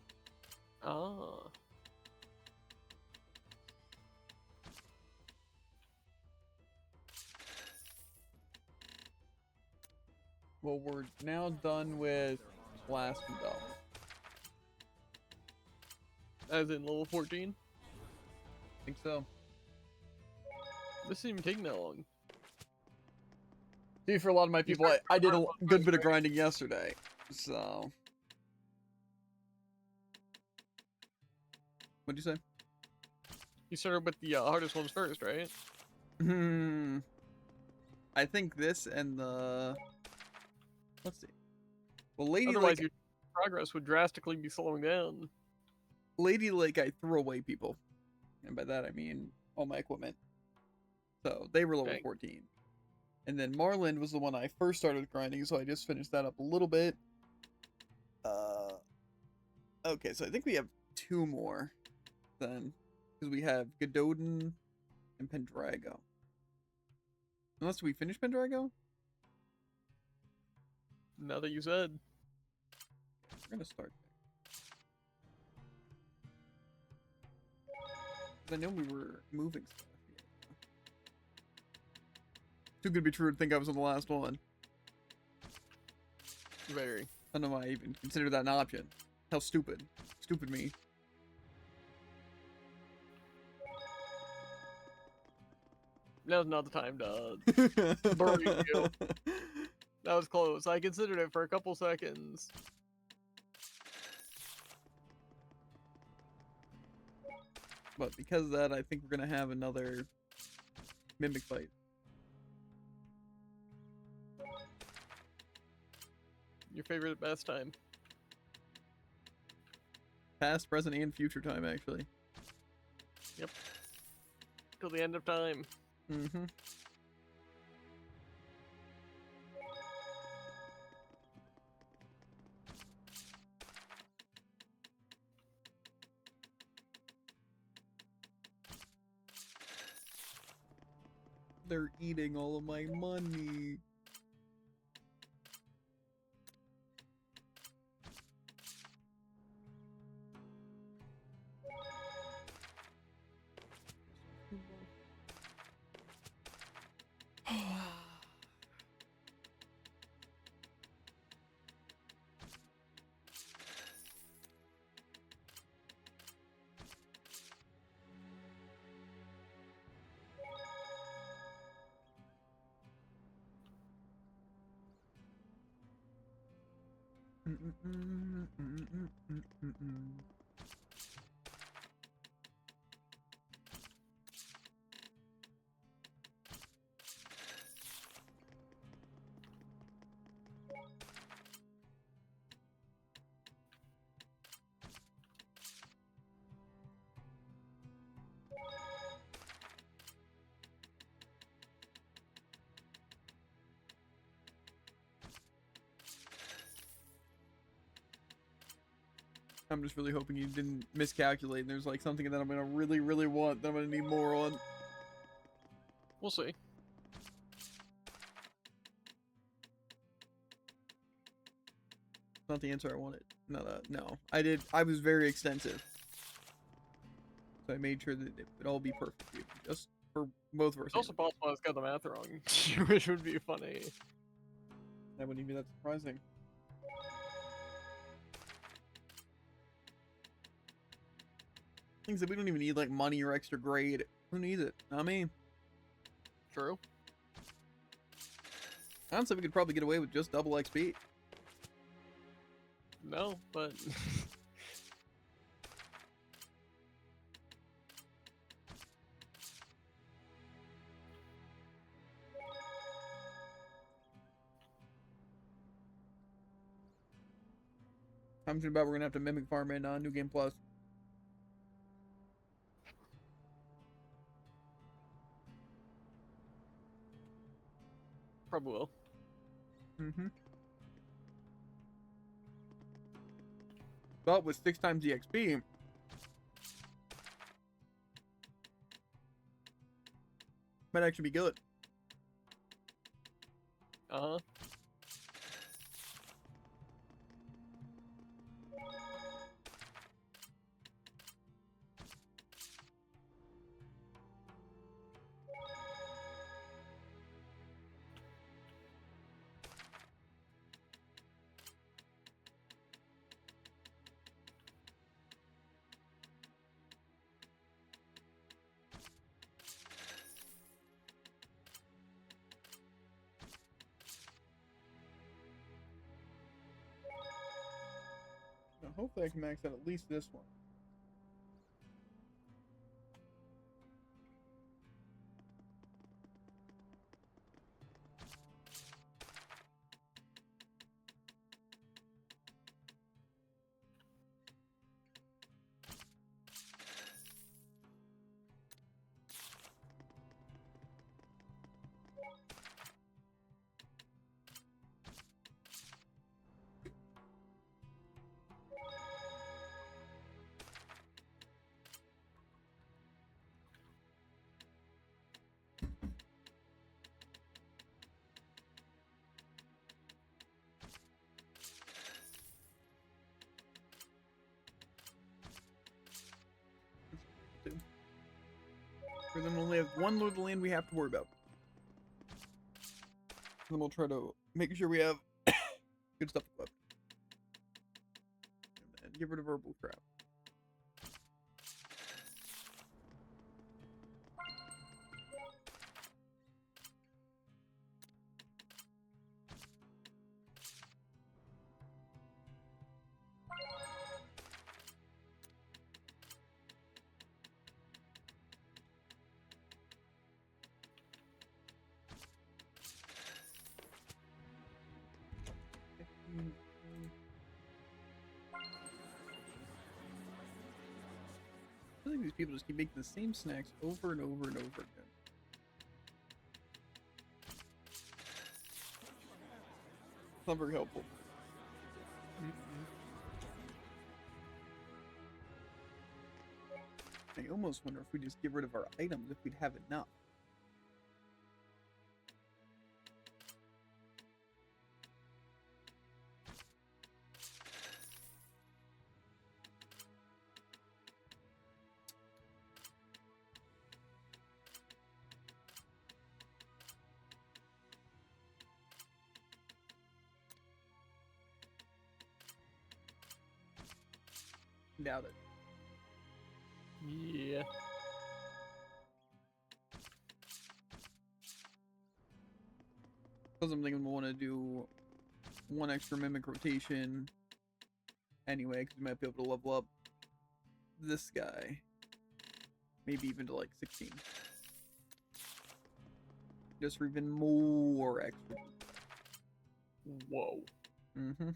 Ah. Well, we're now done with Blast and Bell. As in level 14? I think so. This isn't even taking that long. See, for a lot of my people, I did a good bit of grinding yesterday, so. What'd you say? You started with the hardest ones first, right? I think this and the. Let's see. Well, Lady Otherwise, Lake, your progress would drastically be slowing down. Lady Lake, I threw away people, and by that I mean all my equipment. So they were level Dang. 14, and then Marland was the one I first started grinding, so I just finished that up a little bit. Okay, so I think we have 2 more, then, because we have Gododin and Pendrago. Unless we finish Pendrago? Now that you said. We're gonna start there. I know we were moving stuff. Too good to be true to think I was on the last one. Very. I don't know why I even considered that an option. How stupid. Stupid me. Now's not the time to bury you. That was close. I considered it for a couple seconds. But because of that, I think we're gonna have another mimic fight. Your favorite best time. Past, present, and future time, actually. Yep. Till the end of time. Mm-hmm. They're eating all of my money. I'm just really hoping you didn't miscalculate and there's like something that I'm gonna really, really want that I'm gonna need more on. We'll see. Not the answer I wanted. No. I was very extensive. So I made sure that it would all be perfect. Just for both of our It's also possible I got the math wrong, which would be funny. That wouldn't even be that surprising. Things that we don't even need like money or extra grade. Who needs it? Not me. True. Honestly, we could probably get away with just double XP. No, but I'm thinking about we're gonna have to mimic farm in New Game Plus. probably will. Mm-hmm. But with 6 times the XP, might actually be good. Uh-huh. Hopefully I can max out at least this one. We're then only have one lord of the land we have to worry about. Then we'll try to make sure we have good stuff equipped. And then get rid of our bull crap. I think these people just keep making the same snacks over and over and over again. It's not very helpful. I almost wonder if we just get rid of our items, if we'd have enough. Doubt it. Yeah. Because I'm thinking we'll want to do one extra mimic rotation anyway, because we might be able to level up this guy. Maybe even to like 16. Just for even more extra. Whoa. Mm-hmm.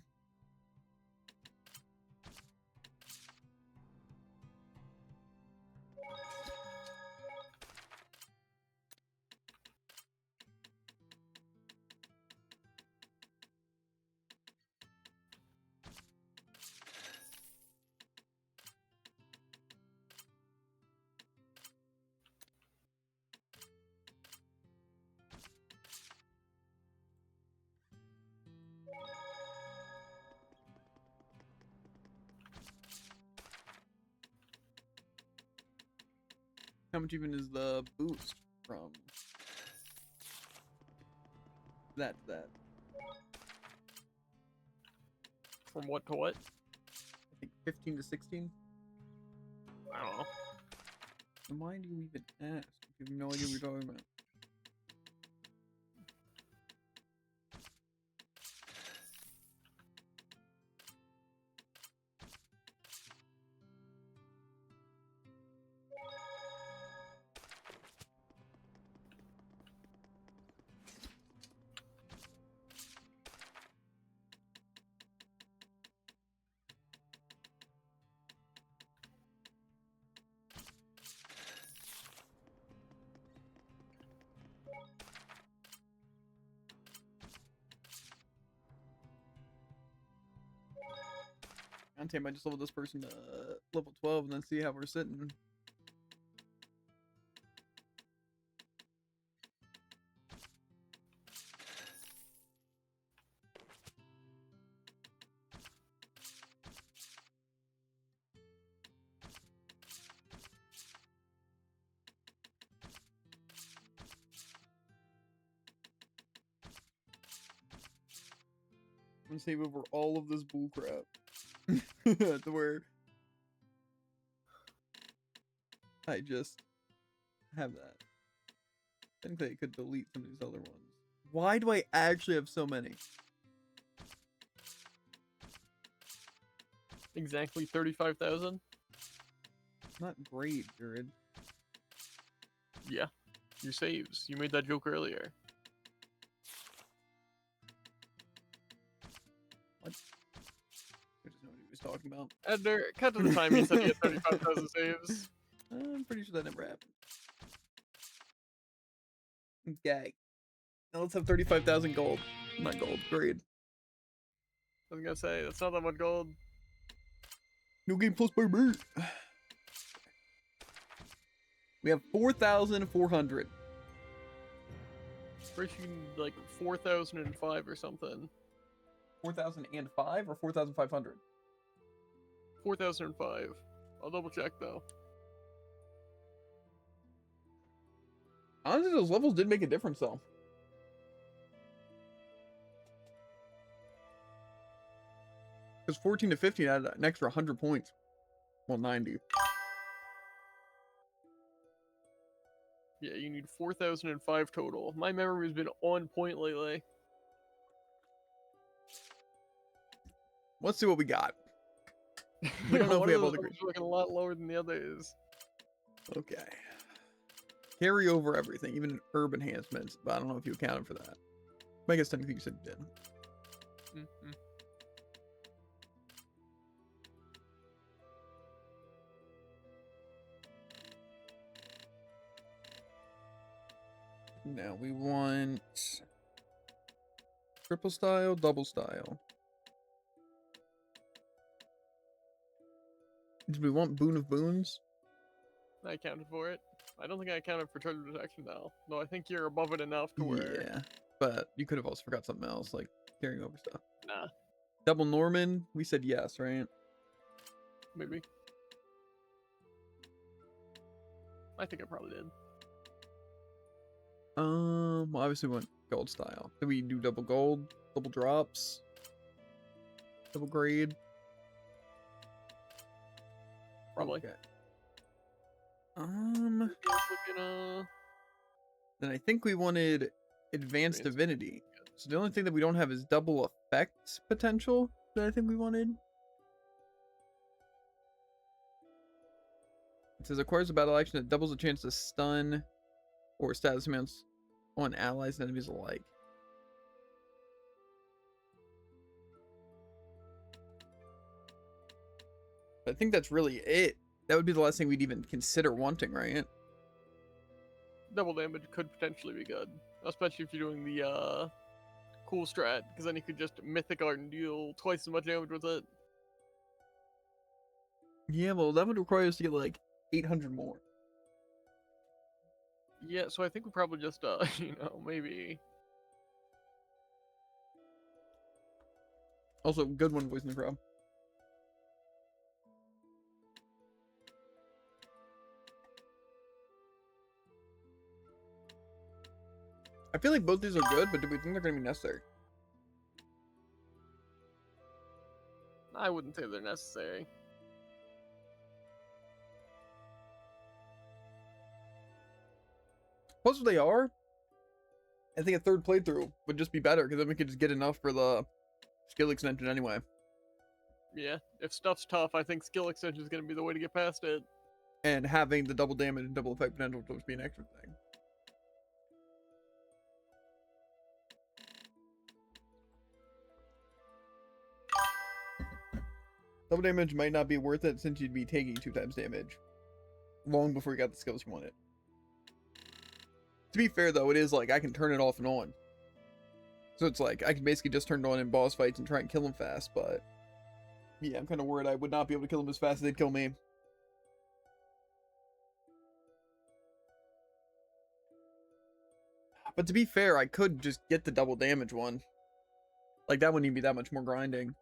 How much even is the boost from that to that? From what to what? I think 15 to 16? I don't know. Then why do you even ask? You have no idea what you're talking about. I might just level this person to level 12 and then see how we're sitting. I'm gonna save over all of this bullcrap. To where I just have that. Technically, I could delete some of these other ones. Why do I actually have so many? Exactly 35,000. Not great, Jared. Yeah. Your saves. You made that joke earlier. What? I just know what he was talking about. Editor, cut to the time he said he had 35,000 saves. I'm pretty sure that never happened. Okay. Now let's have 35,000 gold. Not gold, grade. I was gonna say, that's not that much gold. New game plus baby. We have 4,400. First you need like 4,005 or something. 4,005 or 4,500? 4,005. I'll double check though. Honestly, those levels did make a difference though. Because 14 to 15 added an extra 100 points. Well, 90. Yeah, you need 4,005 total. My memory has been on point lately. Let's see what we got. We don't know if One we of have all those the numbers is looking a lot lower than the others. Okay. Carry over everything, even herb enhancements, but I don't know if you accounted for that. I guess technically you said you did. Mm-hmm. Now we want triple style, double style. Do we want Boon of Boons? I accounted for it. I don't think I accounted for treasure detection though. No, I think you're above it enough to where. Yeah, but you could have also forgot something else, like carrying over stuff. Nah, Double Norman, we said yes, right? maybe. I think I probably did. Well, obviously we want gold style. Did we do double gold, double drops, double grade? Probably. Okay. Looking, Then I think we wanted advanced divinity. So the only thing that we don't have is double effect potential that I think we wanted. It says acquires a battle action that doubles the chance to stun or status amounts on allies and enemies alike. I think that's really it. That would be the last thing we'd even consider wanting, right? double damage could potentially be good, especially if you're doing the cool strat, because then you could just mythic art and deal twice as much damage with it. Yeah, well, that would require us to get like 800 more. Yeah, so I think we probably just you know, maybe. Also, good one, Voice in the Crowd. I feel like both these are good, but do we think they're going to be necessary? I wouldn't say they're necessary. Plus, if they are, I think a third playthrough would just be better, because then we could just get enough for the skill extension anyway. Yeah, if stuff's tough, I think skill extension is going to be the way to get past it. And having the double damage and double effect potential would just be an extra thing. Double damage might not be worth it since you'd be taking 2 times damage long before you got the skills you wanted. To be fair though, it is like I can turn it off and on. So it's like I can basically just turn it on in boss fights and try and kill them fast, but yeah, I'm kind of worried I would not be able to kill them as fast as they'd kill me. But to be fair, I could just get the double damage one. Like that wouldn't even be that much more grinding.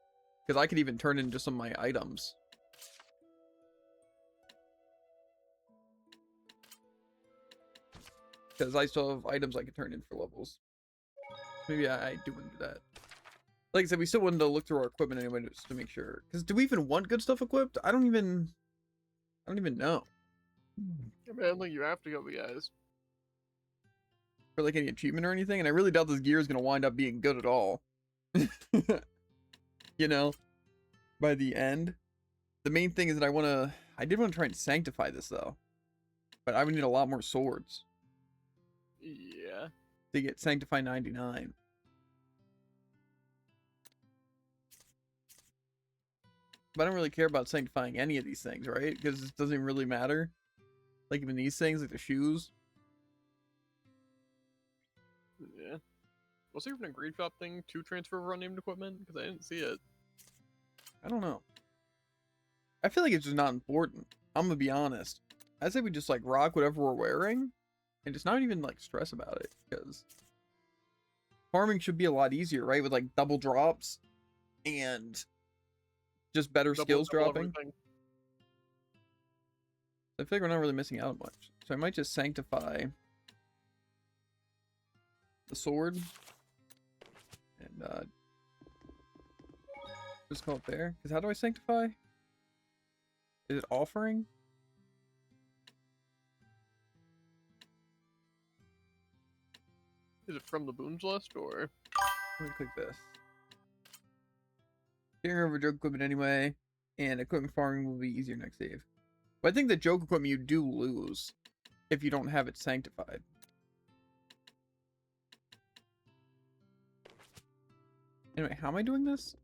Because I could even turn into some of my items. Because I still have items I can turn in for levels. Maybe I do want to do that. Like I said, we still wanted to look through our equipment anyway just to make sure. Because do we even want good stuff equipped? I don't even know. I mean, I don't think you have to go, guys. For like any achievement or anything. And I really doubt this gear is going to wind up being good at all. You know? By the end. The main thing is that I did want to try and sanctify this though, but I would need a lot more swords Yeah. to get sanctify 99. But I don't really care about sanctifying any of these things, right? Because it doesn't really matter. Like even these things, like the shoes. Yeah. Was there even a grade shop thing to transfer over unnamed equipment? Because I didn't see it. I don't know. I feel like it's just not important. I'm gonna be honest. I say we just like rock whatever we're wearing and just not even like stress about it, because farming should be a lot easier, right? With like double drops and just better skills dropping. Everything. I feel like we're not really missing out much. So I might just sanctify the sword and just call it there. Because how do I sanctify? Is it offering? Is it from the boons list or? Let me click this. Carrying over joke equipment anyway, and equipment farming will be easier next save. But I think the joke equipment you do lose if you don't have it sanctified. Anyway, how am I doing this?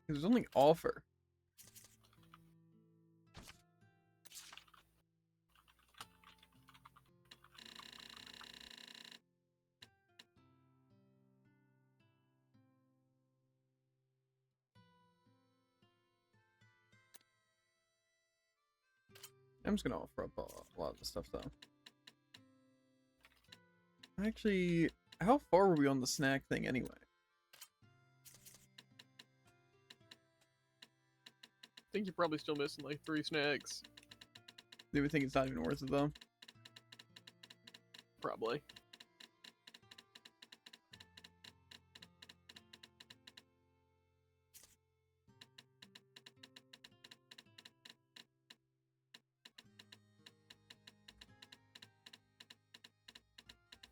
There's only offer. I'm just gonna offer up a lot of the stuff though. Actually, how far were we on the snack thing anyway? I think you're probably still missing like 3 snacks. Do we think it's not even worth it though? Probably.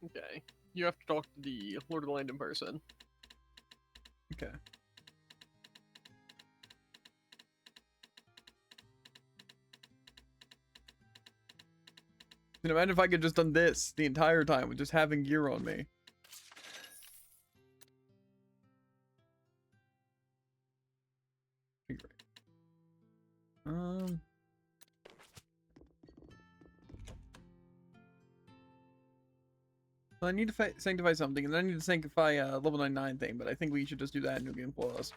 Okay. You have to talk to the Lord of the Land in person. Okay. Can you imagine if I could just done this the entire time with just having gear on me? Be great. So I need to sanctify something, and then I need to sanctify level 99 thing, but I think we should just do that in New Game Plus.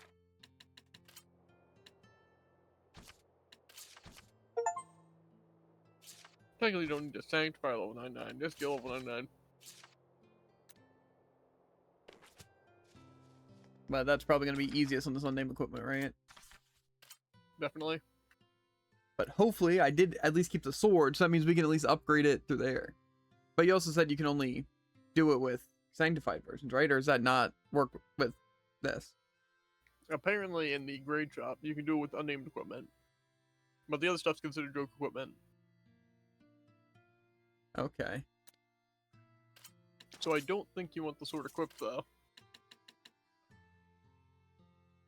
Technically, you don't need to sanctify level 99, just get level 99. But that's probably going to be easiest on this unnamed equipment, right? Definitely. But hopefully I did at least keep the sword, so that means we can at least upgrade it through there. But you also said you can only do it with sanctified versions, right? Or does that not work with this? Apparently, in the grade shop, you can do it with unnamed equipment. But the other stuff's considered joke equipment. Okay. So I don't think you want the sword equipped, though.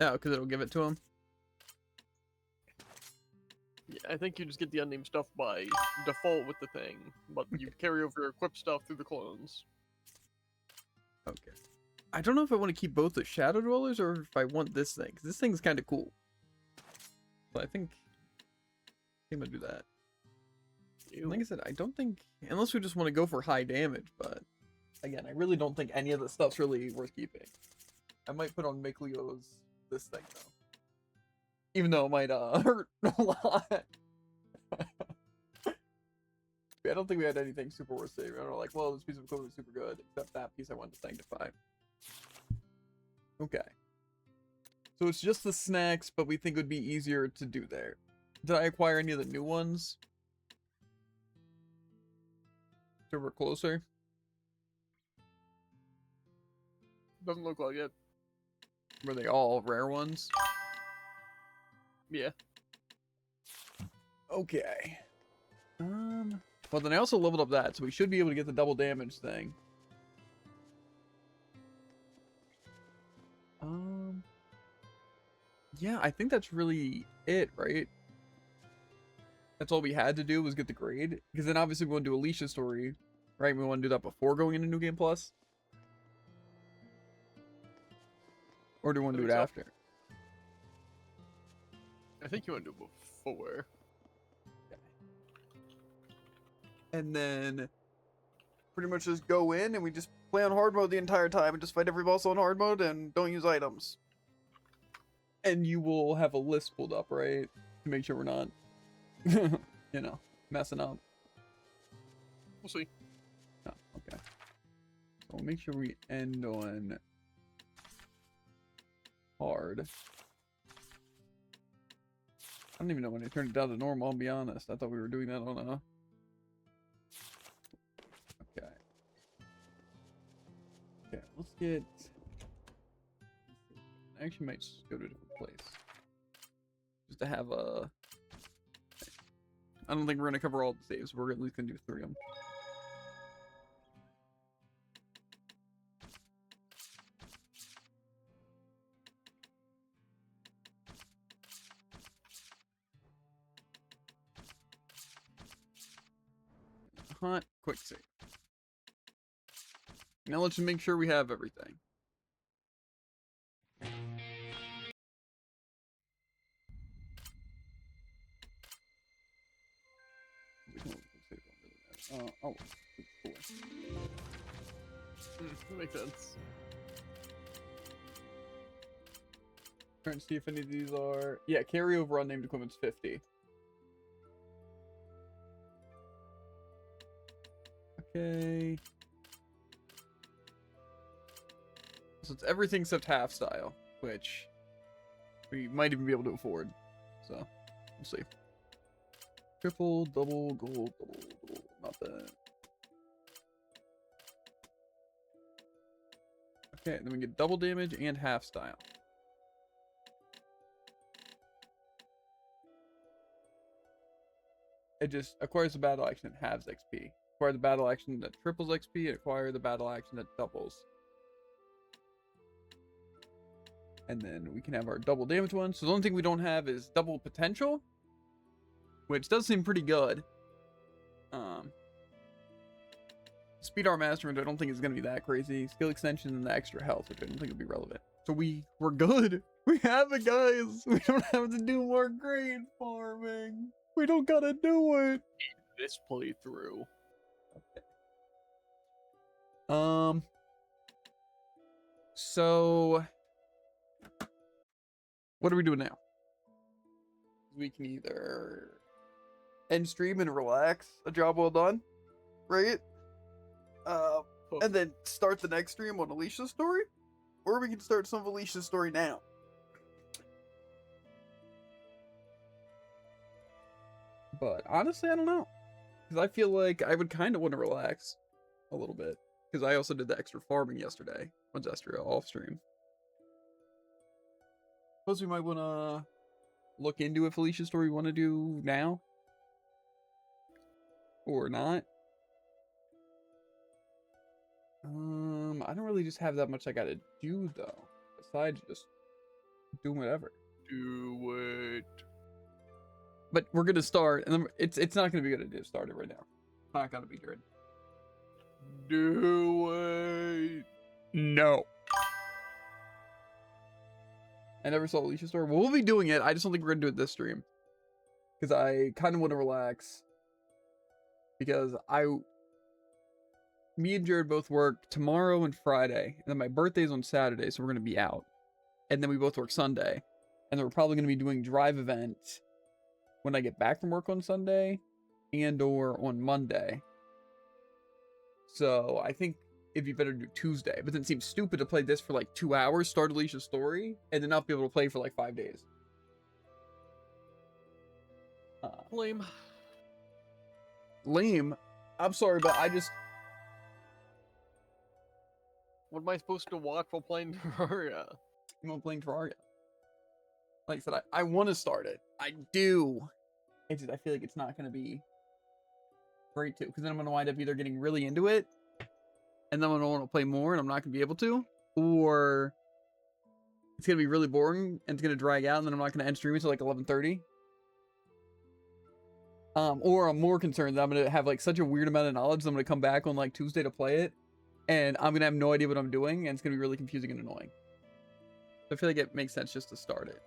Oh, because it'll give it to him? Yeah, I think you just get the unnamed stuff by default with the thing, but you carry over your equipped stuff through the clones. Okay. I don't know if I want to keep both the Shadow Dwellers or if I want this thing, because this thing's kind of cool. So I think I'm going to do that. Like I said, I don't think, unless we just want to go for high damage, but again, I really don't think any of the stuff's really worth keeping. I might put on Miklio's this thing though. Even though it might hurt a lot. I don't think we had anything super worth saving. I don't know, like, well, this piece of equipment is super good, except that piece I wanted to sanctify. Okay. So it's just the snacks, but we think it would be easier to do there. Did I acquire any of the new ones? So we're closer? Doesn't look like it. Were they all rare ones? Yeah. Okay. Well, then I also leveled up that, so we should be able to get the double damage thing. yeah, I think that's really it, right? That's all we had to do was get the grade. Because then obviously we want to do Alicia's story, right? We want to do that before going into New Game Plus. Or do we want to do it think so. after? I think you want to do it before. And then pretty much just go in and we just play on hard mode the entire time and just fight every boss on hard mode and don't use items. And you will have a list pulled up, right? To make sure we're not, you know, messing up. We'll see. Oh, okay. So we'll make sure we end on hard. I don't even know when I turned it down to normal, I'll be honest. I thought we were doing that on a... Okay. Okay, let's get... I actually might just go to a different place. Just to have a... I don't think we're going to cover all the saves. We're at least going to do 3 of them. Hunt, quick save. Now let's just make sure we have everything. Oh, cool. That makes sense. Trying to see if any of these are... Yeah, carryover on named equipment's 50. Okay. So it's everything except half style, which we might even be able to afford. So, we'll see. Triple, double, gold, double, not that. Okay, then we get double damage and half style. It just acquires the battle action that halves XP. Acquire the battle action that triples XP, and acquire the battle action that doubles. And then we can have our double damage one. So the only thing we don't have is double potential, which does seem pretty good. Speed Art Mastermind, I don't think is going to be that crazy. Skill extension and the extra health, which I don't think would be relevant. So we're good. We have it, guys. We don't have to do more grade farming. We don't gotta do it. This playthrough. Okay. So what are we doing now? We can either end stream and relax, a job well done, right? And then start the next stream on Alicia's story, or we can start some of Alicia's story now. But honestly, I don't know, because I feel like I would kind of want to relax a little bit, because I also did the extra farming yesterday on Zestria off stream. Suppose we might want to look into if Alicia's story we want to do now or not. I don't really just have that much I gotta do though, besides just doing whatever. Do it. But we're gonna start, and then it's not gonna be a good idea to start it right now. It's not gonna be good. Do it. No. I never saw Alicia's story. Well, we'll be doing it. I just don't think we're gonna do it this stream, because I kind of want to relax. Because me and Jared both work tomorrow and Friday, and then my birthday's on Saturday, so we're gonna be out. And then we both work Sunday, and then we're probably gonna be doing drive event when I get back from work on Sunday, and or on Monday. So I think it'd be better to do Tuesday, but then it seems stupid to play this for like 2 hours, start Alicia's story, and then not be able to play for like 5 days. Lame. I'm sorry, but I just... What am I supposed to watch while playing Terraria? I'm not playing Terraria. Like I said, I want to start it. I do. It's just, I feel like it's not going to be great to, because then I'm going to wind up either getting really into it, and then I'm going to want to play more, and I'm not going to be able to, or it's gonna be really boring and it's gonna drag out, and then I'm not gonna end stream until like 11:30. Or I'm more concerned that I'm gonna have like such a weird amount of knowledge that I'm gonna come back on like Tuesday to play it, and I'm gonna have no idea what I'm doing, and it's gonna be really confusing and annoying. So I feel like it makes sense just to start it.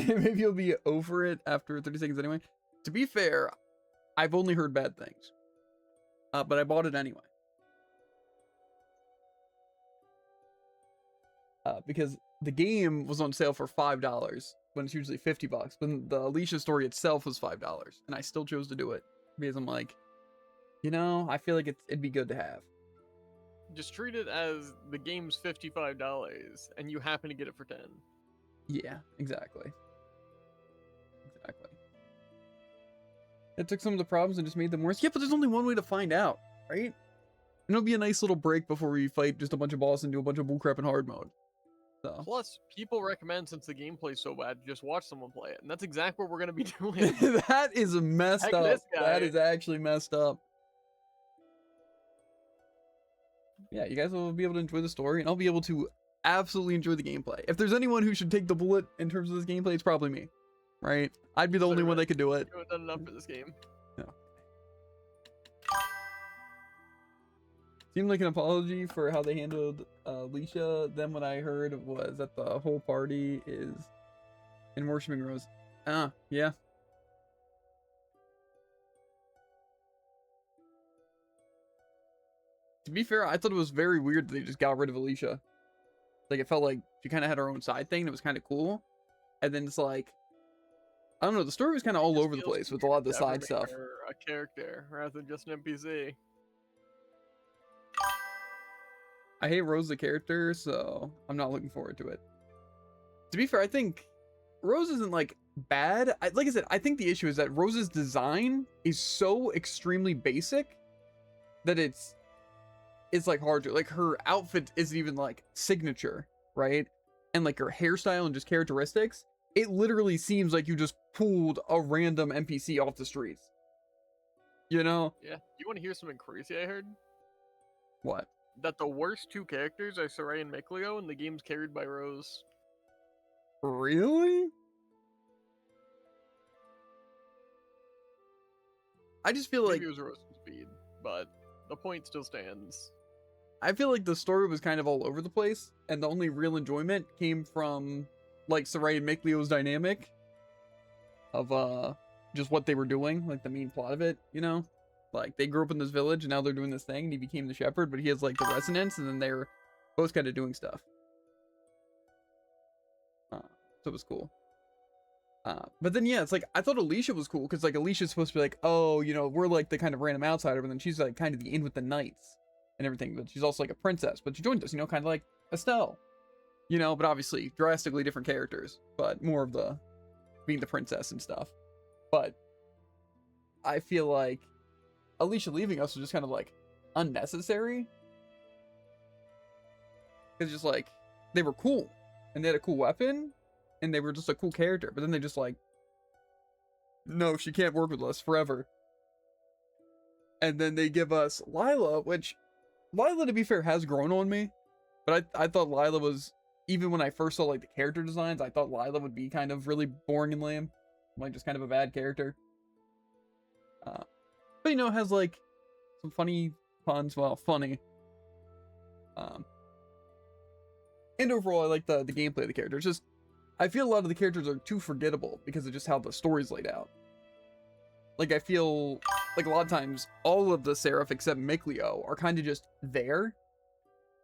Maybe you'll be over it after 30 seconds anyway. To be fair, I've only heard bad things. But I bought it anyway. Because the game was on sale for $5 when it's usually $50. But the Alicia story itself was $5. And I still chose to do it. Because I'm like, you know, I feel like it'd be good to have. Just treat it as the game's $55 and you happen to get it for 10. Yeah, exactly. Exactly. It took some of the problems and just made them worse. Yeah, but there's only one way to find out, right? And it'll be a nice little break before we fight just a bunch of bosses and do a bunch of bullcrap in hard mode. So. Plus, people recommend, since the gameplay's so bad, just watch someone play it. And that's exactly what we're going to be doing. That is messed Heck, up. this guy. That is actually messed up. Yeah, you guys will be able to enjoy the story, and I'll be able to absolutely enjoy the gameplay. If there's anyone who should take the bullet in terms of this gameplay, it's probably me. Right? I'd be the only one that could do it. You haven't done enough for this game. No. Seemed like an apology for how they handled Alicia. Then what I heard was that the whole party is in worshiping Rose. Yeah. To be fair, I thought it was very weird that they just got rid of Alicia. Like, it felt like she kind of had her own side thing, and it was kind of cool. And then it's like, I don't know, the story was kind of all over the place with a lot of the side stuff. A character rather than just an NPC. I hate Rose the character, so I'm not looking forward to it. To be fair, I think Rose isn't like bad. Like I said, I think the issue is that Rose's design is so extremely basic that it's like hard to, like, her outfit isn't even like signature, right? And like her hairstyle and just characteristics, it literally seems like you just pulled a random NPC off the streets. You know? Yeah. You want to hear something crazy I heard? What? That the worst two characters are Sarai and Mikleo, and the game's carried by Rose. Really? I just feel like Maybe it was Rose's speed, but the point still stands. I feel like the story was kind of all over the place, and the only real enjoyment came from like Sarai and Mikleo's dynamic of just what they were doing, like the main plot of it, you know? Like, they grew up in this village and now they're doing this thing, and he became the shepherd, but he has like the resonance, and then they're both kind of doing stuff. So it was cool. But then yeah, it's like, I thought Alicia was cool because like Alicia's supposed to be like, oh, you know, we're like the kind of random outsider, but then she's like kind of the in with the knights and everything, but she's also like a princess, but she joined us, you know, kind of like Estelle, you know, but obviously drastically different characters, but more of the being the princess and stuff. But I feel like Alicia leaving us was just kind of like unnecessary, because just like they were cool and they had a cool weapon and they were just a cool character, but then they just like, no, she can't work with us forever. And then they give us Lila, which Lila, to be fair, has grown on me, but I thought Lila was, even when I first saw like the character designs, I thought Lila would be kind of really boring and lame, like just kind of a bad character. But you know, it has like some funny puns, well, funny. And overall, I like the gameplay of the characters. Just, I feel a lot of the characters are too forgettable because of just how the story's laid out. Like, I feel like a lot of times all of the Seraph except Mikleo are kind of just there,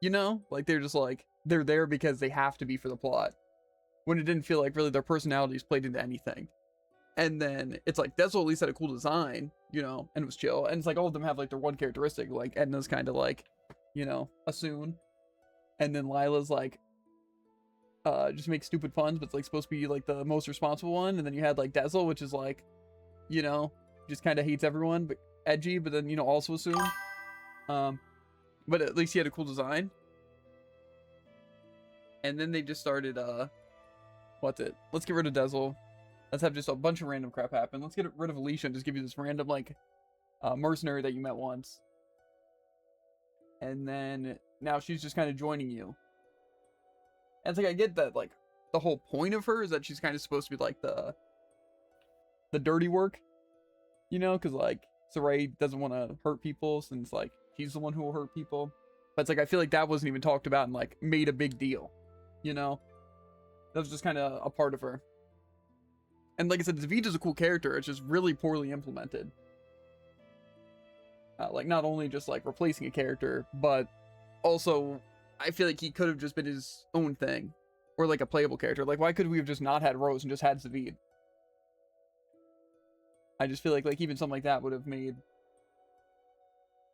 you know? Like, they're just like, they're there because they have to be for the plot, when it didn't feel like really their personalities played into anything. And then it's like, Dezel at least had a cool design, you know, and it was chill. And it's like all of them have like their one characteristic, like Edna's kind of like, you know, Asun. And then Lila's like, just makes stupid puns, but it's like supposed to be like the most responsible one. And then you had like Dezel, which is like, you know, just kind of hates everyone, but edgy, but then, you know, also Asun. But at least he had a cool design. And then they just started, let's get rid of Dezel. Let's have just a bunch of random crap happen. Let's get rid of Alicia and just give you this random, like, mercenary that you met once. and then now she's just kind of joining you. And it's like, I get that, like, the whole point of her is that she's kind of supposed to be like the dirty work, you know, because like Saray doesn't want to hurt people since like she's the one who will hurt people. But it's like, I feel like that wasn't even talked about and like made a big deal, you know. That was just kind of a part of her. And like I said, Zavita's a cool character. It's just really poorly implemented. Like, not only just like replacing a character, but also I feel like he could have just been his own thing, or like a playable character. Like, why could we have just not had Rose and just had Zavid? I just feel like even something like that would have made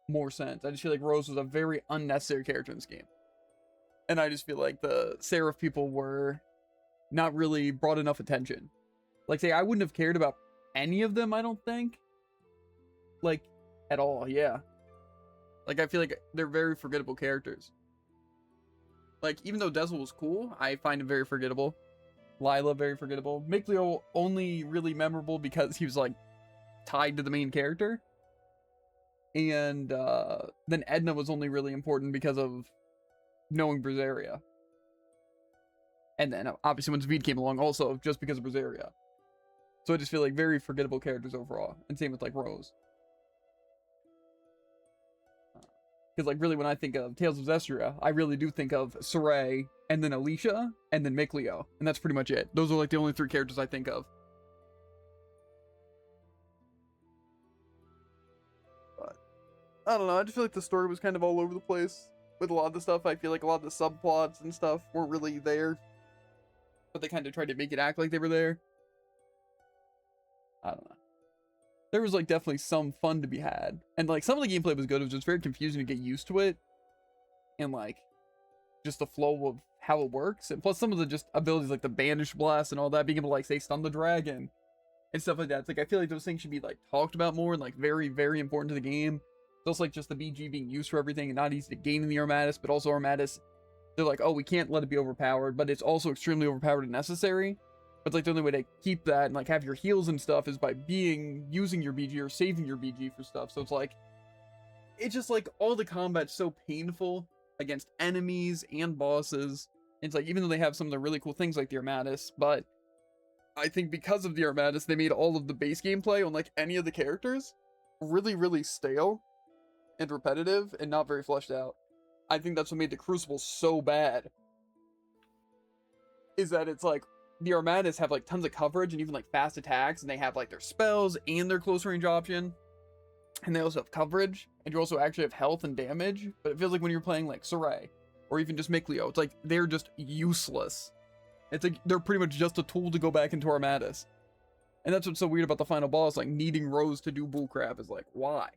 more sense. I just feel like Rose was a very unnecessary character in this game. And I just feel like the Seraph people were not really brought enough attention. Like, say, I wouldn't have cared about any of them, I don't think. Like, at all, yeah. Like, I feel like they're very forgettable characters. Like, even though Dezel was cool, I find him very forgettable. Lila, very forgettable. Mikleo, only really memorable because he was, like, tied to the main character. And then Edna was only really important because of knowing Brazaria. And then, obviously, when Zavid came along, also just because of Brazaria. So I just feel like very forgettable characters overall. And same with, like, Rose. Because, like, really, when I think of Tales of Zestria, I really do think of Saray, and then Alicia, and then Mikleo. And that's pretty much it. Those are, like, the only three characters I think of. But, I don't know, I just feel like the story was kind of all over the place. With a lot of the stuff, I feel like a lot of the subplots and stuff weren't really there. But they kind of tried to make it act like they were there. I don't know. There was, like, definitely some fun to be had. And, like, some of the gameplay was good. It was just very confusing to get used to it. And, like, just the flow of how it works. And plus some of the just abilities, like the Banish Blast and all that, being able to, like, say, stun the dragon. And stuff like that. It's like, I feel like those things should be, like, talked about more and, like, very, very important to the game. It's also, like, just the BG being used for everything and not easy to gain in the Armatis. But also Armatis, they're like, oh, we can't let it be overpowered. But it's also extremely overpowered and necessary. But like the only way to keep that and like have your heals and stuff is by using your BG or saving your BG for stuff. So it's just like all the combat's so painful against enemies and bosses. It's like, even though they have some of the really cool things like the Armatis, but I think because of the Armatis, they made all of the base gameplay on like any of the characters really, really stale and repetitive and not very fleshed out. I think that's what made the Crucible so bad. Is that it's like, the Armatis have like tons of coverage and even like fast attacks, and they have like their spells and their close range option, and they also have coverage, and you also actually have health and damage. But it feels like when you're playing like Saray or even just Mikleo, it's like they're just useless. It's like they're pretty much just a tool to go back into Armatis. And that's what's so weird about the final boss, like needing Rose to do bullcrap is like, why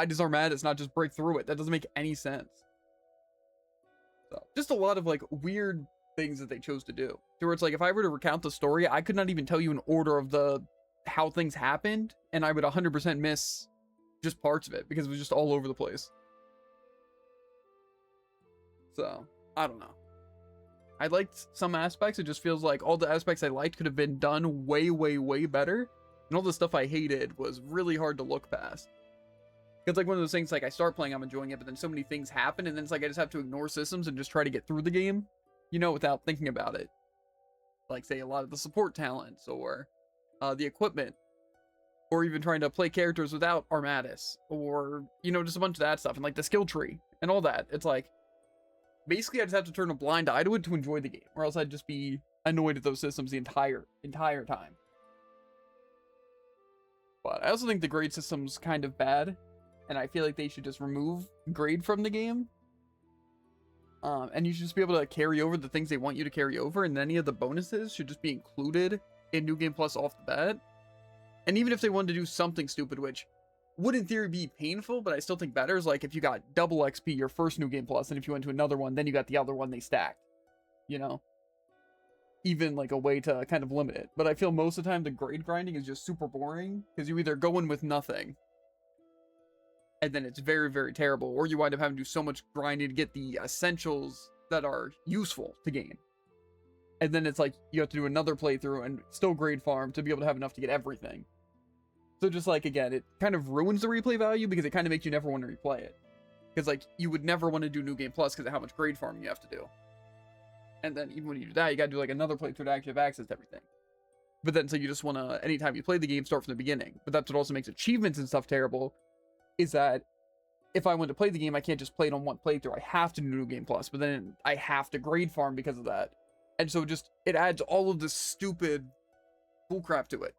does Armatis not just break through it? That doesn't make any sense. So just a lot of like weird things that they chose to do. To where it's like, if I were to recount the story, I could not even tell you an order of how things happened, and I would 100% miss just parts of it because it was just all over the place. So, I don't know. I liked some aspects. It just feels like all the aspects I liked could have been done way, way, way better. And all the stuff I hated was really hard to look past. It's like one of those things, like I start playing, I'm enjoying it, but then so many things happen, and then it's like I just have to ignore systems and just try to get through the game. You know, without thinking about it. Like, say, a lot of the support talents, or the equipment, or even trying to play characters without Armatis, or, you know, just a bunch of that stuff, and like the skill tree, and all that. It's like, basically I just have to turn a blind eye to it to enjoy the game, or else I'd just be annoyed at those systems the entire time. But I also think the grade system's kind of bad, and I feel like they should just remove grade from the game. And you should just be able to carry over the things they want you to carry over, and any of the bonuses should just be included in New Game Plus off the bat. And even if they wanted to do something stupid, which would in theory be painful, but I still think better, is like if you got double XP your first New Game Plus, and if you went to another one, then you got the other one they stacked. You know? Even like a way to kind of limit it. But I feel most of the time the grade grinding is just super boring, because you either go in with nothing, and then it's very, very terrible, or you wind up having to do so much grinding to get the essentials that are useful to gain. And then it's like, you have to do another playthrough and still grade farm to be able to have enough to get everything. So just like, again, it kind of ruins the replay value because it kind of makes you never want to replay it. Because, like, you would never want to do New Game Plus because of how much grade farming you have to do. And then even when you do that, you gotta do, like, another playthrough to actually have access to everything. But then, so you just want to, anytime you play the game, start from the beginning. But that's what also makes achievements and stuff terrible, is that if I want to play the game, I can't just play it on one playthrough. I have to do New Game Plus, but then I have to grade farm because of that. And so it adds all of this stupid bullcrap to it.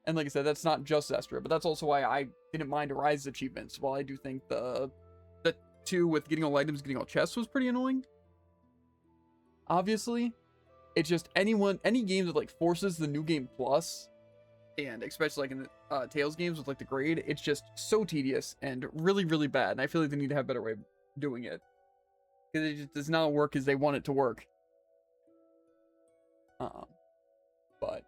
And like I said, that's not just Zestria, but that's also why I didn't mind Arise's achievements. While I do think the 2 with getting all items, getting all chests was pretty annoying. Obviously, it's just any game that like forces the New Game Plus, and especially like in the Tales games with like the grade, it's just so tedious and really, really bad. And I feel like they need to have a better way of doing it, because it just does not work as they want it to work. But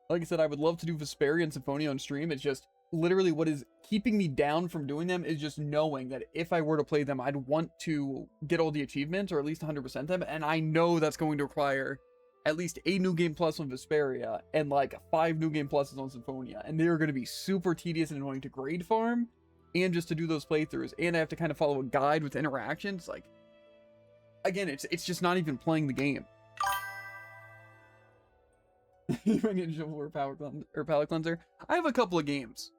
like I said, I would love to do Vesperia and Symphonia on stream. It's just literally what is keeping me down from doing them is just knowing that if I were to play them, I'd want to get all the achievements, or at least 100% them, and I know that's going to require at least a New Game Plus on Vesperia and like 5 New Game Pluses on Symphonia, and they are going to be super tedious and annoying to grade farm and just to do those playthroughs, and I have to kind of follow a guide with interactions. Like, again, it's just not even playing the game. or palette cleanser. I have a couple of games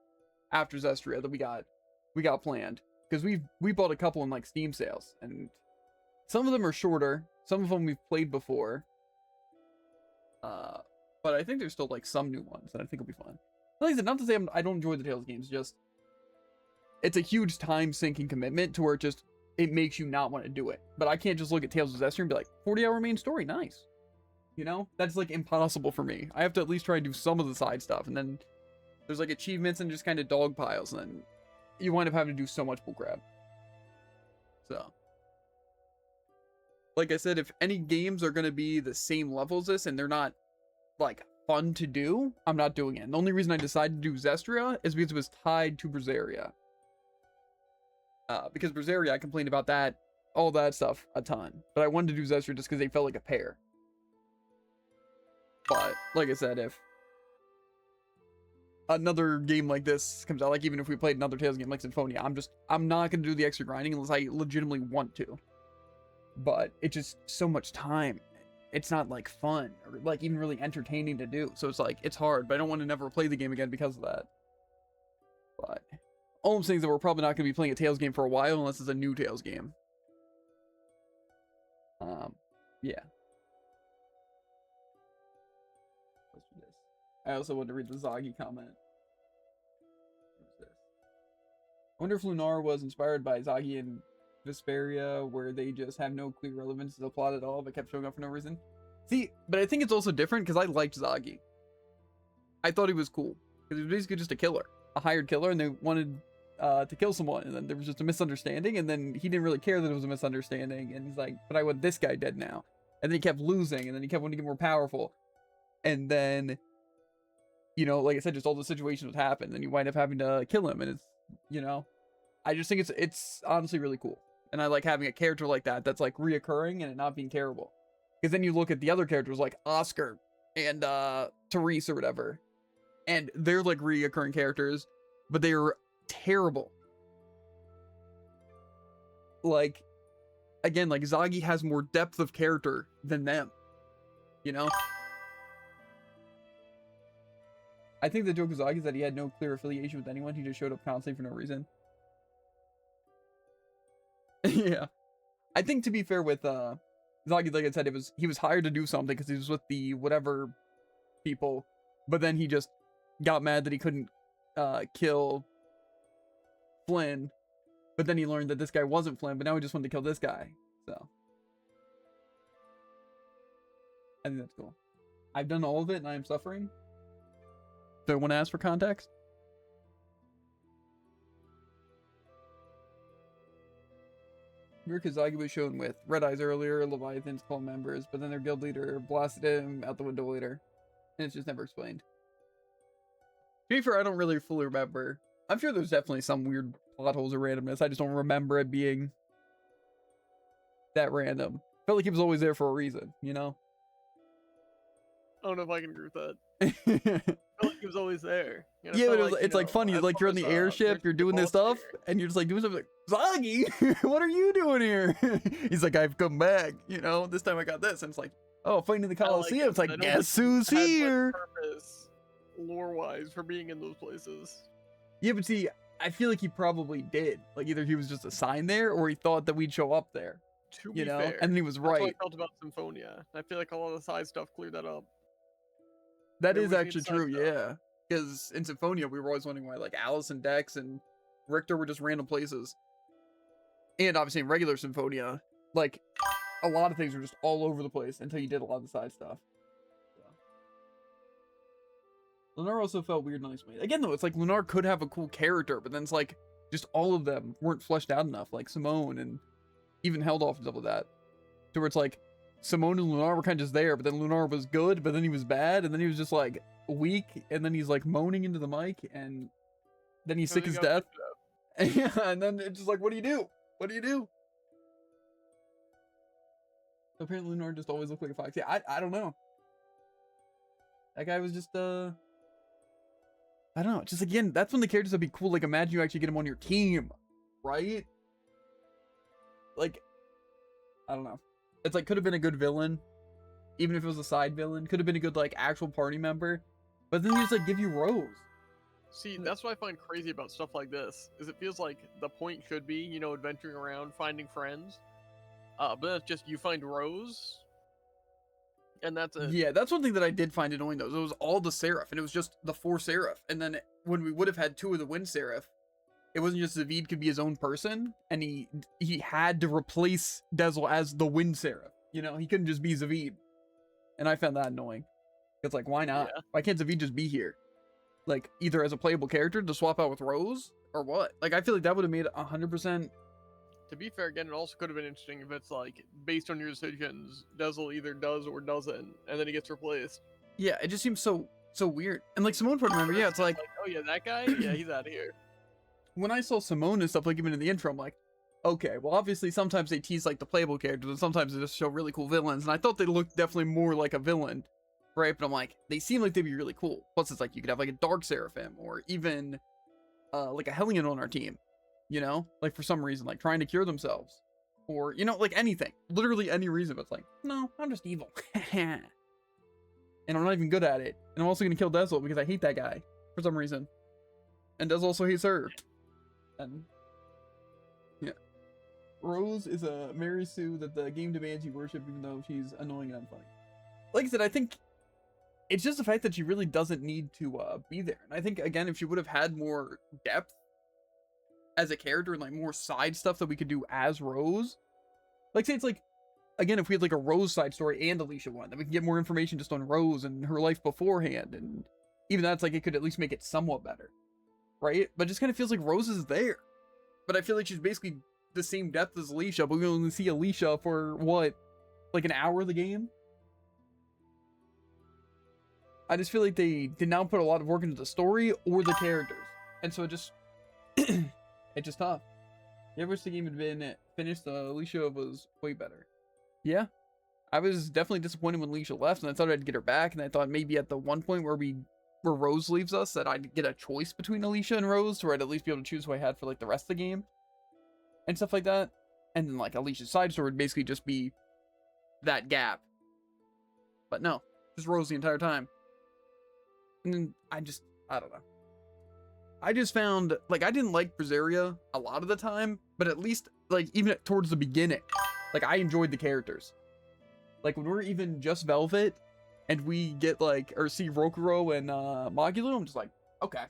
after Zestria that we got planned, because we bought a couple in like Steam sales, and some of them are shorter, some of them we've played before, but I think there's still like some new ones that I think will be fun. Like I said, not to say I don't enjoy the Tales games, just it's a huge time sinking commitment to where it makes you not want to do it. But I can't just look at Tales of Zestria and be like, 40-hour main story, nice. You know, that's like impossible for me. I have to at least try and do some of the side stuff, and then there's like achievements and just kind of dog piles, and then you wind up having to do so much bullcrap. So, like I said, if any games are going to be the same level as this and they're not like fun to do, I'm not doing it. And the only reason I decided to do Zestria is because it was tied to Berseria. Because Berseria, I complained about that, all that stuff a ton, but I wanted to do Zestria just because they felt like a pair. But, like I said, if another game like this comes out, like even if we played another Tales game like Symphonia, I'm not going to do the extra grinding unless I legitimately want to. But it's just so much time. It's not, like, fun or, like, even really entertaining to do. So it's, like, it's hard, but I don't want to never play the game again because of that. But all I'm saying is that we're probably not going to be playing a Tales game for a while unless it's a new Tales game. Yeah. I also wanted to read the Zagi comment. What's this? I wonder if Lunar was inspired by Zagi and Vesperia, where they just have no clear relevance to the plot at all, but kept showing up for no reason. See, but I think it's also different because I liked Zagi. I thought he was cool because he was basically just a killer, a hired killer, and they wanted to kill someone, and then there was just a misunderstanding, and then he didn't really care that it was a misunderstanding, and he's like, but I want this guy dead now. And then he kept losing, and then he kept wanting to get more powerful, and then, you know, like I said, just all the situations would happen, and you wind up having to kill him, and it's, you know, I just think it's honestly really cool. And I like having a character like that that's like reoccurring and it not being terrible. Because then you look at the other characters like Oscar and Therese or whatever, and they're like reoccurring characters, but they are terrible. Like, again, like Zagi has more depth of character than them, you know? I think the joke of Zagi is that he had no clear affiliation with anyone. He just showed up constantly for no reason. Yeah. I think, to be fair with Zagi, like I said, he was hired to do something because he was with the whatever people, but then he just got mad that he couldn't kill Flynn, but then he learned that this guy wasn't Flynn, but now he just wanted to kill this guy. So I think that's cool. I've done all of it and I am suffering. Do I want to ask for context? Kazagi was shown with Red Eyes earlier, Leviathan's clone members, but then their guild leader blasted him out the window later. And it's just never explained. To be fair, I don't really fully remember. I'm sure there's definitely some weird plot holes or randomness. I just don't remember it being that random. Felt like he was always there for a reason, you know? I don't know if I can agree with that. I feel like he was always there. And it Yeah, but felt it's like funny. as Like you're far on the as, airship, Richard you're doing this Boss stuff, here. and you're just like doing something like, Zagi, what are you doing here? He's like, I've come back. You know, this time I got this, and it's like, oh, fighting in the I like Coliseum. it, It's but I like, don't guess think he who's had much here? purpose, lore-wise, for being in those places. Yeah, but see, I feel like he probably did. Like either he was just assigned there, or he thought that we'd show up there. To You be know, fair, and then he was that's what I right. felt about Symphonia. I feel like a lot of the side stuff cleared that up. That Maybe is we should actually side true, stuff. yeah. Because in Symphonia, we were always wondering why like Alice and Dex and Richter were just random places. And obviously in regular Symphonia, like a lot of things were just all over the place until you did a lot of the side stuff. Lunar also felt weird and unexplained. Again, though, it's like Lunar could have a cool character, but then it's like just all of them weren't fleshed out enough, like Simone and even held off and stuff like that. So where it's like Simone and Lunar were kind of just there, but then Lunar was good, but then he was bad, and then he was just like weak, and then he's like moaning into the mic, and then he's sick as death. Yeah, and then it's just like, what do you do? What do you do? So apparently Lunar just always looked like a fox. Yeah, I don't know. That guy was just I don't know. Just again, that's when the characters would be cool. Like imagine you actually get him on your team, right? Like, I don't know. It's like could have been a good villain, even if it was a side villain. Could have been a good like actual party member, but then they just like give you Rose. See, that's what I find crazy about stuff like this, is it feels like the point should be, you know, adventuring around, finding friends. But then it's just, you find Rose, and that's it. Yeah, that's one thing that I did find annoying though. It was all the Seraph, and it was just the 4 Seraph. And then when we would have had 2 of the Wind Seraph, it wasn't just Zavid could be his own person, and he had to replace Dezel as the Wind Seraph. You know, he couldn't just be Zavid. And I found that annoying. It's like, why not? Yeah. Why can't Zavid just be here? Like, either as a playable character to swap out with Rose, or what? Like, I feel like that would have made 100%. To be fair, again, it also could have been interesting if it's like, based on your decisions, Dezel either does or doesn't, and then he gets replaced. Yeah, it just seems so weird. And like Simone part, remember, yeah, it's like, Oh yeah, that guy? Yeah, he's out of here. when I saw Simone and stuff, like even in the intro, I'm like, okay, well, obviously sometimes they tease like the playable characters, and sometimes they just show really cool villains, and I thought they looked definitely more like a villain, right? But I'm like, they seem like they'd be really cool. Plus, it's like you could have like a Dark Seraphim, or even like a Hellion on our team, you know, like for some reason, like trying to cure themselves, or you know, like anything, literally any reason. But it's like, no, I'm just evil, and I'm not even good at it, and I'm also gonna kill Dezel because I hate that guy for some reason, and Dezel also hates her, and yeah. Rose is a Mary Sue that the game demands you worship, even though she's annoying and unfunny. Like I said, I think it's just the fact that she really doesn't need to be there. And I think, again, if she would have had more depth as a character and like more side stuff that we could do as Rose, like say it's like, again, if we had like a Rose side story and Alicia one, then we can get more information just on Rose and her life beforehand. And even that's like, it could at least make it somewhat better, right? But it just kind of feels like Rose is there. But I feel like she's basically the same depth as Alicia, but we only see Alicia for what, like an hour of the game? I just feel like they did not put a lot of work into the story or the characters, and so it just it's just tough. Yeah, I wish the game had been finished. Alicia was way better. Yeah, I was definitely disappointed when Alicia left, and I thought I'd get her back, and I thought maybe at the one point where Rose leaves us, that I'd get a choice between Alicia and Rose, where I'd at least be able to choose who I had for like the rest of the game and stuff like that. And then like Alicia's side story would basically just be that gap. But no, just Rose the entire time. And then I don't know. I just found, like, I didn't like Brazaria a lot of the time, but at least, like, even towards the beginning, like, I enjoyed the characters. Like, when we're even just Velvet, and we get, like, or see Rokuro and Magulu, I'm just like, okay,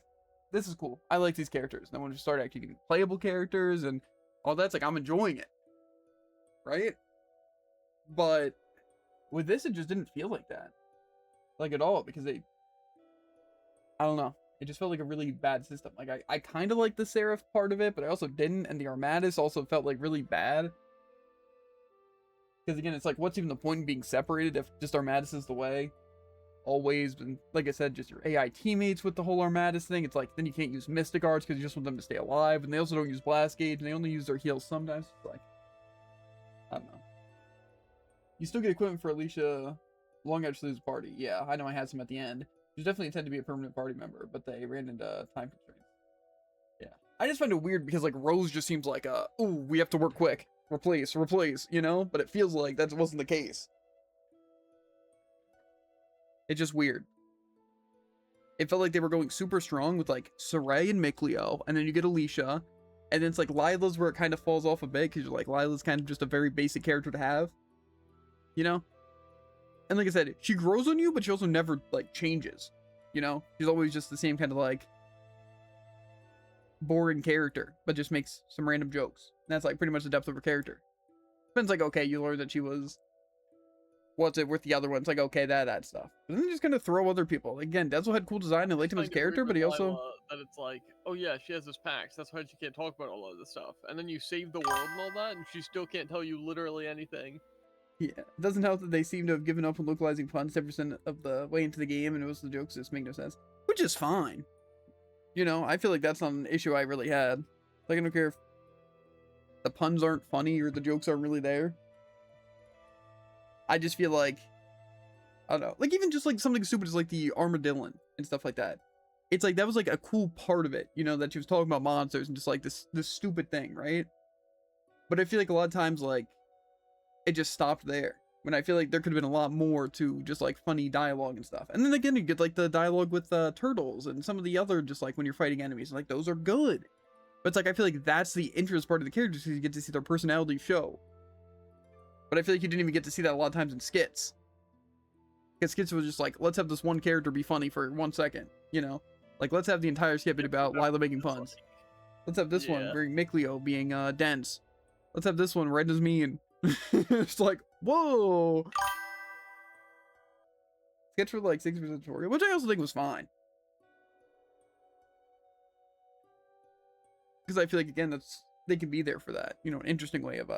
this is cool. I like these characters. And then when we start actually getting playable characters and all that's, like, I'm enjoying it. Right? But with this, it just didn't feel like that. Like, at all, because I don't know. It just felt like a really bad system. Like, I kind of like the Seraph part of it, but I also didn't. And the Armatus also felt like really bad. Because again, it's like, what's even the point in being separated if just Armatus is the way? Always. And like I said, just your AI teammates with the whole Armatus thing. It's like, then you can't use Mystic Arts because you just want them to stay alive. And they also don't use Blast Gauge. And they only use their heals sometimes. It's like, I don't know. You still get equipment for Alicia long after she leaves the party. Yeah, I know I had some at the end. She's definitely intended to be a permanent party member, but they ran into time constraints. Yeah. I just find it weird because, like, Rose just seems like, ooh, we have to work quick. Replace, you know? But it feels like that wasn't the case. It's just weird. It felt like they were going super strong with, like, Saray and Mikleo, and then you get Alicia, and then it's like Lila's where it kind of falls off a bit, because you're like, Lila's kind of just a very basic character to have. You know? And like I said, she grows on you, but she also never, like, changes. You know? She's always just the same kind of, like, boring character, but just makes some random jokes. And that's, like, pretty much the depth of her character. Then it's like, okay, you learn that she was... What's it with the other ones? Like, okay, that stuff. But then just gonna throw other people. Again, Denzel had cool design and liked him as a character, but he also... That it's like, oh yeah, she has this pact. That's why she can't talk about all of this stuff. And then you save the world and all that, and she still can't tell you literally anything. Yeah, it doesn't help that they seem to have given up on localizing puns 10% of the way into the game, and most of the jokes just make no sense. Which is fine. You know, I feel like that's not an issue I really had. Like, I don't care if the puns aren't funny or the jokes aren't really there. I just feel like, I don't know, like even just like something stupid as like the Armadillon and stuff like that. It's like, that was like a cool part of it, you know, that she was talking about monsters and just like this stupid thing, right? But I feel like a lot of times, like, it just stopped there. When I feel like there could have been a lot more to just like funny dialogue and stuff. And then again, you get like the dialogue with turtles and some of the other, just like when you're fighting enemies, like those are good. But it's like, I feel like that's the interest part of the characters, because you get to see their personality show. But I feel like you didn't even get to see that a lot of times in skits. Because skits was just like, let's have this one character be funny for 1 second, you know? Like, let's have the entire skit be about Lila making puns. Let's have this one being Mikleo being dense. Let's have this one red as mean. It's like, whoa! Sketch for like 60% tutorial, which I also think was fine. Because I feel like, again, they can be there for that. You know, an interesting way of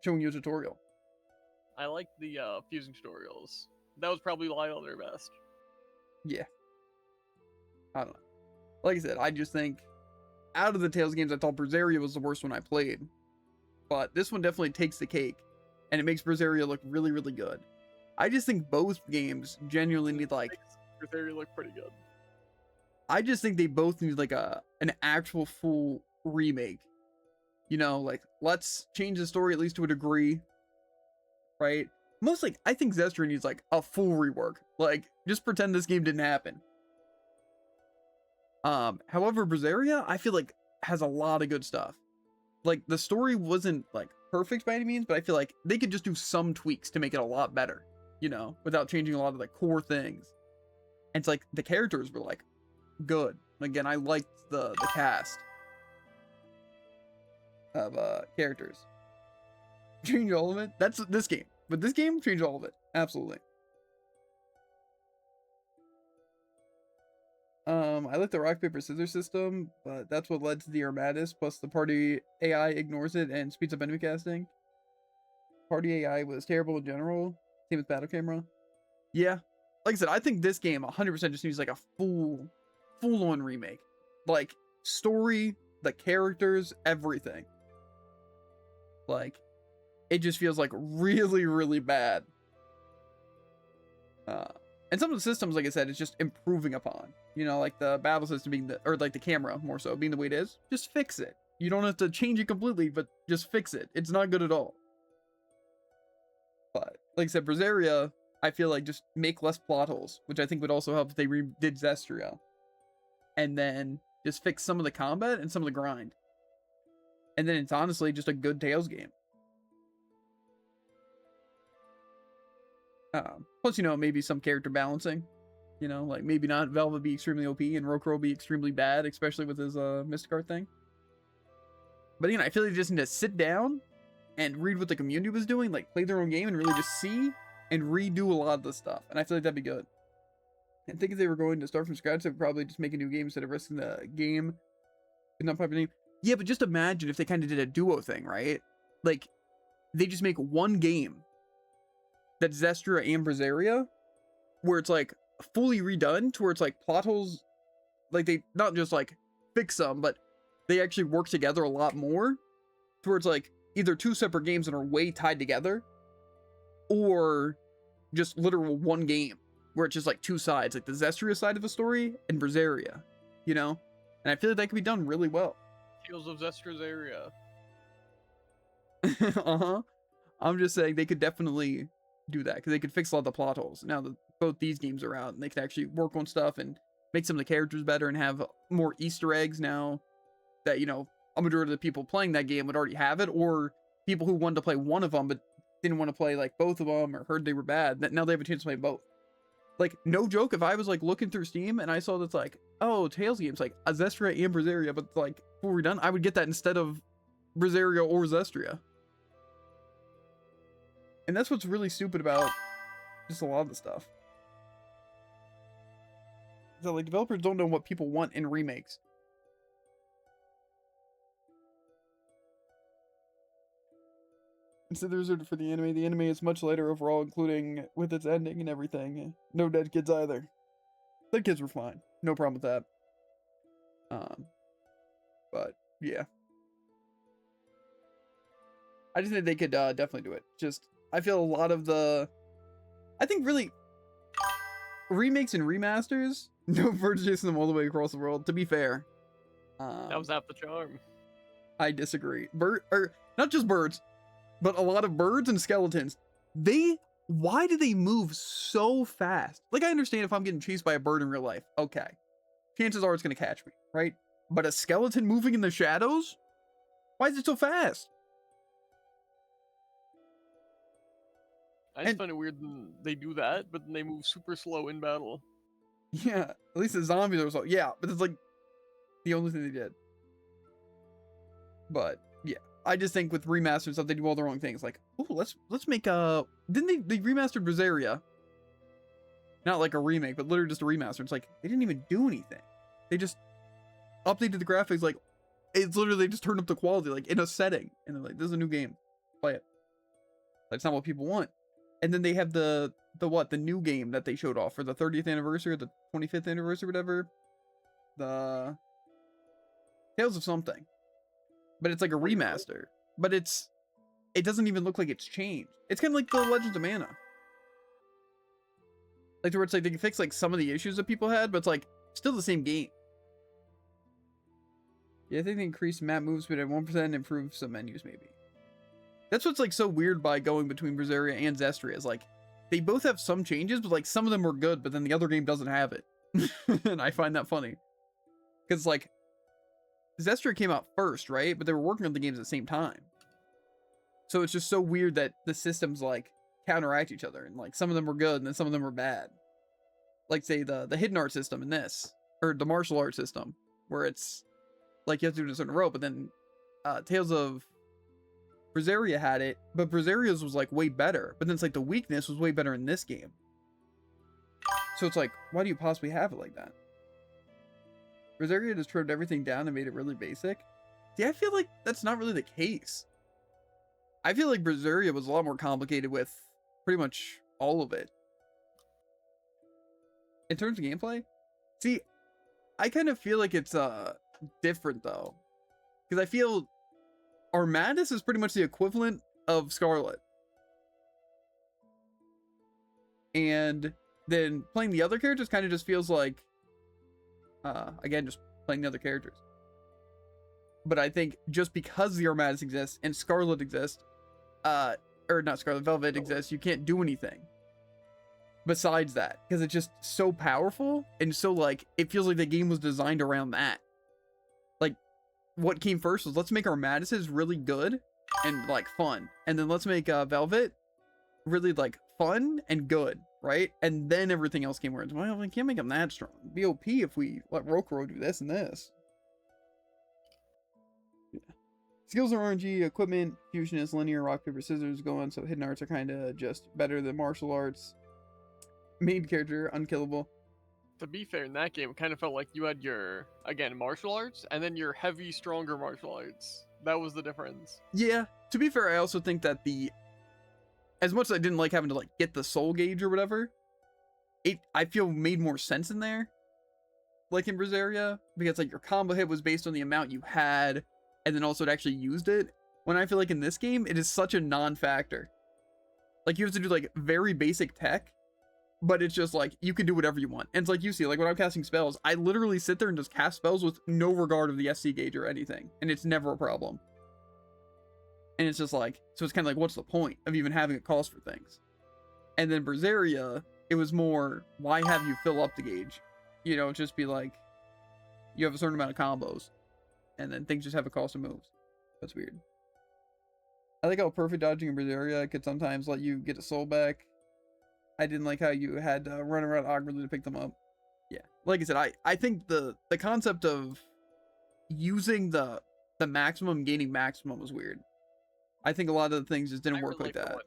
showing you a tutorial. I like the fusing tutorials. That was probably Lila their best. Yeah. I don't know. Like I said, I just think out of the Tales games, I thought Berseria was the worst one I played. But this one definitely takes the cake. And it makes Berseria look really, really good. I just think both games genuinely need like... Berseria look pretty good. I just think they both need like an actual full remake. You know, like, let's change the story at least to a degree. Right? Mostly, I think Zestria needs like a full rework. Like, just pretend this game didn't happen. However, Berseria, I feel like, has a lot of good stuff. Like, the story wasn't like perfect by any means, but I feel like they could just do some tweaks to make it a lot better, you know, without changing a lot of the core things. And it's like the characters were like good. Again, I liked the cast of characters. Change all of it. That's this game. But this game changed all of it. Absolutely. I like the rock paper scissors system, but that's what led to the Armatus, plus the party AI ignores it and speeds up enemy casting. Party AI was terrible in general. Same with battle camera. Yeah. Like I said, I think this game 100% just needs like a full-on remake. Like, story, the characters, everything. Like, it just feels like really, really bad. And some of the systems, like I said, it's just improving upon. You know, like the battle system being or like the camera, more so, being the way it is. Just fix it. You don't have to change it completely, but just fix it. It's not good at all. But, like I said, Berseria, I feel like just make less plot holes, which I think would also help if they redid Zestria. And then just fix some of the combat and some of the grind. And then it's honestly just a good Tales game. Plus, you know, maybe some character balancing. You know, like maybe not Velva be extremely OP and Rokuro be extremely bad, especially with his Mystic Art thing. But, you know, I feel like they just need to sit down and read what the community was doing, like play their own game and really just see and redo a lot of the stuff. And I feel like that'd be good. I think if they were going to start from scratch, they would probably just make a new game instead of risking the game. Not popular name. Yeah, but just imagine if they kind of did a duo thing, right? Like, they just make one game that's Zestria and Berseria, where it's like fully redone to where it's like plot holes, like they not just like fix them, but they actually work together a lot more, to where it's like either two separate games that are way tied together, or just literal one game where it's just like two sides, like the Zestria side of a story and Berseria, you know? And I feel like that could be done really well. Tales of Zestra's area. Uh-huh. I'm just saying they could definitely do that, because they could fix a lot of the plot holes. Now that both these games are out, and they can actually work on stuff and make some of the characters better and have more Easter eggs now that, you know, a majority of the people playing that game would already have it, or people who wanted to play one of them but didn't want to play like both of them or heard they were bad, that now they have a chance to play both. Like, no joke, if I was like looking through Steam and I saw that's like, oh, Tales games, like a Zestria and Berseria, but like before we're done, I would get that instead of Berseria or Zestria. And that's what's really stupid about just a lot of the stuff. So like, developers don't know what people want in remakes. Instead, they're reserved for the anime. The anime is much lighter overall, including with its ending and everything. No dead kids either. Dead kids were fine. No problem with that. But yeah. I just think they could definitely do it. Just, I feel a lot of the... I think really... remakes and remasters, no birds chasing them all the way across the world, to be fair. That was half the charm. I disagree. Not just birds, but a lot of birds and skeletons. Why do they move so fast? Like, I understand if I'm getting chased by a bird in real life. Okay. Chances are it's going to catch me, right? But a skeleton moving in the shadows? Why is it so fast? I just find it weird they do that, but then they move super slow in battle. Yeah, at least the zombies are so... Yeah, but it's like the only thing they did. But, yeah. I just think with remastered and stuff, they do all the wrong things. Like, oh, let's make a... Didn't they remastered Berseria? Not like a remake, but literally just a remaster. It's like, they didn't even do anything. They just updated the graphics, like, it's literally, they just turned up the quality, like, in a setting. And they're like, this is a new game. Play it. That's not what people want. And then they have the new game that they showed off for the 30th anniversary, or the 25th anniversary, whatever. The Tales of something. But it's like a remaster. But it doesn't even look like it's changed. It's kind of like the Legends of Mana. Like, where it's like they can fix like some of the issues that people had, but it's like still the same game. Yeah, I think they increased map moves speed at 1% and improved some menus maybe. That's what's like so weird by going between Berseria and Zestria, is like they both have some changes, but like some of them are good, but then the other game doesn't have it. And I find that funny. Because like Zestria came out first, right? But they were working on the games at the same time. So it's just so weird that the systems like counteract each other, and like some of them were good and then some of them were bad. Like say the hidden art system in this, or the martial art system, where it's like you have to do this in a row, but then Tales of Berseria had it, but Berseria's was like way better. But then it's like the weakness was way better in this game. So it's like, why do you possibly have it like that? Berseria just trimmed everything down and made it really basic. See, I feel like that's not really the case. I feel like Berseria was a lot more complicated with pretty much all of it. In terms of gameplay, see, I kind of feel like it's different though, because I feel Armadis is pretty much the equivalent of Scarlet. And then playing the other characters kind of just feels like, again, just playing the other characters. But I think just because the Armadis exists and Scarlet exists, or not Scarlet, Velvet exists, you can't do anything besides that. Because it's just so powerful, and so like, it feels like the game was designed around that. Like, what came first was, let's make Armadises really good and like fun, and then let's make Velvet really like fun and good, right? And then everything else came around. Well, we can't make them that strong. It'd be OP if we let Rokuro do this and this. Yeah. Skills are RNG, equipment, fusion is linear, rock, paper, scissors going, so hidden arts are kind of just better than martial arts. Main character, unkillable. To be fair, in that game, it kind of felt like you had your, again, martial arts, and then your heavy, stronger martial arts. That was the difference. Yeah, to be fair, I also think that as much as I didn't like having to like get the soul gauge or whatever, I feel made more sense in there. Like in Berseria, because like your combo hit was based on the amount you had, and then also it actually used it. When I feel like in this game, it is such a non-factor. Like you have to do like very basic tech, but it's just like you can do whatever you want. And it's like you see, like when I'm casting spells, I literally sit there and just cast spells with no regard of the SC gauge or anything, and it's never a problem. And it's just like, so it's kind of like, what's the point of even having a cost for things? And then Berseria, it was more, why have you fill up the gauge? You know, just be like, you have a certain amount of combos, and then things just have a cost of moves. That's weird. I like how perfect dodging in Berseria could sometimes let you get a soul back. I didn't like how you had to run around awkwardly to pick them up. Yeah, like I said, I think the concept of using the maximum, gaining maximum was weird. I think a lot of the things just didn't work like that.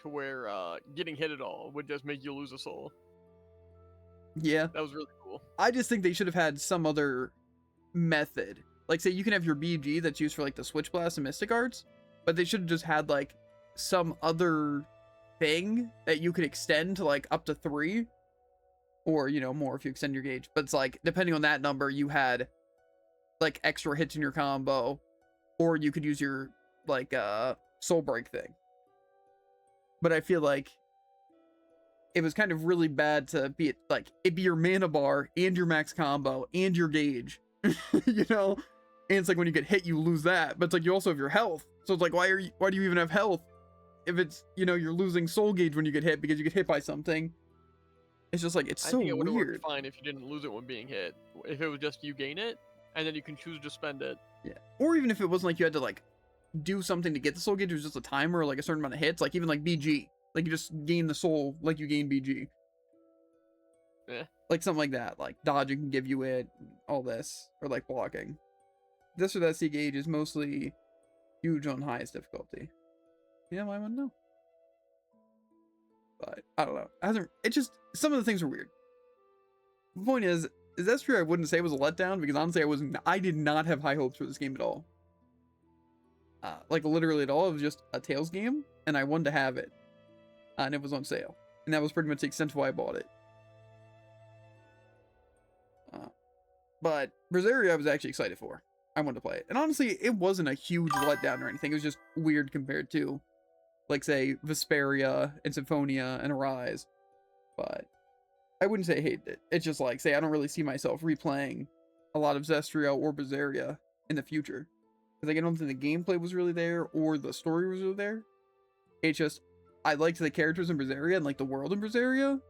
To where getting hit at all would just make you lose a soul. Yeah. That was really cool. I just think they should have had some other method. Like, say you can have your BG that's used for like the Switch Blast and Mystic Arts, but they should have just had like some other thing that you could extend to like up to 3, or you know, more if you extend your gauge. But it's like, depending on that number, you had like extra hits in your combo, or you could use your like soul break thing. But I feel like it was kind of really bad to be like, it'd be your mana bar and your max combo and your gauge, you know? And it's like when you get hit, you lose that, but it's like you also have your health. So it's like, why do you even have health if it's, you know, you're losing soul gauge when you get hit because you get hit by something? It's just like, it's so I think it would have weird. worked fine if you didn't lose it when being hit. If it was just you gain it, and then you can choose to spend it. Yeah. Or even if it wasn't like you had to like do something to get the soul gauge, it was just a timer, like a certain amount of hits, like even like BG. Like you just gain the soul like you gain BG. Yeah. Like something like that. Like dodging can give you it, all this. Or like blocking. This or that C gauge is mostly huge on highest difficulty. Yeah, I wouldn't know. But I don't know. It just, some of the things are weird. The point is Zestria I wouldn't say was a letdown, because honestly I did not have high hopes for this game at all. Like literally at all. It was just a Tales game, and I wanted to have it. And it was on sale. And that was pretty much the extent of why I bought it. But Berseria I was actually excited for. I wanted to play it. And honestly, it wasn't a huge letdown or anything. It was just weird compared to, like, say, Vesperia and Symphonia and Arise. But I wouldn't say I hated it. It's just like, say, I don't really see myself replaying a lot of Zestria or Berseria in the future. Because like, I don't think the gameplay was really there or the story was really there. It's just, I liked the characters in Berseria and like the world in Berseria.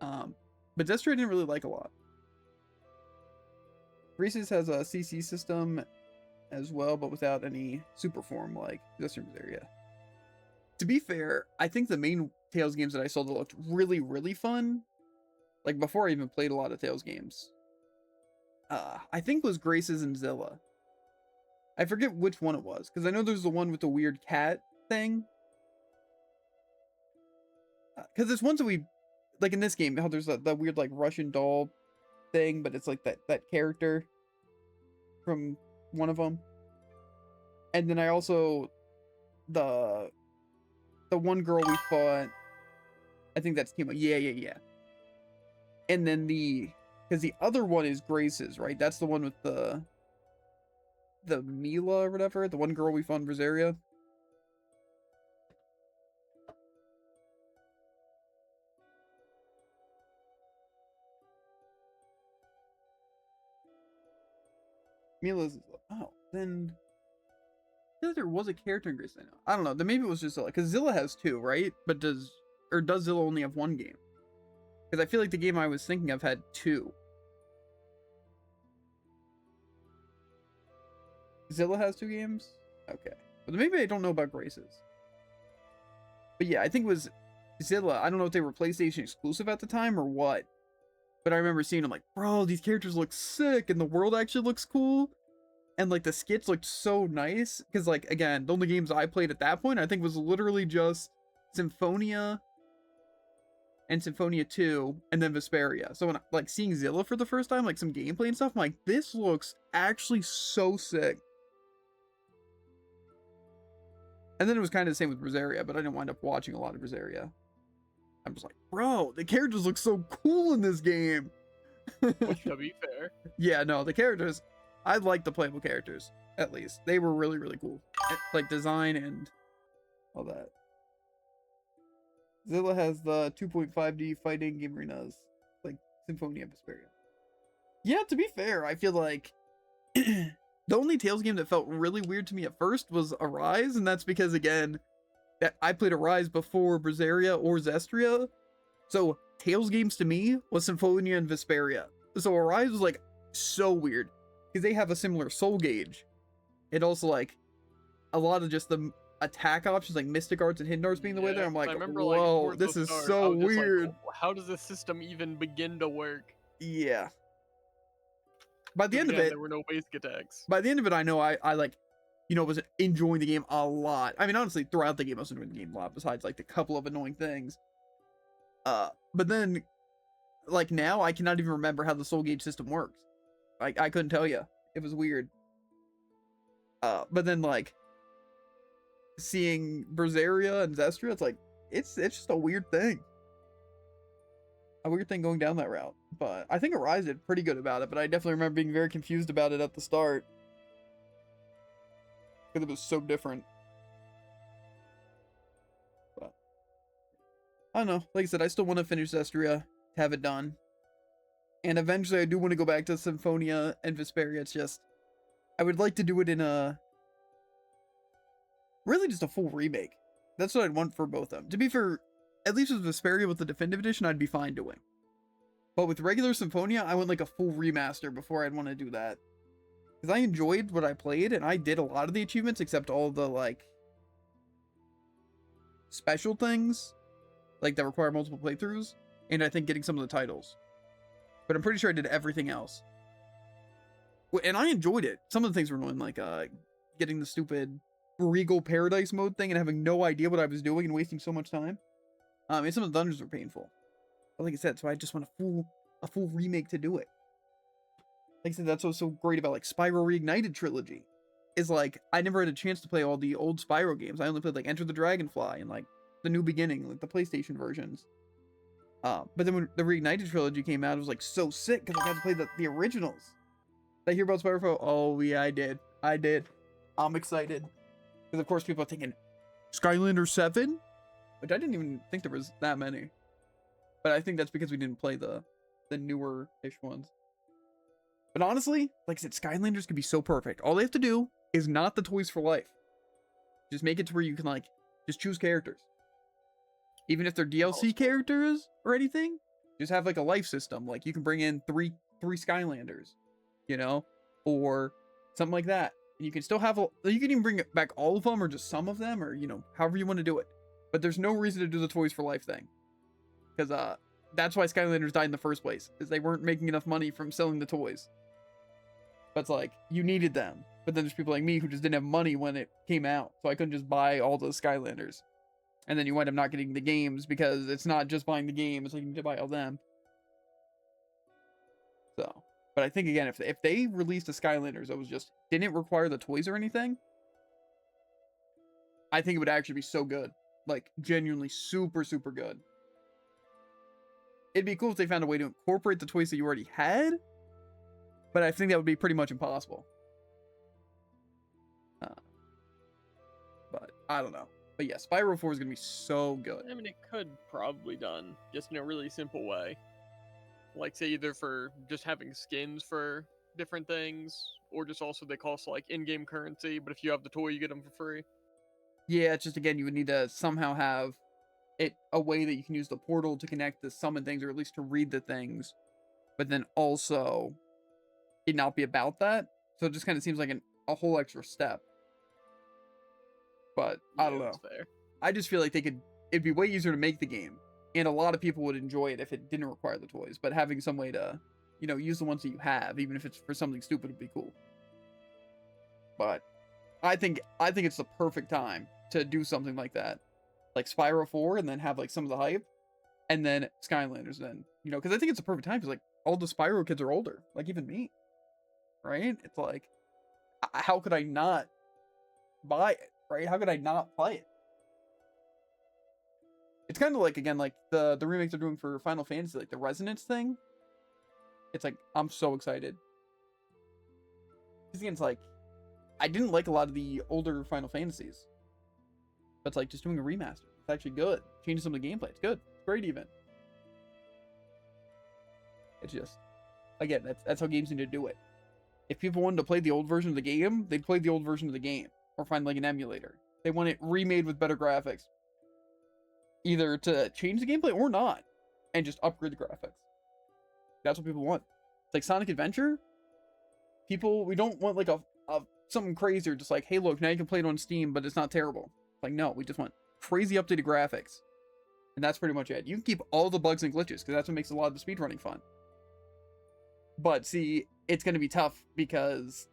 But Zestria I didn't really like a lot. Reese's has a CC system as well, but without any super form like Zestria and Berseria. To be fair, I think the main Tales games that I saw that looked really, really fun, like before I even played a lot of Tales games, I think was Graces and Zilla. I forget which one it was, because I know there's the one with the weird cat thing. Because there's ones that we, like in this game, how there's that weird like Russian doll thing, but it's like that character from one of them. And then I also, the one girl we fought, I think that's Timo. Yeah. And then because the other one is Grace's, right? That's the one with the Mila or whatever, the one girl we fought in Berseria. Mila's, oh, then I feel like there was a character in Grace. I don't know. Then maybe it was just Zilla, because Zilla has 2, right? But does Zilla only have 1 game? Because I feel like the game I was thinking of had 2. Zilla has 2 games? Okay. But maybe I don't know about Grace's. But yeah, I think it was Zilla. I don't know if they were PlayStation exclusive at the time or what. But I remember seeing them like, bro, these characters look sick, and the world actually looks cool. And like the skits looked so nice. Because like, again, the only games I played at that point, I think was literally just Symphonia and Symphonia 2, and then Vesperia. So when like seeing Zilla for the first time, like some gameplay and stuff, I'm like, this looks actually so sick. And then it was kind of the same with Berseria, but I didn't wind up watching a lot of Berseria. I'm just like, bro, the characters look so cool in this game. Which, to be fair. Yeah, no, the characters, I like the playable characters, at least. They were really, really cool. Like design and all that. Zilla has the 2.5D fighting game arenas, like Symphonia and Vesperia. Yeah, to be fair, I feel like the only Tales game that felt really weird to me at first was Arise, and that's because, again, that I played Arise before Berseria or Zestria. So Tales games to me was Symphonia and Vesperia. So Arise was like so weird because they have a similar soul gauge. And also like a lot of just the attack options like Mystic Arts and Hidden Arts being the way there. I'm like, I remember, whoa, towards this the is start, I so was just like, weird. how does this system even begin to work? Yeah. By the end of Again, it, there were no basic attacks. by the end of it, I know I like, you know, was enjoying the game a lot. I mean, honestly, throughout the game, I was enjoying the game a lot, besides like the couple of annoying things. But then, like now, I cannot even remember how the soul gauge system works. I couldn't tell you. It was weird. But then like seeing Berseria and Zestria, it's like it's just a weird thing. A weird thing going down that route. But I think Arise did pretty good about it, but I definitely remember being very confused about it at the start. Because it was so different. But I don't know. Like I said, I still want to finish Zestria, to have it done. And eventually I do want to go back to Symphonia and Vesperia. It's just I would like to do it in a really just a full remake. That's what I'd want for both of them. To be fair, at least with Vesperia with the Definitive Edition, I'd be fine doing. But with regular Symphonia, I want like a full remaster before I'd want to do that. Because I enjoyed what I played, and I did a lot of the achievements, except all the, like, special things, like, that require multiple playthroughs, and I think getting some of the titles. But I'm pretty sure I did everything else. And I enjoyed it. Some of the things were annoying, like, getting the stupid Regal Paradise mode thing and having no idea what I was doing and wasting so much time. And some of the dungeons were painful. But like I said, so I just want a full remake to do it. Like I said, that's what's so great about like Spyro Reignited trilogy. Is like I never had a chance to play all the old Spyro games. I only played like Enter the Dragonfly and like the New Beginning, like the PlayStation versions. But then when the Reignited trilogy came out, it was like so sick because I got to play the originals. Did I hear about Spyro 4? Oh yeah, I did. I'm excited. Because of course people are thinking Skylander 7? Which I didn't even think there was that many. But I think that's because we didn't play the newer-ish ones. But honestly, like I said, Skylanders could be so perfect. All they have to do is not the toys for life. Just make it to where you can, like, just choose characters. Even if they're DLC characters or anything, just have, like, a life system. Like, you can bring in three Skylanders, you know? Or something like that. And you can still have, you can even bring back all of them or just some of them or, you know, however you want to do it. But there's no reason to do the toys for life thing. Because, that's why Skylanders died in the first place. Is they weren't making enough money from selling the toys. But it's like, you needed them. But then there's people like me who just didn't have money when it came out. So I couldn't just buy all those Skylanders. And then you wind up not getting the games because it's not just buying the game. It's like you need to buy all them. So, but I think again, if they released a Skylanders that was just, didn't require the toys or anything, I think it would actually be so good. Like, genuinely super, super good. It'd be cool if they found a way to incorporate the toys that you already had. But I think that would be pretty much impossible. But I don't know. But yeah, Spyro 4 is going to be so good. I mean, it could probably done just in a really simple way. Like, say, either for just having skins for different things, or just also they cost, like, in-game currency, but if you have the toy, you get them for free. Yeah, it's just, again, you would need to somehow have it a way that you can use the portal to connect to summon things, or at least to read the things. But then also it not be about that. So it just kind of seems like a whole extra step. But I don't know. Fair. I just feel like it'd be way easier to make the game. And a lot of people would enjoy it if it didn't require the toys. But having some way to, you know, use the ones that you have, even if it's for something stupid, would be cool. But I think it's the perfect time to do something like that. Like Spyro 4 and then have like some of the hype. And then Skylanders then. You know, because I think it's a perfect time because like all the Spyro kids are older. Like even me. Right? It's like, how could I not buy it? Right? How could I not play it? It's kind of like, again, like the remakes they're doing for Final Fantasy, like the Resonance thing. It's like, I'm so excited. Because again, it's like, I didn't like a lot of the older Final Fantasies. But it's like, just doing a remaster. It's actually good. Changes some of the gameplay. It's good. It's great even. It's just, again, that's how games need to do it. If people wanted to play the old version of the game, they'd play the old version of the game or find like an emulator. They want it remade with better graphics, either to change the gameplay or not, and just upgrade the graphics. That's what people want. It's like Sonic Adventure. People, we don't want like a something crazy or just like, hey, look, now you can play it on Steam, but it's not terrible. Like, no, we just want crazy updated graphics, and that's pretty much it. You can keep all the bugs and glitches because that's what makes a lot of the speedrunning fun. But see, it's going to be tough because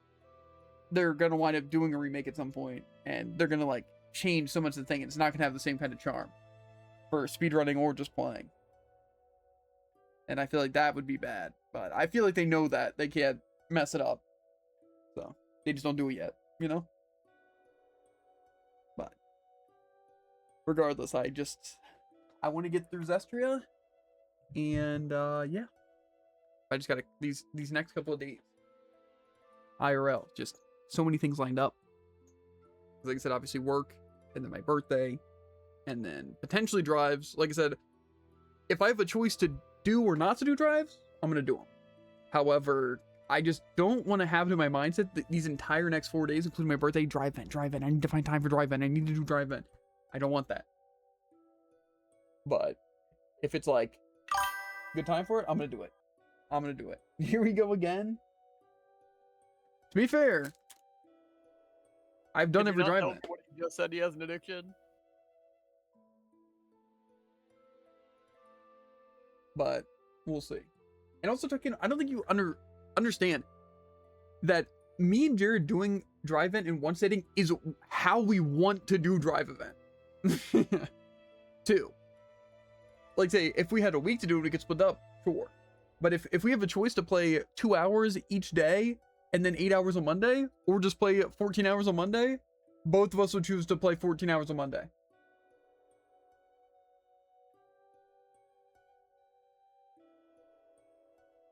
they're going to wind up doing a remake at some point, and they're going to like change so much of the thing, and it's not going to have the same kind of charm for speedrunning or just playing. And I feel like that would be bad, but I feel like they know that they can't mess it up, so they just don't do it yet, you know? But regardless, I want to get through Zestria, and yeah. I just gotta these next couple of days. IRL, just so many things lined up. Like I said, obviously work, and then my birthday, and then potentially drives. Like I said, if I have a choice to do or not to do drives, I'm gonna do them. However, I just don't want to have it in my mindset that these entire next 4 days, including my birthday, drive in. I need to find time for drive in. I need to do drive in. I don't want that. But if it's like good time for it, I'm gonna do it. I'm gonna do it. Here we go again. To be fair, I've done every drive-in. What he just said, he has an addiction. But we'll see. And also, Tuckin, I don't think you understand that me and Jared doing drive-in in one setting is how we want to do drive event. Two. Like, say, if we had a week to do it, we could split up. Sure. But if we have a choice to play 2 hours each day and then 8 hours on Monday, or just play 14 hours on Monday, both of us would choose to play 14 hours on Monday.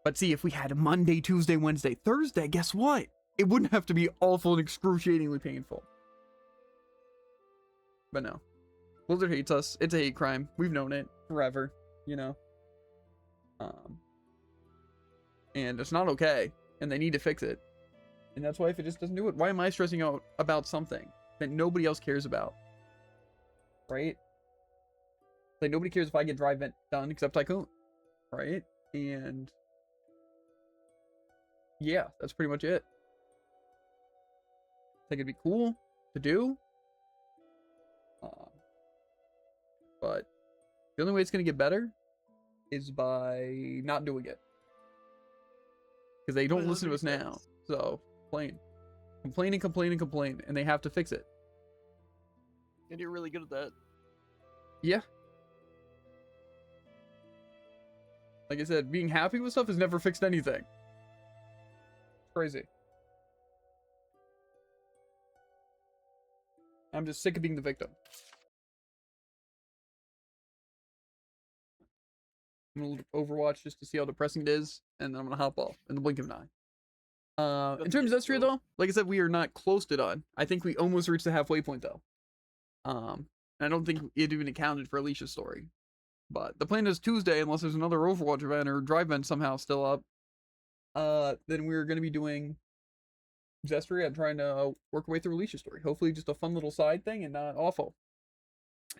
But see, if we had Monday, Tuesday, Wednesday, Thursday, guess what? It wouldn't have to be awful and excruciatingly painful. But no. Blizzard hates us. It's a hate crime. We've known it forever, you know. And it's not okay, and they need to fix it. And that's why if it just doesn't do it, why am I stressing out about something that nobody else cares about? Right? Like, nobody cares if I get drive vent done except Tycoon. Right? And yeah, that's pretty much it. I think it'd be cool to do. But the only way it's going to get better is by not doing it. Because they don't listen to us now. So, complain, and they have to fix it. And you're really good at that. Yeah. Like I said, being happy with stuff has never fixed anything. Crazy. I'm just sick of being the victim. I'm gonna look at Overwatch just to see how depressing it is, and then I'm gonna hop off in the blink of an eye. In terms of Zestria, though, like I said, we are not close to done. I think we almost reached the halfway point, though. I don't think it even accounted for Alicia's story. But the plan is Tuesday, unless there's another Overwatch event or drive event somehow still up. Then we're gonna be doing Zestria and trying to work our way through Alicia's story. Hopefully, just a fun little side thing and not awful.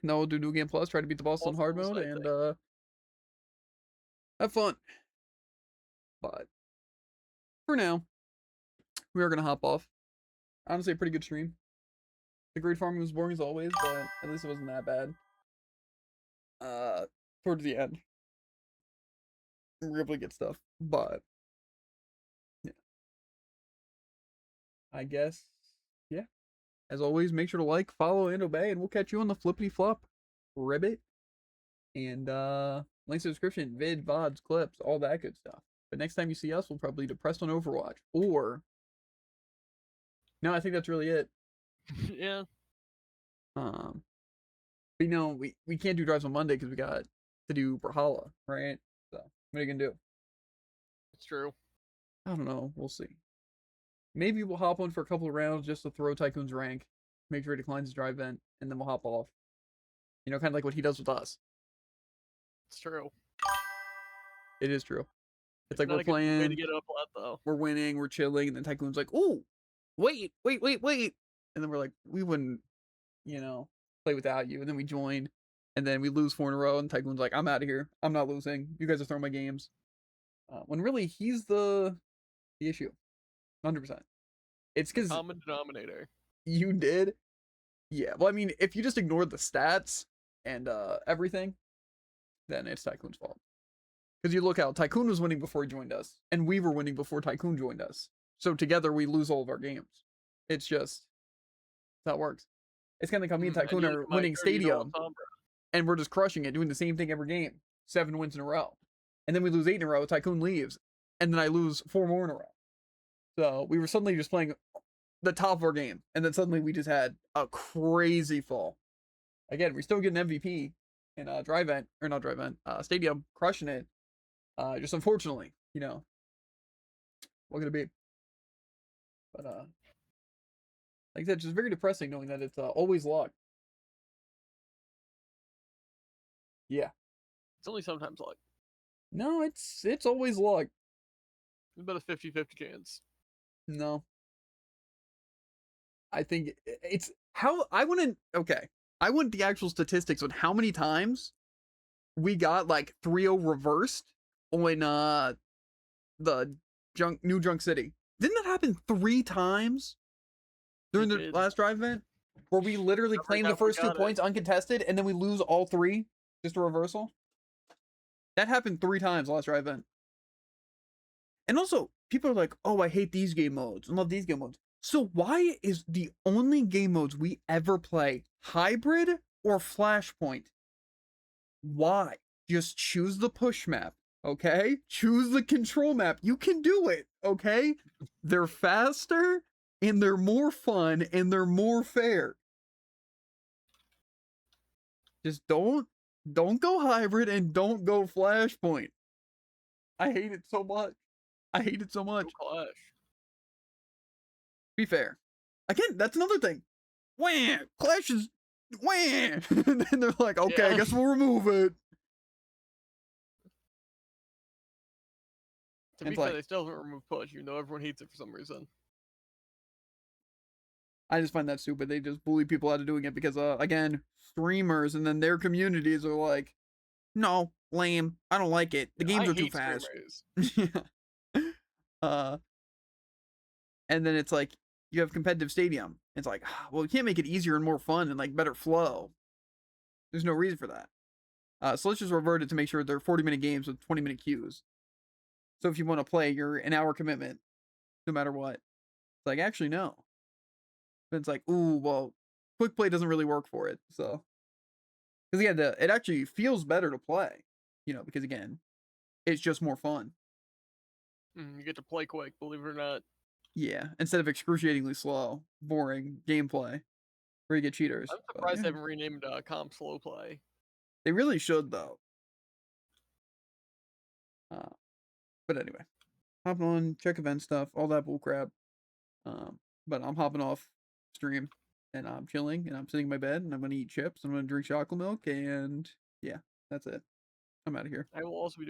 And then we'll do New Game Plus, try to beat the boss on hard mode, and have fun. But for now, we are gonna hop off. Honestly, a pretty good stream. The great farming was boring as always, but at least it wasn't that bad. Towards the end, we were able to get stuff, but yeah, I guess, yeah. As always, make sure to like, follow, and obey, and we'll catch you on the flippity flop ribbit. And links in the description, vid, VODs, clips, all that good stuff. But next time you see us, we'll probably be depressed on Overwatch, or no, I think that's really it. Yeah. But you know, we can't do drives on Monday because we got to do Brawlhalla, right? So what are you gonna do? It's true. I don't know. We'll see. Maybe we'll hop on for a couple of rounds just to throw Tycoon's rank, make sure he declines his drive vent, and then we'll hop off. You know, kind of like what he does with us. It's true. It is true. It's It's like not we're a good way to playing, get up a lot, though. we're winning, we're chilling, and then Tycoon's like, "Oh, wait, wait, wait, wait," and then we're like, "We wouldn't, you know, play without you." And then we join, and then we lose 4 in a row, and Tycoon's like, "I'm out of here. I'm not losing. You guys are throwing my games." When really he's the issue, 100%. It's The because common denominator. you did. Yeah. Well, I mean, if you just ignored the stats and everything, then it's Tycoon's fault. Because you look out, Tycoon was winning before he joined us, and we were winning before Tycoon joined us. So together we lose all of our games. It's just that's how it works. It's kind of like how me and And Tycoon you look are at my winning card, you know Stadium, Sombra. and we're just crushing it, doing the same thing every game, 7 wins in a row, and then we lose 8 in a row. Tycoon leaves, and then I lose 4 more in a row. So we were suddenly just playing the top of our game, and then suddenly we just had a crazy fall. Again, we still get an MVP in dry vent or not dry vent, Stadium, crushing it. Just unfortunately, you know, what could it be? But like I said, it's just very depressing knowing that it's always luck. Yeah. It's only sometimes luck. No, it's always luck. It's about a 50-50 chance. No. I think it's how I want to. Okay, I want the actual statistics on how many times we got like 3-0 reversed on the New Junk City. Didn't that happen 3 times during the last drive event? Where we literally Every claim time the we first 2 got it. points uncontested and then we lose all 3? Just a reversal? That happened 3 times last drive event. And also, people are like, oh, I hate these game modes. I love these game modes. So why is the only game modes we ever play hybrid or flashpoint? Why? Just choose the push map, okay? Choose the control map. You can do it, okay? They're faster and they're more fun and they're more fair. Just don't go hybrid and don't go flashpoint. I hate it so much. I hate it so much. No clash. Be fair. Again, that's another thing. Wham! Clash is wham! And then they're like, okay, I Yeah. guess we'll remove it. To be It's fair, like- they still haven't removed push, even though everyone hates it for some reason. I just find that stupid. They just bully people out of doing it because, again, streamers and then their communities are like, no, lame. I don't like it. The Yeah, games I are too hate fast. streamers. Yeah. And then it's like you have competitive stadium. It's like, well, we can't make it easier and more fun and like better flow. There's no reason for that. So let's just revert it to make sure they're 40-minute games with 20-minute queues. So if you want to play, you're an hour commitment, no matter what. It's like, actually, no. But it's like, ooh, well, quick play doesn't really work for it. So, because again, it actually feels better to play, you know, because again, it's just more fun. You get to play quick, believe it or not. Yeah, instead of excruciatingly slow, boring gameplay where you get cheaters. I'm But, surprised yeah. they haven't renamed comp slow play. They really should, though. But anyway, hopping on, check event stuff, all that bullcrap. But I'm hopping off stream and I'm chilling and I'm sitting in my bed and I'm gonna eat chips. I'm gonna drink chocolate milk and yeah, that's it. I'm out of here. I will also be